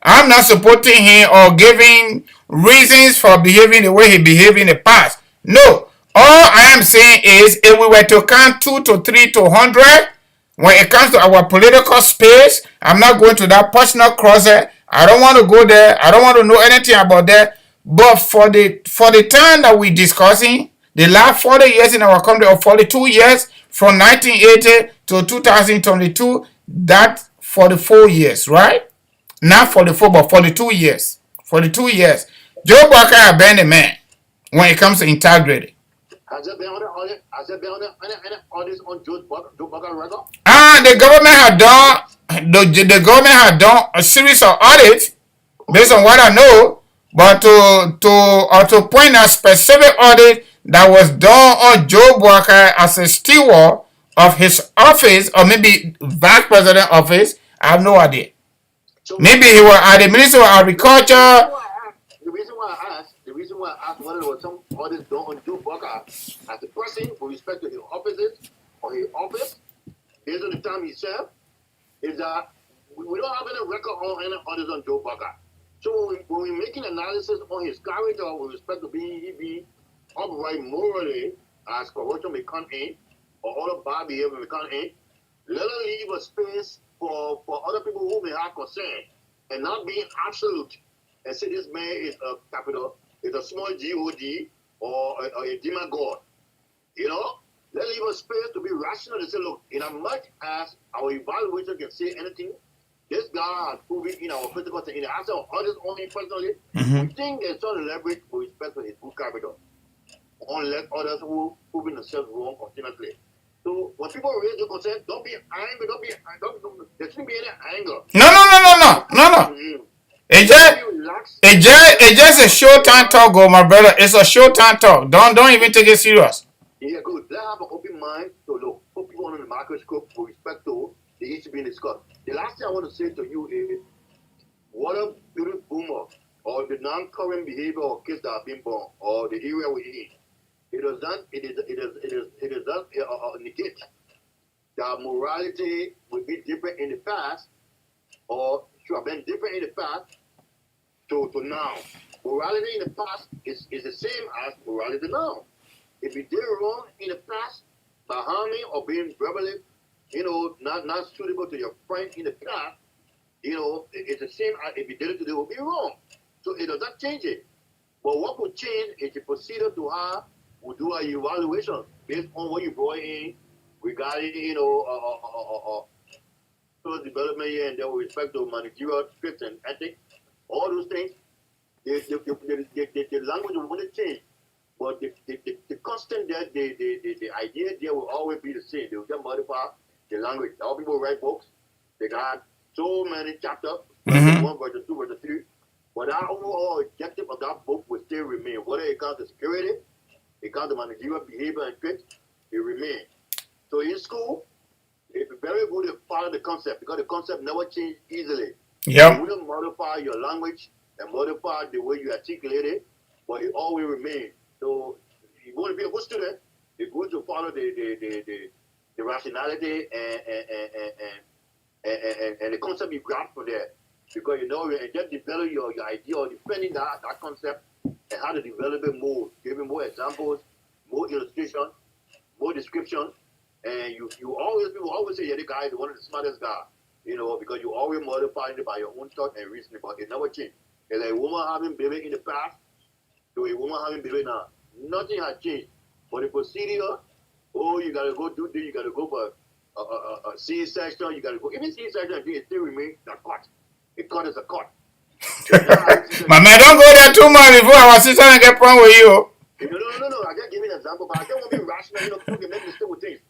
I'm not supporting him or giving reasons for behaving the way he behaved in the past. No. All I am saying is if we were to count 2 to 3 to 100, when it comes to our political space, I'm not going to that personal closet. I don't want to go there. I don't want to know anything about that. But for the time that we're discussing, the last 40 years in our country, or 42 years, from 1980 to 2022, that's 44 years, right? Not 44, but 42 years. 42 years. Joe Barker has been the man when it comes to integrity. Has there been any audits on Joe Barker record? The government had done a series of audits based on what I know, but to point a specific audit that was done on Joe Barker as a steward of his office, or maybe vice president office, I have no idea. So maybe he was at the Ministry of Agriculture. The reason why I asked whether there was some audits done on Joe Barker as a person with respect to his offices or his office, based on the time he served, is that we don't have any record on any audits on Joe Barker. So when we're making analysis on his character with respect to being upright morally, as corruption may come in, or other bad behavior may come in, let us leave a space for other people who may have concern, and not being absolute and say this man is a capital, is a small God or a demon God. You know? Let's leave a space to be rational to say, look, in as much as our evaluation can say anything, this guy has proven in our physical thing, in the answer of others only personally, we think there's some leverage with respect to his good capital, unless others who proven themselves wrong continuously. So when people raise your concern, don't be angry, there shouldn't be any anger. No. It's just a short-time talk, my brother. It's a short-time talk. Don't even take it serious. Yeah, good. Let's have an open mind to look, put people under the microscope with respect to the issue being discussed. The last thing I want to say to you is, what a baby boomer or the non-current behavior or kids that have been born or the area we're in, it does not negate that morality will be different in the past or should have been different in the past to now. Morality in the past is the same as morality now. If you did wrong in the past by harming or being verbally, not suitable to your friend in the past, it's the same as if you did it today, it will be wrong. So it does not change it. But what would change is the procedure to how we do our evaluation based on what you brought in regarding, social development here and there with respect to managerial scripts and ethics, all those things. The language will only change. But the constant there, the idea there will always be the same. They will just modify the language. All people write books. They got so many chapters, 1, verse 2, verse 3. But our overall objective of that book will still remain. Whether it comes to security, it comes to managerial behavior and traits, it remains. So in school, it's very good to follow the concept because the concept never changes easily. Yeah. You wouldn't modify your language and modify the way you articulate it, but it always remains. So if you want to be a good student, it's good to follow the rationality and the concept you grab from there. Because and just develop your idea or defending that concept and how to develop it more, giving more examples, more illustration, more description, And you always, people always say, yeah, the guy is one of the smartest guy, you know, because you always modify it by your own thought and reasoning, but it never changed. It's like a woman having baby in the past to a woman having baby now. Nothing has changed. For the procedure, oh, you gotta go do this, you gotta go for a C-section, you gotta go. Even C-section, it still remains a cut. A cut is a cut. My man, don't go there too much before our sister and get point with you. No. I just give you an example, but I don't want to be rational. You know, people can make mistakes with things.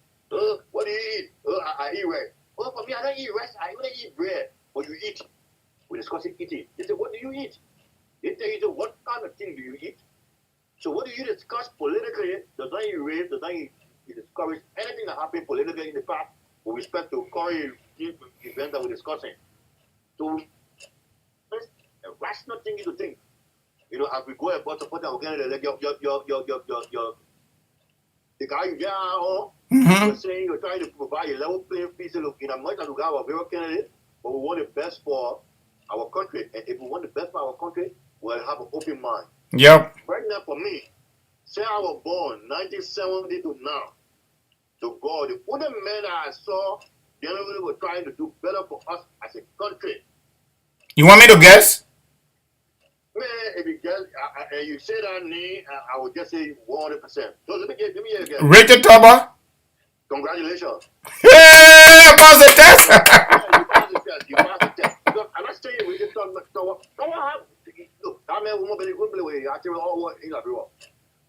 What do you eat? I eat rice. Oh, for me, I don't eat rice. I only eat bread. What you eat? We discuss eating. They say, what do you eat? They tell you, what kind of thing do you eat? So what do you discuss politically? Does not erase, does not discourage anything that happened politically in the past with respect to current events that we're discussing. So that's a rational thing to think. You know, as we go about to put our candidate, like the guy you are, you're saying you're trying to provide a level playing field. So look, in a much as we got our very candidate, but we want the best for our country. And if we want the best for our country, we'll have an open mind. Yep. Right now, for me, say I was born 1970 to now, to God, the only men that I saw generally were trying to do better for us as a country. You want me to guess? Man, if you guess, and you say that name, I would just say 100%. So let me give me a guess. Richard Toba? Congratulations. Hey, pass the test. Yeah, you pass the test. You pass the test. Look, I'm not saying Richard Toba. Look, that man will not be able to play. I tell you all what in everyone.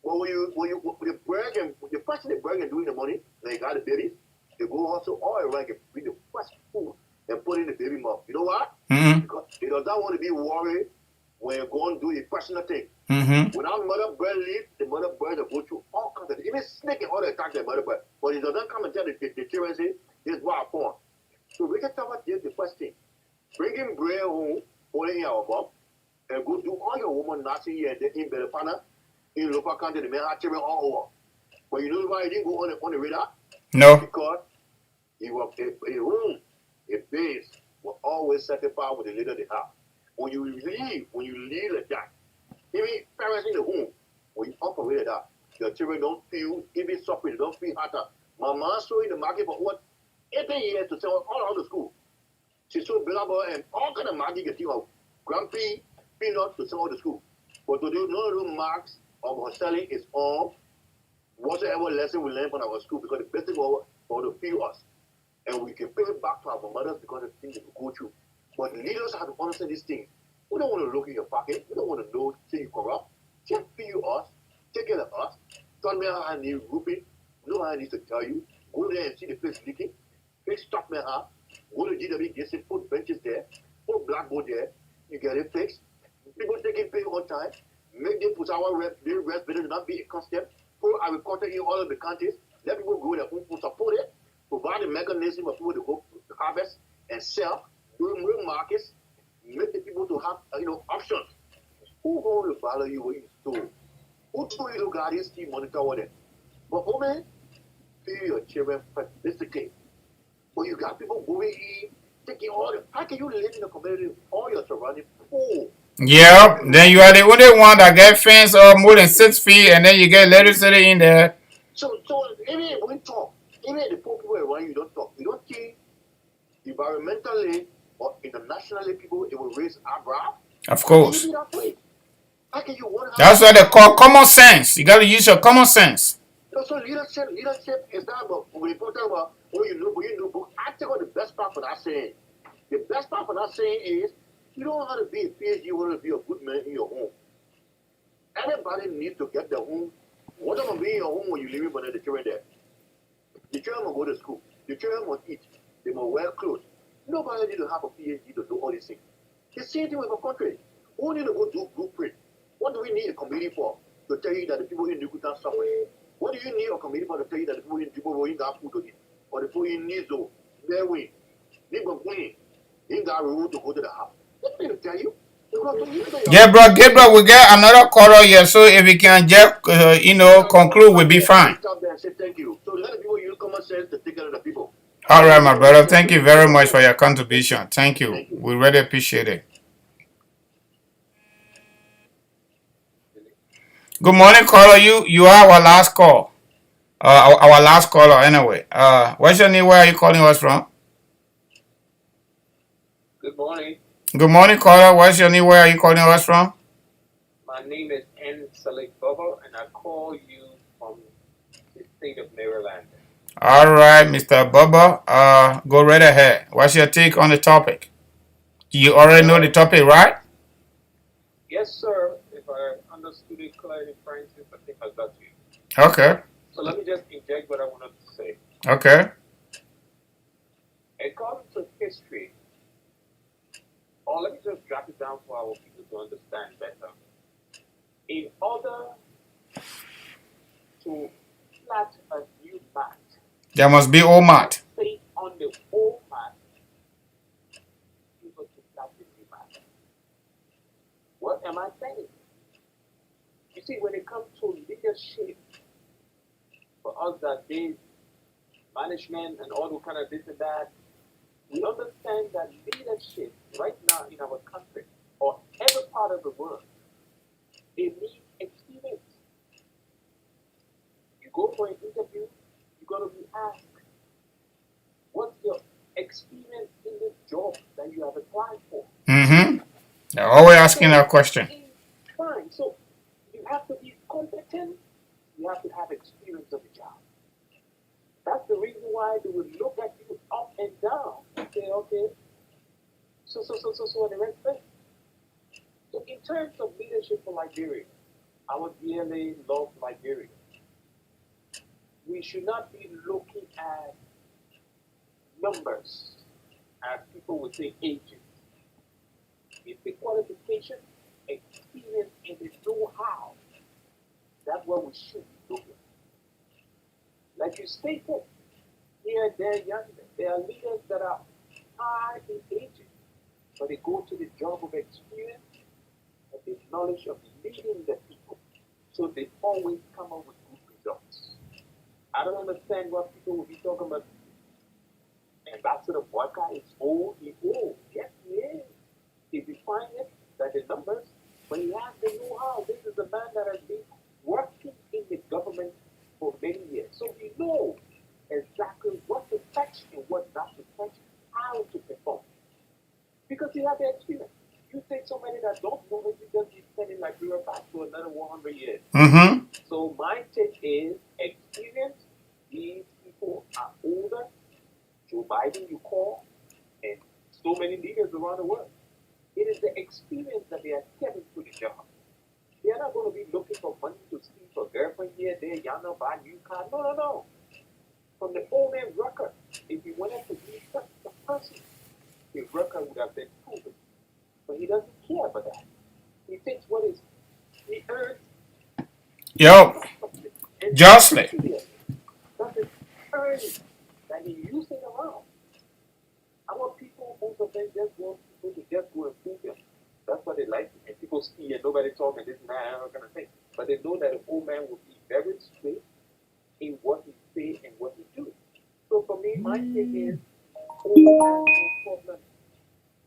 Well, when you the brag and the person they brag and doing the money, they got the baby, they go also all around and bring the fresh food and put in the baby mouth. You know what? Because he does not want to be worried when you go and do a personal thing. When our mother bird leaves, the mother bird will go through all kinds of things. Even snake and all the attack the mother bird. But he doesn't come and tell the children, say, this is what I found. So we can talk about the first thing. Bringing bread home, holding your mom, and go do all your woman nasty and in the partner. In local country, the men had children all over. But you know why he didn't go on the radar? No. Because he was a room, a base, will always satisfied with the leader they have. When you leave like that, even parents in the home, when you operate like that, your children don't feel even suffering, they don't feel hotter. My mom sold in the market for what? 18 years to sell all out of school. She sold billable and all kind of market you know, grumpy, peanuts to sell out the school. But today, none of those marks of our selling is on whatsoever lesson we learn from our school, because the best thing was for to feel us. And we can pay it back to our mothers because of the things that we go through. But leaders have to understand these things. We don't want to look in your pocket. We don't want to know say you corrupt. Just feel us. Take care of us. Tell me how I need roofing. Know how I need to tell you. Go there and see the place leaking. Fix stop me out. Go to GWGC, put benches there. Put blackboard there. You get it fixed. People taking pay on time. Make them put our rest better, not be a constant. Put agriculture in all of the countries. Let people go there, who support it. Provide a mechanism for people to go to harvest and sell. Do more markets. Make the people to have options. Who going to follow you when you store? Who told you to guard this team monitor what it? But women, feed your children first. This is the case. When you got people going in, taking all the, how can you live in the community, all your surrounding poor? Yeah, then you are the only one that get fence up more than 6 feet, and then you get electricity in there. So even if we talk, even if the poor people around you don't talk, you don't think environmentally or internationally people it will raise eyebrow. Of course. How can you That's what they call common sense. You got to use your common sense. So leadership is not about when you talk about when you know book. I take out the best part for that saying. The best part for that saying is you don't know how to be a PhD, you want to be a good man in your home. Everybody needs to get their home. What am I being in your home when you leave it the children there? The children will go to school. The children will eat. They will wear clothes. Nobody need to have a PhD to do all these things. The same thing with a country. Who need to go do blueprint? What do we need a committee for? To tell you that the people in Nukuta are suffering. What do you need a committee for to tell you that the people in Nukuta in that food to eat? Or the people in Nizo, their way, they go in that road to go to the house. What do they tell you? Yeah, bro, Gabriel, we get another caller here, so if we can just, conclude, we'll be fine. Stop there and say thank you. So let the people use common sense to take care of the people. All right, my brother. Thank you very much for your contribution. Thank you. We really appreciate it. Good morning, caller. You are our last call. Our last caller, anyway. What's your name? Where are you calling us from? Good morning. Good morning, caller. What's your name? Where are you calling us from? My name is N. Salik Baba, and I call you from the state of Maryland. All right, Mr. Bubba. Go right ahead. What's your take on the topic? You already know the topic, right? Yes, sir. If I understood it clearly, Francis, I think I got you. Okay. So let me just inject what I wanted to say. Okay. According to history, or let me just drop it down for our people to understand better. In order to plant a new mat, There must be old mat. stay on the old mat, people to plant the new mat. What am I saying? You see, when it comes to leadership, for us that is management and all the kind of this and that, we understand that leadership right now in our country or every part of the world, it needs experience. You go for an interview, you're going to be asked, what's your experience in this job that you have applied for? Mm-hmm. They're always asking that question. Fine. So you have to be competent. You have to have experience of the job. That's the reason why they will look at you up and down and say, okay, so, and the rest thing. So in terms of leadership for Liberia, I would really love Liberia. We should not be looking at numbers, as people would say ages. It's the qualification, experience, and the know-how. That's what we should be looking at. Like you stated, here, there, younger. There are leaders that are high in ages, but they go to the job of experience and the knowledge of leading the people. So they always come up with good results. I don't understand what people will be talking about. Ambassador Boyka is old, he's old. Yes, he is. He defined it by the numbers, but he has the know-how. This is a man that has been working in the government for many years. So we know exactly what to touch and what not to touch, how to perform. Because he has the experience. You take somebody that don't know it, you just be sending Liberia back to another 100 years. Mm-hmm. So my take is experience. These people are older. Joe Biden, you call, and so many leaders around the world. It is the experience that they are stepping to the job. They are not going to be looking for money to steal for girlfriend here, there, y'all know, buy a new car. No. From the old man record, if he wanted to be such a person, his record would have been proven. But he doesn't care about that. He thinks what is he earns. Yo, justly. That's his earnings that he using around. Our people, most of them just want people to just go and fool them. That's what they like. And people see and nobody talking this and that, I'm not gonna say. But they know that the old man will be very straight in what he say and what he do. So for me, my thing is old man, no problem.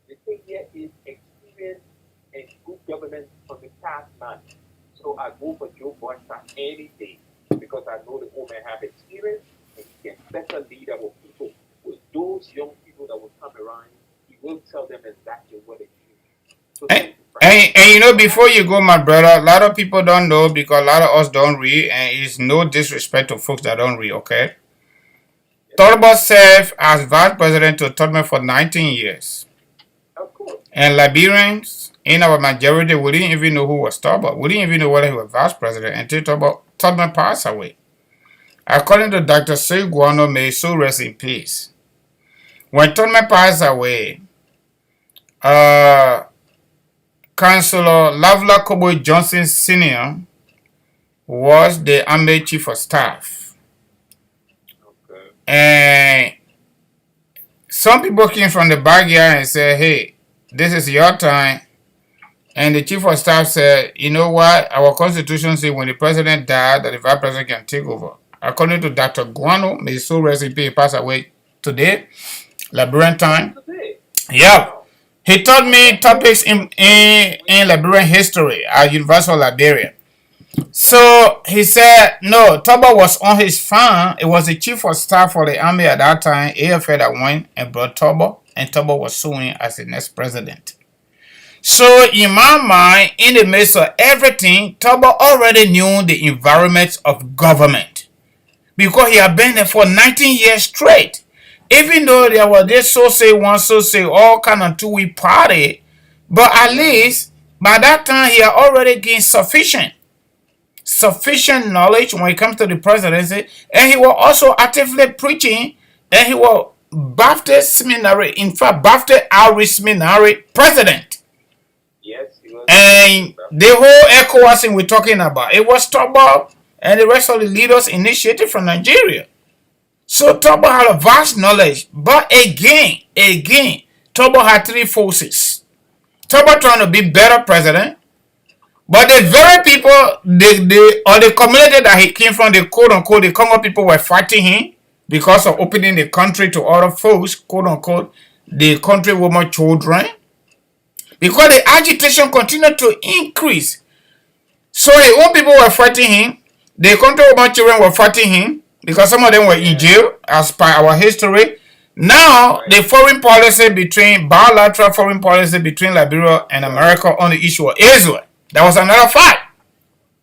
The thing here is experience and good governance from the past man. So I go for Joe Boyka any day because I know the old man have experience and he can better lead our people. With those young people that will come around, he will tell them exactly what they should. So And you know, before you go, my brother, a lot of people don't know because a lot of us don't read, and it's no disrespect to folks that don't read, okay? Turbo served as vice president to Tubman for 19 years. And Liberians, in our majority, we didn't even know who was Turbo. We didn't even know whether he was vice president until Tubman passed away. According to Dr. Seguano, may so rest in peace. When Tubman passed away, Councillor Lavla Kobo Johnson Sr. was the Army Chief of Staff. And some people came from the backyard and said, hey, this is your time. And the Chief of Staff said, you know what? Our Constitution says when the president died, that the vice president can take over. According to Dr. Guano, may so rest in peace, passed away today, Liberian time. Yeah. He taught me topics in Liberian history at University of Liberia. So he said, no, Toba was on his farm. It was the chief of staff for the army at that time, AFA, that went and brought Toba, and Toba was suing as the next president. So in my mind, in the midst of everything, Toba already knew the environment of government because he had been there for 19 years straight. Even though there was this so say one, so say all kind of two-week party, but at least by that time he had already gained sufficient knowledge when it comes to the presidency, and he was also actively preaching, and he was Baptist seminary, in fact, Baptist Outreach Seminary president. Yes, he was. And the whole ECOWAS thing we're talking about, it was Toba and the rest of the leaders initiated from Nigeria. So Toba had a vast knowledge, but again, Toba had three forces. Toba trying to be better president, but the very people, the community that he came from, the quote unquote, the Congo people were fighting him because of opening the country to other folks, quote unquote, the country women, children. Because the agitation continued to increase. So the old people were fighting him, the country women, children were fighting him because some of them were in jail as per our history. Now, the foreign policy bilateral foreign policy between Liberia and America on the issue of Israel. That was another fight.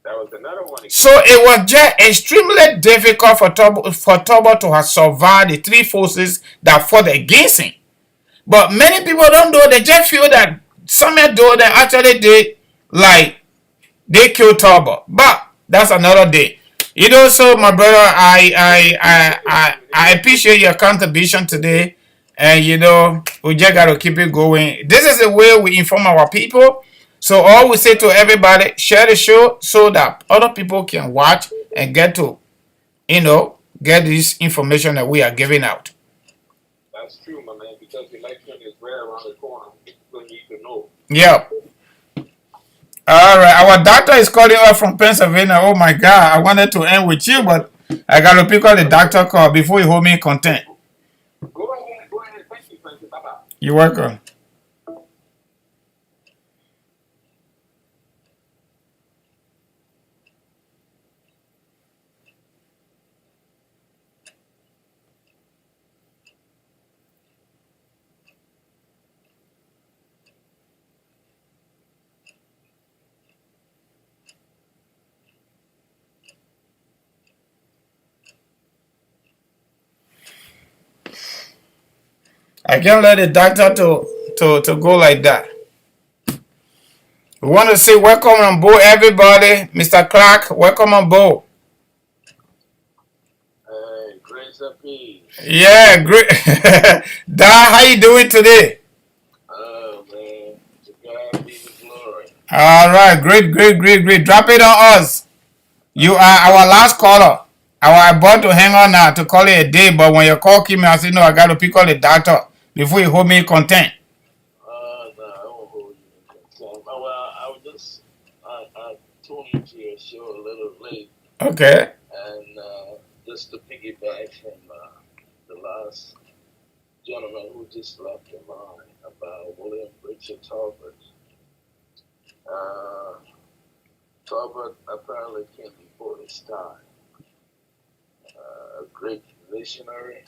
That was another one. So it was just extremely difficult for Toba to have survived the three forces that fought against him. But many people don't know. They just feel that some do they actually did like they killed Toba. But that's another day. You know, so my brother, I appreciate your contribution today. And you know, we just gotta keep it going. This is the way we inform our people. So all we say to everybody, share the show so that other people can watch and get to, you know, get this information that we are giving out. That's true, my man, because the election is right around the corner. People need to know. Yep. All right, our doctor is calling us from Pennsylvania. Oh my God, I wanted to end with you, but I got to pick up the doctor call before you hold me content. Go ahead. Thank you, Francis. Bye-bye. You're welcome. I can't let the doctor to go like that. We want to say welcome on board, everybody. Mr. Clark, welcome on board. Hey, grace and peace. Yeah, great. Dad, how you doing today? Oh, man. To God be the glory. All right, great. Drop it on us. You are our last caller. I was about to hang on now to call it a day, but when your call came, I said, no, I got to pick up the doctor before you hold me content. No, I won't hold you in contempt. Well, I was just, I tuned into your show a little late. Okay. And just to piggyback from the last gentleman who just left the line about William Richard Talbot. Talbot apparently came before his time. A great visionary,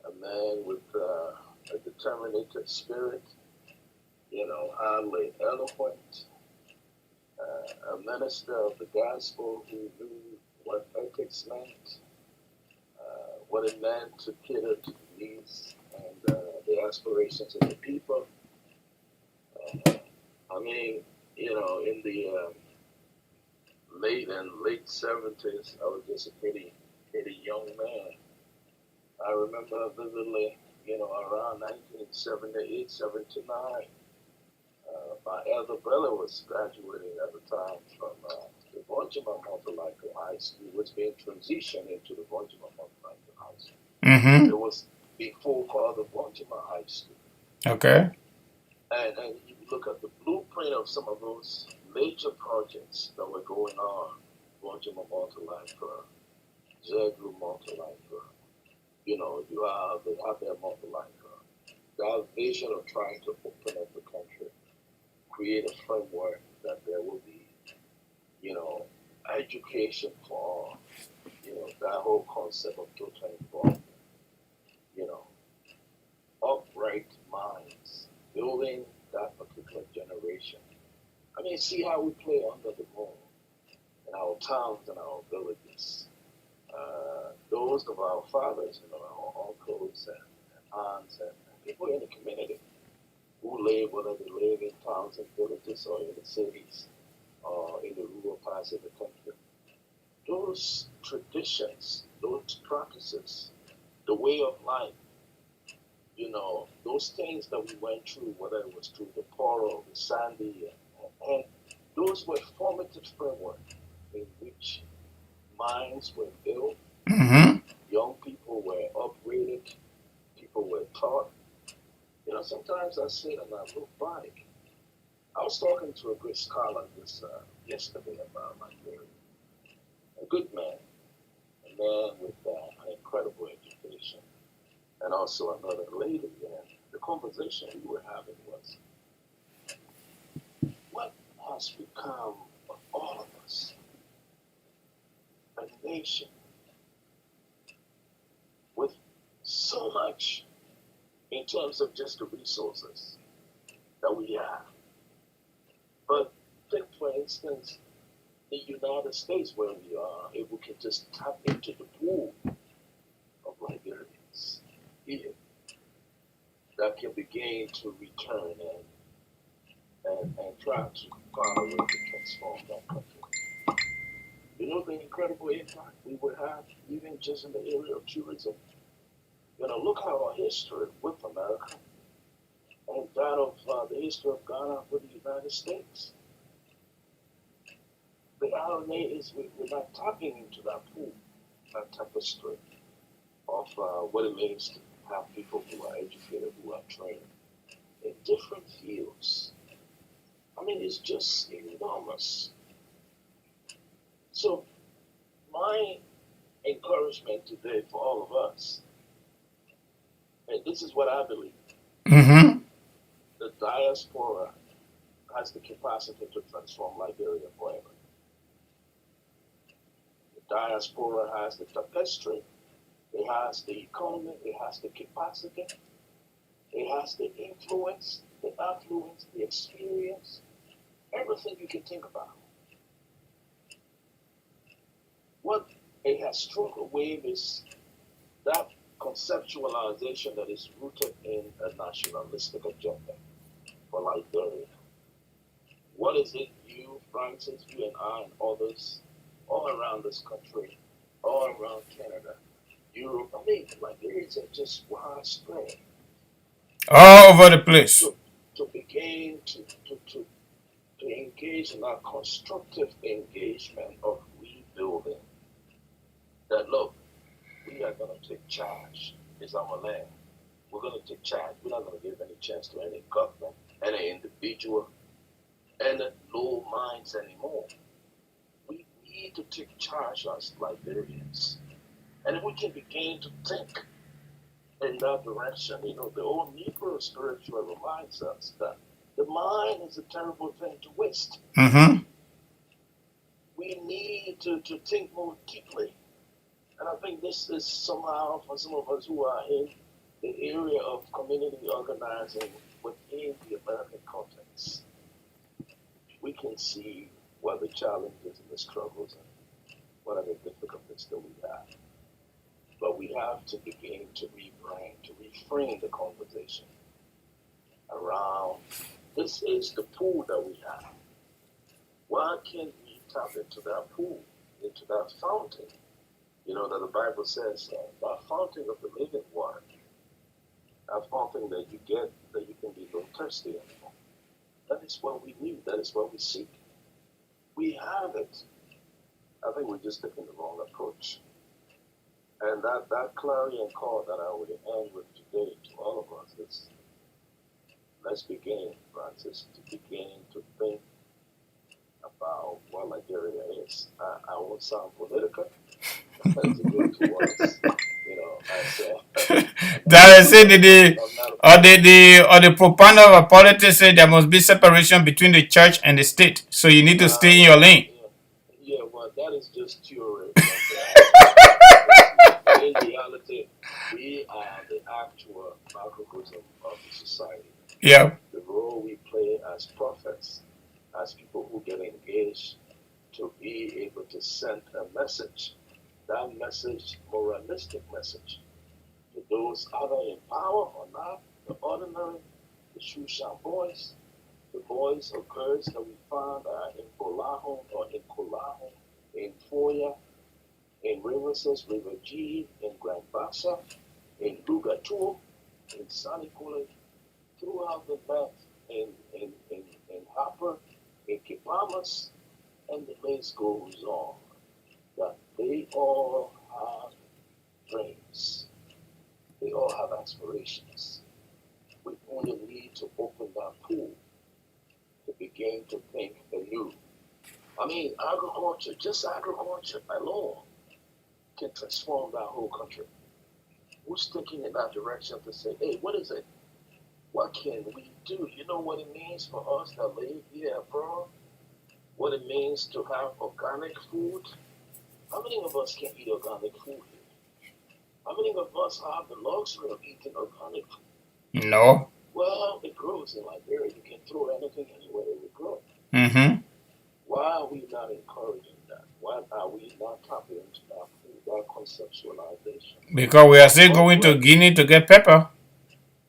a man with a determinative spirit, you know, highly eloquent, a minister of the gospel who knew what ethics meant, what it meant to cater to the needs and the aspirations of the people. I mean, you know, in the late 70s, I was just a pretty young man. I remember vividly, you know, around 1978, 79, my elder brother was graduating at the time from the Bonjima Montalaika High School, which being transitioned into the Bonjima Montalaika High School. Mm-hmm. It was before called the Bonjima High School. Okay. And you look at the blueprint of some of those major projects that were going on, Bonjima Montalaika, Zegru Montalaika, you know, you have the Abel Montalaika, that vision of trying to open up the country, create a framework that there will be you know, education for all, you know, that whole concept of total involvement, you know, upright minds, building that particular generation. I mean, see how we play under the moon in our towns and our villages. Those of our fathers, you know, our uncles and aunts and people in the community who live, whether they live in towns and villages or in the cities or in the rural parts of the country, those traditions, those practices, the way of life, you know, those things that we went through, whether it was through the Poro, the Sandy, and those were formative framework in which minds were built, young people were upgraded, people were taught. You know, sometimes I sit and I look back. I was talking to a great scholar yesterday about Liberia, a good man, a man with an incredible education, and also another lady. And the conversation we were having was, what has become of all of us, a nation with so much in terms of just the resources that we have. But take, for instance, the United States, where we are, if we can just tap into the pool of Liberians here that can begin to return and try to find a way to transform that country. You know the incredible impact we would have even just in the area of tourism. You know, look at our history with America and that of the history of Ghana with the United States. The irony is we're not tapping into that pool, that tapestry of what it means to have people who are educated, who are trained in different fields. I mean, it's just enormous. So my encouragement today for all of us, and this is what I believe, the diaspora has the capacity to transform Liberia forever. The diaspora has the tapestry, it has the economy, it has the capacity, it has the influence, the experience, everything you can think about. What it has struggled with is that conceptualization that is rooted in a nationalistic agenda for Liberia. What is it you, Francis, you and I and others all around this country, all around Canada, Europe, I mean, Liberians are just widespread. All over the place. To begin to engage in that constructive engagement of rebuilding. That look, we are going to take charge. It's our land. We're going to take charge. We're not going to give any chance to any government, any individual, any low minds anymore. We need to take charge as Liberians. And if we can begin to think in that direction, you know, the old Negro spiritual reminds us that the mind is a terrible thing to waste. We need to think more deeply. And I think this is somehow, for some of us who are in the area of community organizing within the American context, we can see what the challenges and the struggles and what are the difficulties that we have. But we have to begin to reframe the conversation around this is the pool that we have. Why can't we tap into that pool, into that fountain? You know, that the Bible says that fountain of the living water, that fountain that you get, that you can be no thirsty anymore. That is what we need. That is what we seek. We have it. I think we're just taking the wrong approach. And that clarion call that I would end with today to all of us is, let's begin, Francis, to begin to think about what Liberia is. I won't sound political. That's a good towards, you know, that is it. The propaganda of politics say there must be separation between the church and the state. So you need to stay in your lane. just theory. But in reality, we are the actual microcosm of the society. Yeah. The role we play as prophets, as people who get engaged to be able to send a message, that message, moralistic message, to those either in power or not, the ordinary, the Shushan boys, the boys or girls that we found in Bolaho or in Kolaho, in Foya, in Riverses, River G, in Grand Bassa, in Lugatu, in Sanikule, throughout the map, in Hopper, in Kipamas, and the list goes on. That they all have dreams. They all have aspirations. We only need to open that pool to begin to think anew. I mean, agriculture, just agriculture alone, can transform that whole country. Who's thinking in that direction to say, hey, what is it? What can we do? You know what it means for us that live here abroad? What it means to have organic food? How many of us can eat organic food here? How many of us have the luxury of eating organic food? No. Well, it grows in Liberia. You can throw anything anywhere it will grow. Mm-hmm. Why are we not encouraging that? Why are we not tapping into that conceptualization? Because we are still going to Guinea to get pepper.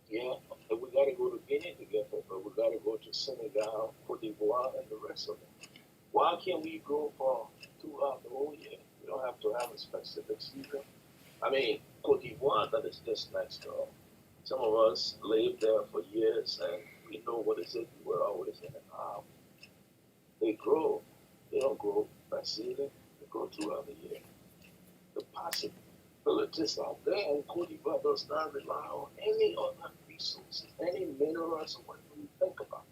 Yeah, we got to go to Guinea to get pepper. We got to go to Senegal, Cote d'Ivoire, and the rest of it. Why can't we grow for throughout the whole year? We don't have to have a specific season. I mean, Cote d'Ivoire, that is just next door. Some of us lived there for years, and we know what it is. We were always in and out. They grow. They don't grow by season. They grow throughout the year. The possibilities out there, and Cote d'Ivoire does not rely on any other resources, any minerals, or whatever you think about.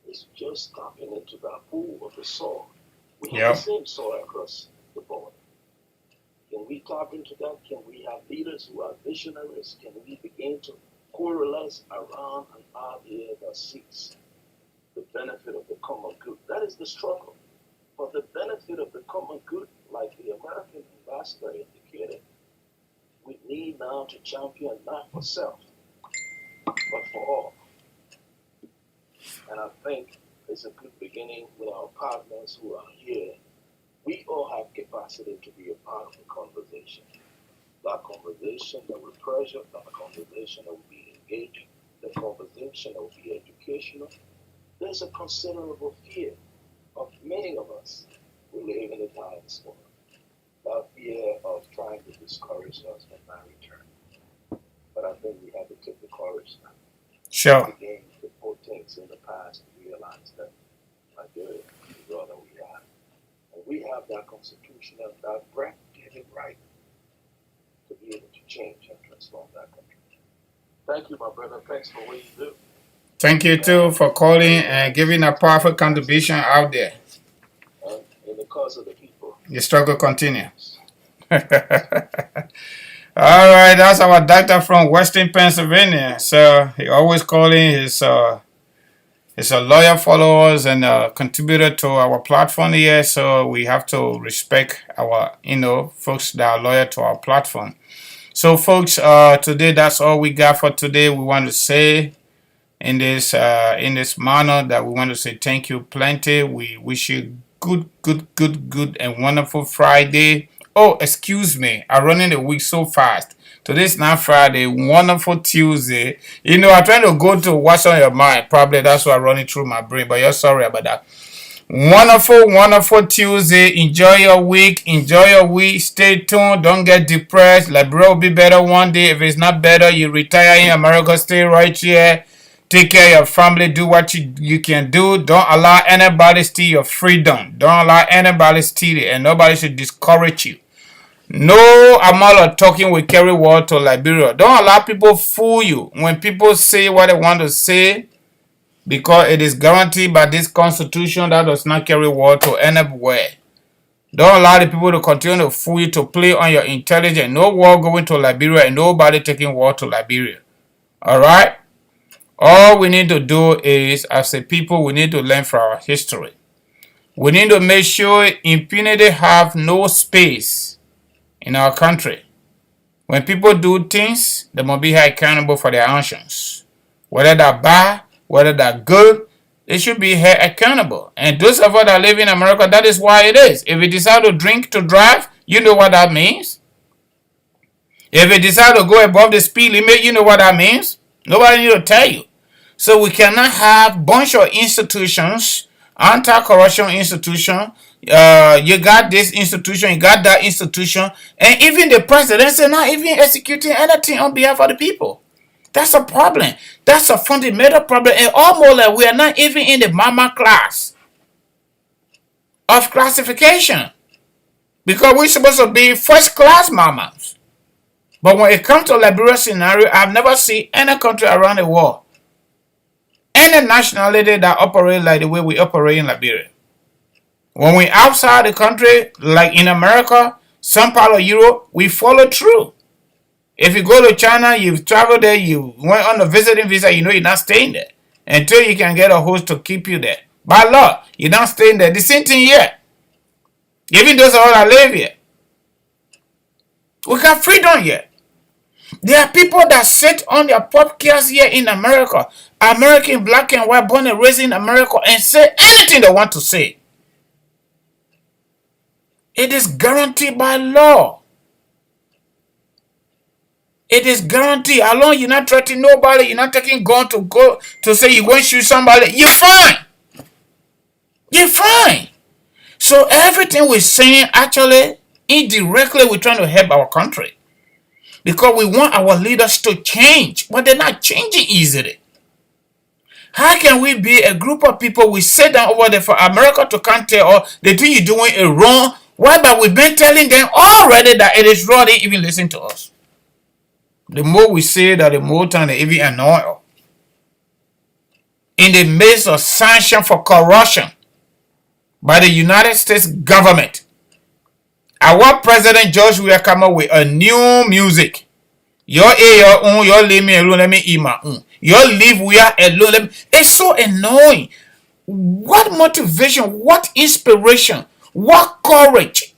It's just tapping into that pool of the soil. We have the same soil across the board. Can we tap into that? Can we have leaders who are visionaries? Can we begin to coalesce around an idea that seeks the benefit of the common good? That is the struggle. For the benefit of the common good, like the American ambassador indicated, we need now to champion not for self, but for all. And I think it's a good beginning with our partners who are here. We all have capacity to be a part of the conversation. That conversation that will pressure, that conversation that will be engaging, the conversation that will be educational. There's a considerable fear of many of us who live in the diaspora. That fear of trying to discourage us from our return. But I think we have to take the courage now. Sure. Again, to put things in the past to realize that Liberia is all that we have. And we have that constitutional, that breathtaking right to be able to change and transform that country. Thank you, my brother. Thanks for what you do. Thank you too for calling and giving a powerful contribution out there. And in the cause of the people. The struggle continues. All right, that's our doctor from Western Pennsylvania. So he always calling his a lawyer followers and a contributor to our platform here. So we have to respect our folks that are loyal to our platform. So folks, today that's all we got for today. We want to say in this manner that we want to say thank you plenty. We wish you good and wonderful Friday. Oh, excuse me, I'm running the week so fast. Today's not Friday, wonderful Tuesday. I'm trying to go to what's on your mind. Probably that's why I'm running through my brain, but you're sorry about that. Wonderful Tuesday. Enjoy your week. Stay tuned. Don't get depressed. Liberia will be better one day. If it's not better, you retire in America. Stay right here. Take care of your family. Do what you can do. Don't allow anybody steal your freedom. Don't allow anybody steal it. And nobody should discourage you. No amount of talking will carry water to Liberia. Don't allow people fool you. When people say what they want to say, because it is guaranteed by this constitution that does not carry water to anywhere. Don't allow the people to continue to fool you, to play on your intelligence. No war going to Liberia and nobody taking war to Liberia. Alright? All we need to do is, as a people, we need to learn from our history. We need to make sure impunity have no space in our country. When people do things, they must be held accountable for their actions. Whether they're bad, whether they're good, they should be held accountable. And those of us that live in America, that is why it is. If we decide to drink to drive, you know what that means. If we decide to go above the speed limit, you know what that means. Nobody need to tell you. So we cannot have a bunch of institutions, anti-corruption institution. You got this institution, you got that institution, and even the president is not even executing anything on behalf of the people. That's a problem. That's a fundamental problem, and almost like we are not even in the mama class of classification, because we're supposed to be first class mamas. But when it comes to Liberia scenario, I've never seen any country around the world, any nationality that operate like the way we operate in Liberia. When we outside the country, like in America, some part of Europe, we follow through. If you go to China, you've traveled there, you went on a visiting visa, you know you're not staying there until you can get a host to keep you there. By law, you're not staying there. The same thing here. Even those of us that live here, we got freedom here. There are people that sit on their podcasts here in America, American, black and white, born and raised in America, and say anything they want to say. It is guaranteed by law. It is guaranteed. As long as you're not threatening nobody, you're not taking gun to go to say you're going to shoot somebody, you're fine. You're fine. So everything we're saying, actually, indirectly, we're trying to help our country. Because we want our leaders to change, but they're not changing easily. How can we be a group of people, we sit down over there for America to come tell us the thing you're doing is wrong, whereby we've been telling them already that it is wrong, they even listen to us. The more we say that, the more time they even annoy us. In the midst of sanction for corruption by the United States government, our President George will come up with a new music. Your own, your leave me alone, let me eat my own. Your leave we are alone. It's so annoying. What motivation, what inspiration, what courage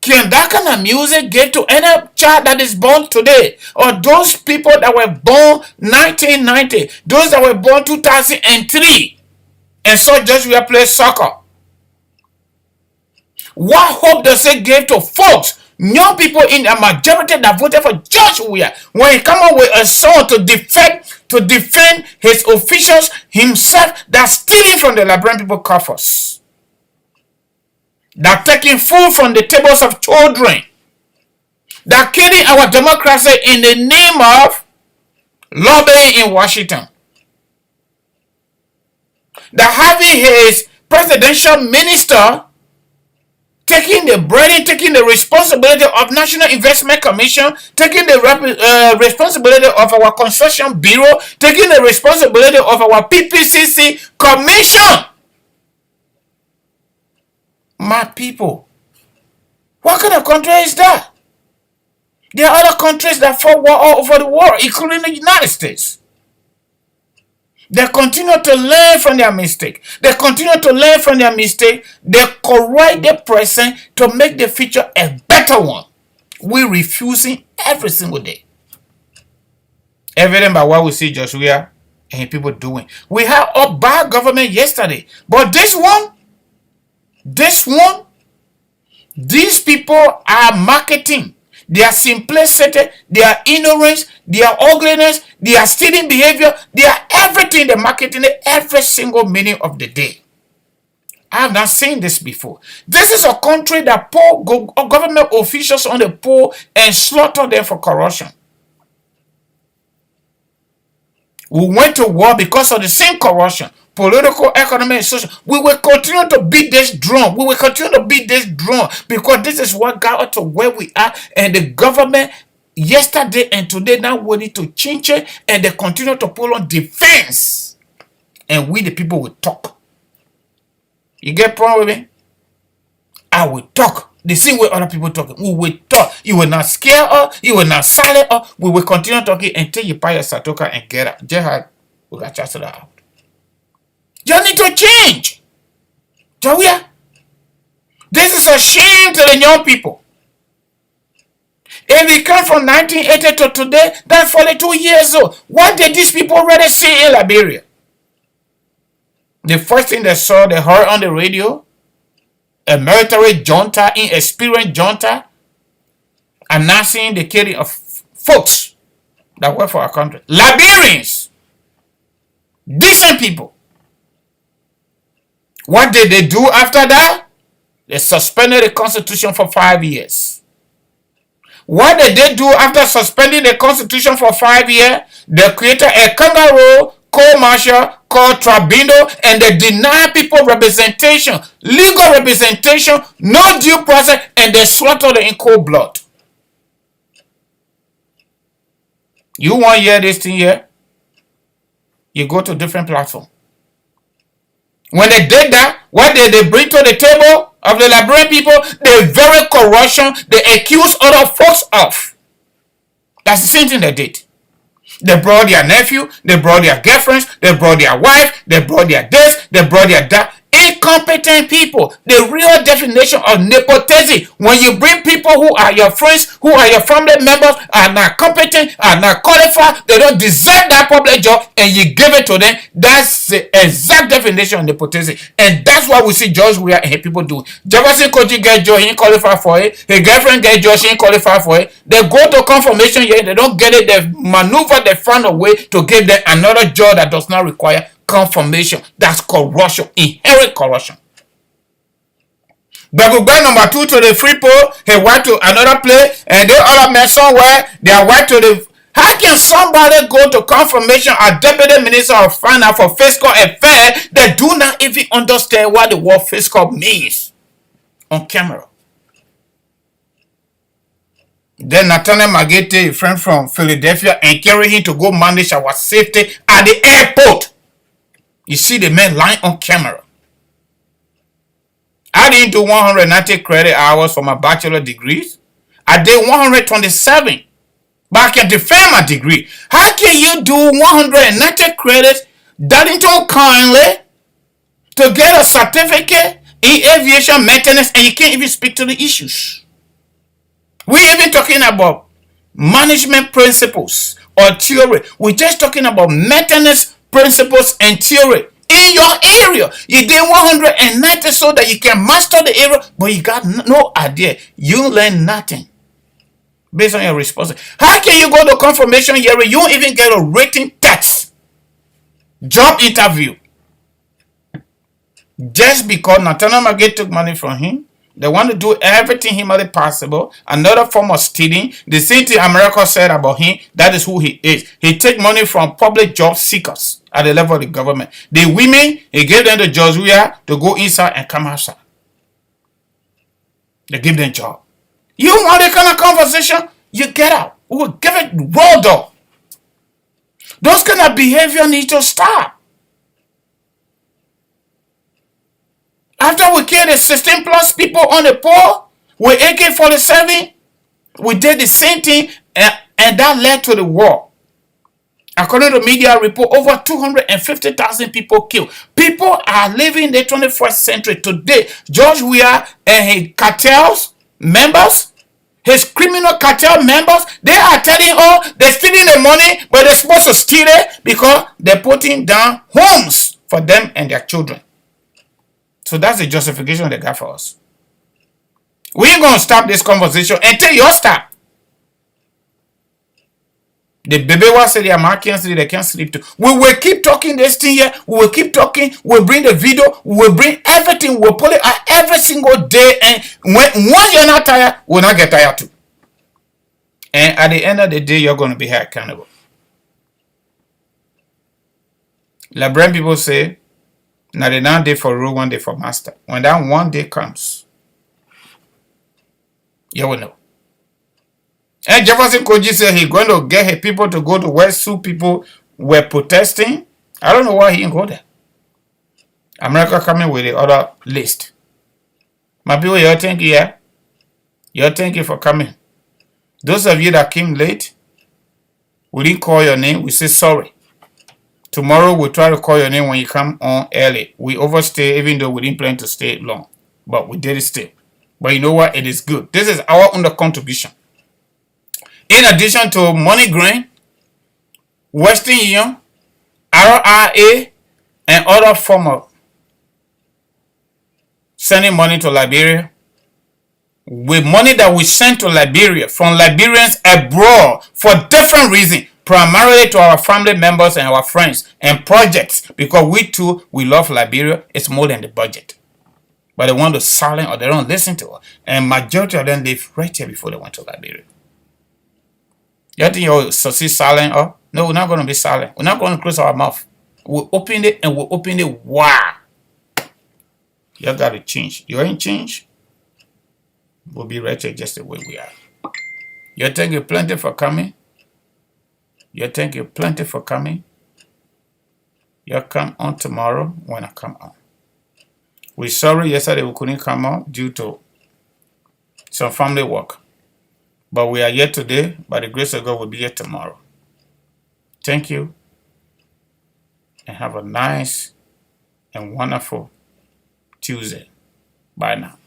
can that kind of music give to any child that is born today? Or those people that were born 1990, those that were born 2003, and so just will play soccer? What hope does it give to folks, young people in the majority that voted for George Weah, when he come up with a song to defend his officials himself that's stealing from the Liberian people coffers, that taking food from the tables of children, that killing our democracy in the name of lobbying in Washington, that having his presidential minister taking the burden, taking the responsibility of National Investment Commission, taking the responsibility of our Construction Bureau, taking the responsibility of our PPCC Commission. My people, what kind of country is that? There are other countries that fought war all over the world, including the United States. They continue to learn from their mistake. They continue to learn from their mistake. They correct the present to make the future a better one. We're refusing every single day. Evident by what we see Joshua and people doing. We had a bad government yesterday. But this one, these people are marketing their simplicity, their ignorance, their ugliness, their stealing behavior, their everything, they're marketing it every single minute of the day. I have not seen this before. This is a country that pull government officials on the pole and slaughter them for corruption. We went to war because of the same corruption, political, economic, and social. We will continue to beat this drum. We will continue to beat this drum because this is what got us to where we are. And the government yesterday and today now ready to change it, and they continue to pull on defense. And we the people will talk. You get problem with me? I will talk. The same way other people talking. We will talk. You will not scare us. You will not silence us. We will continue talking until you buy your satoka and get out. Jihad, we got just out. You need to change. Jawia, this is a shame to the young people. If we come from 1980 to today, that's 42 years old. What did these people already see in Liberia? The first thing they saw, they heard on the radio, a military junta, inexperienced junta, announcing the killing of folks that work for our country. Liberians, decent people. What did they do after that? They suspended the constitution for 5 years. What did they do after suspending the constitution for 5 years? They created a kangaroo co-martial called Tribunal, and they deny people representation, legal representation, no due process, and they slaughter them in cold blood. You want to hear this thing here? You go to different platform. When they did that, what did they bring to the table of the Liberian people? The very corruption they accuse other folks of. That's the same thing they did. They brought their nephew, they brought their girlfriends, they brought their wife, they brought their this, they brought their that. Incompetent people. The real definition of nepotism. When you bring people who are your friends, who are your family members, are not competent, are not qualified, they don't deserve that public job, and you give it to them, that's the exact definition of nepotism. And that's what we see George Weah and his people do. Jefferson Koji get job, he ain't qualified for it. His girlfriend get job, she ain't qualified for it. They go to confirmation here, they don't get it, they maneuver, they find a way to give them another job that does not require confirmation. That's corruption, inherent corruption. But we go number 2 to the free poll, he went to another place, and they all met somewhere, they are went to the... How can somebody go to confirmation as Deputy Minister of Finance for Fiscal Affairs that do not even understand what the word fiscal means on camera? Then Nathaniel Magete, a friend from Philadelphia, encouraged him to go manage our safety at the airport. You see the man lying on camera. I didn't do 190 credit hours for my bachelor degrees. I did 127. But I can defend my degree. How can you do 190 credits, Darlington kindly, to get a certificate in aviation maintenance, and you can't even speak to the issues? We're even talking about management principles or theory. We're just talking about maintenance principles and theory in your area. You did 190 so that you can master the area, but you got no idea. You learn nothing based on your response. How can you go to confirmation hearing? You don't even get a written test, job interview, just because Nathaniel Magate took money from him. They want to do everything humanly possible. Another form of stealing. The same thing America said about him. That is who he is. He take money from public job seekers at the level of the government. The women, he gave them the jobs to go inside and come outside. They give them job. You want that kind of conversation? You get out. We will give it raw dog. Those kind of behavior need to stop. After we killed the 16 plus people on the pole with AK-47, we did the same thing, and that led to the war. According to media report, over 250,000 people killed. People are living in the 21st century today. George Weah and his cartels members, his criminal cartel members, they are telling all they're stealing the money, but they're supposed to steal it because they're putting down homes for them and their children. So that's the justification they got for us. We ain't going to stop this conversation until you stop. The baby was said their mark can't sleep, they can't sleep too. We will keep talking this thing here. We will keep talking. We'll bring the video. We'll bring everything. We'll pull it out every single day. And once you're not tired, we'll not get tired too. And at the end of the day, you're going to be held accountable. Liberian people say, now they not day for rule, one day for master. When that one day comes, you will know. And Jefferson Koji said he's going to get his people to go to where Sioux people were protesting. I don't know why he didn't go there. America coming with the other list. My people, you thank you, yeah? You thank you for coming. Those of you that came late, we didn't call your name. We say sorry. Tomorrow we'll try to call your name when you come on early. We overstay even though we didn't plan to stay long. But we did stay. But you know what? It is good. This is our under contribution. In addition to Money Grain, Western Union, RRA, and other form of sending money to Liberia, with money that we send to Liberia from Liberians abroad for different reasons, primarily to our family members and our friends and projects, because we too, we love Liberia. It's more than the budget. But they want to silence or they don't listen to us. And majority of them live right here before they went to Liberia. You think you'll succeed silent? Oh, no, we're not going to be silent. We're not going to close our mouth. We'll open it and we'll open it wide. You got to change. You ain't changed, we'll be right here just the way we are. You thank you plenty for coming. You thank you plenty for coming. You'll come on tomorrow when I come on. We're sorry yesterday we couldn't come on due to some family work. But we are here today. By the grace of God, we'll be here tomorrow. Thank you. And have a nice and wonderful Tuesday. Bye now.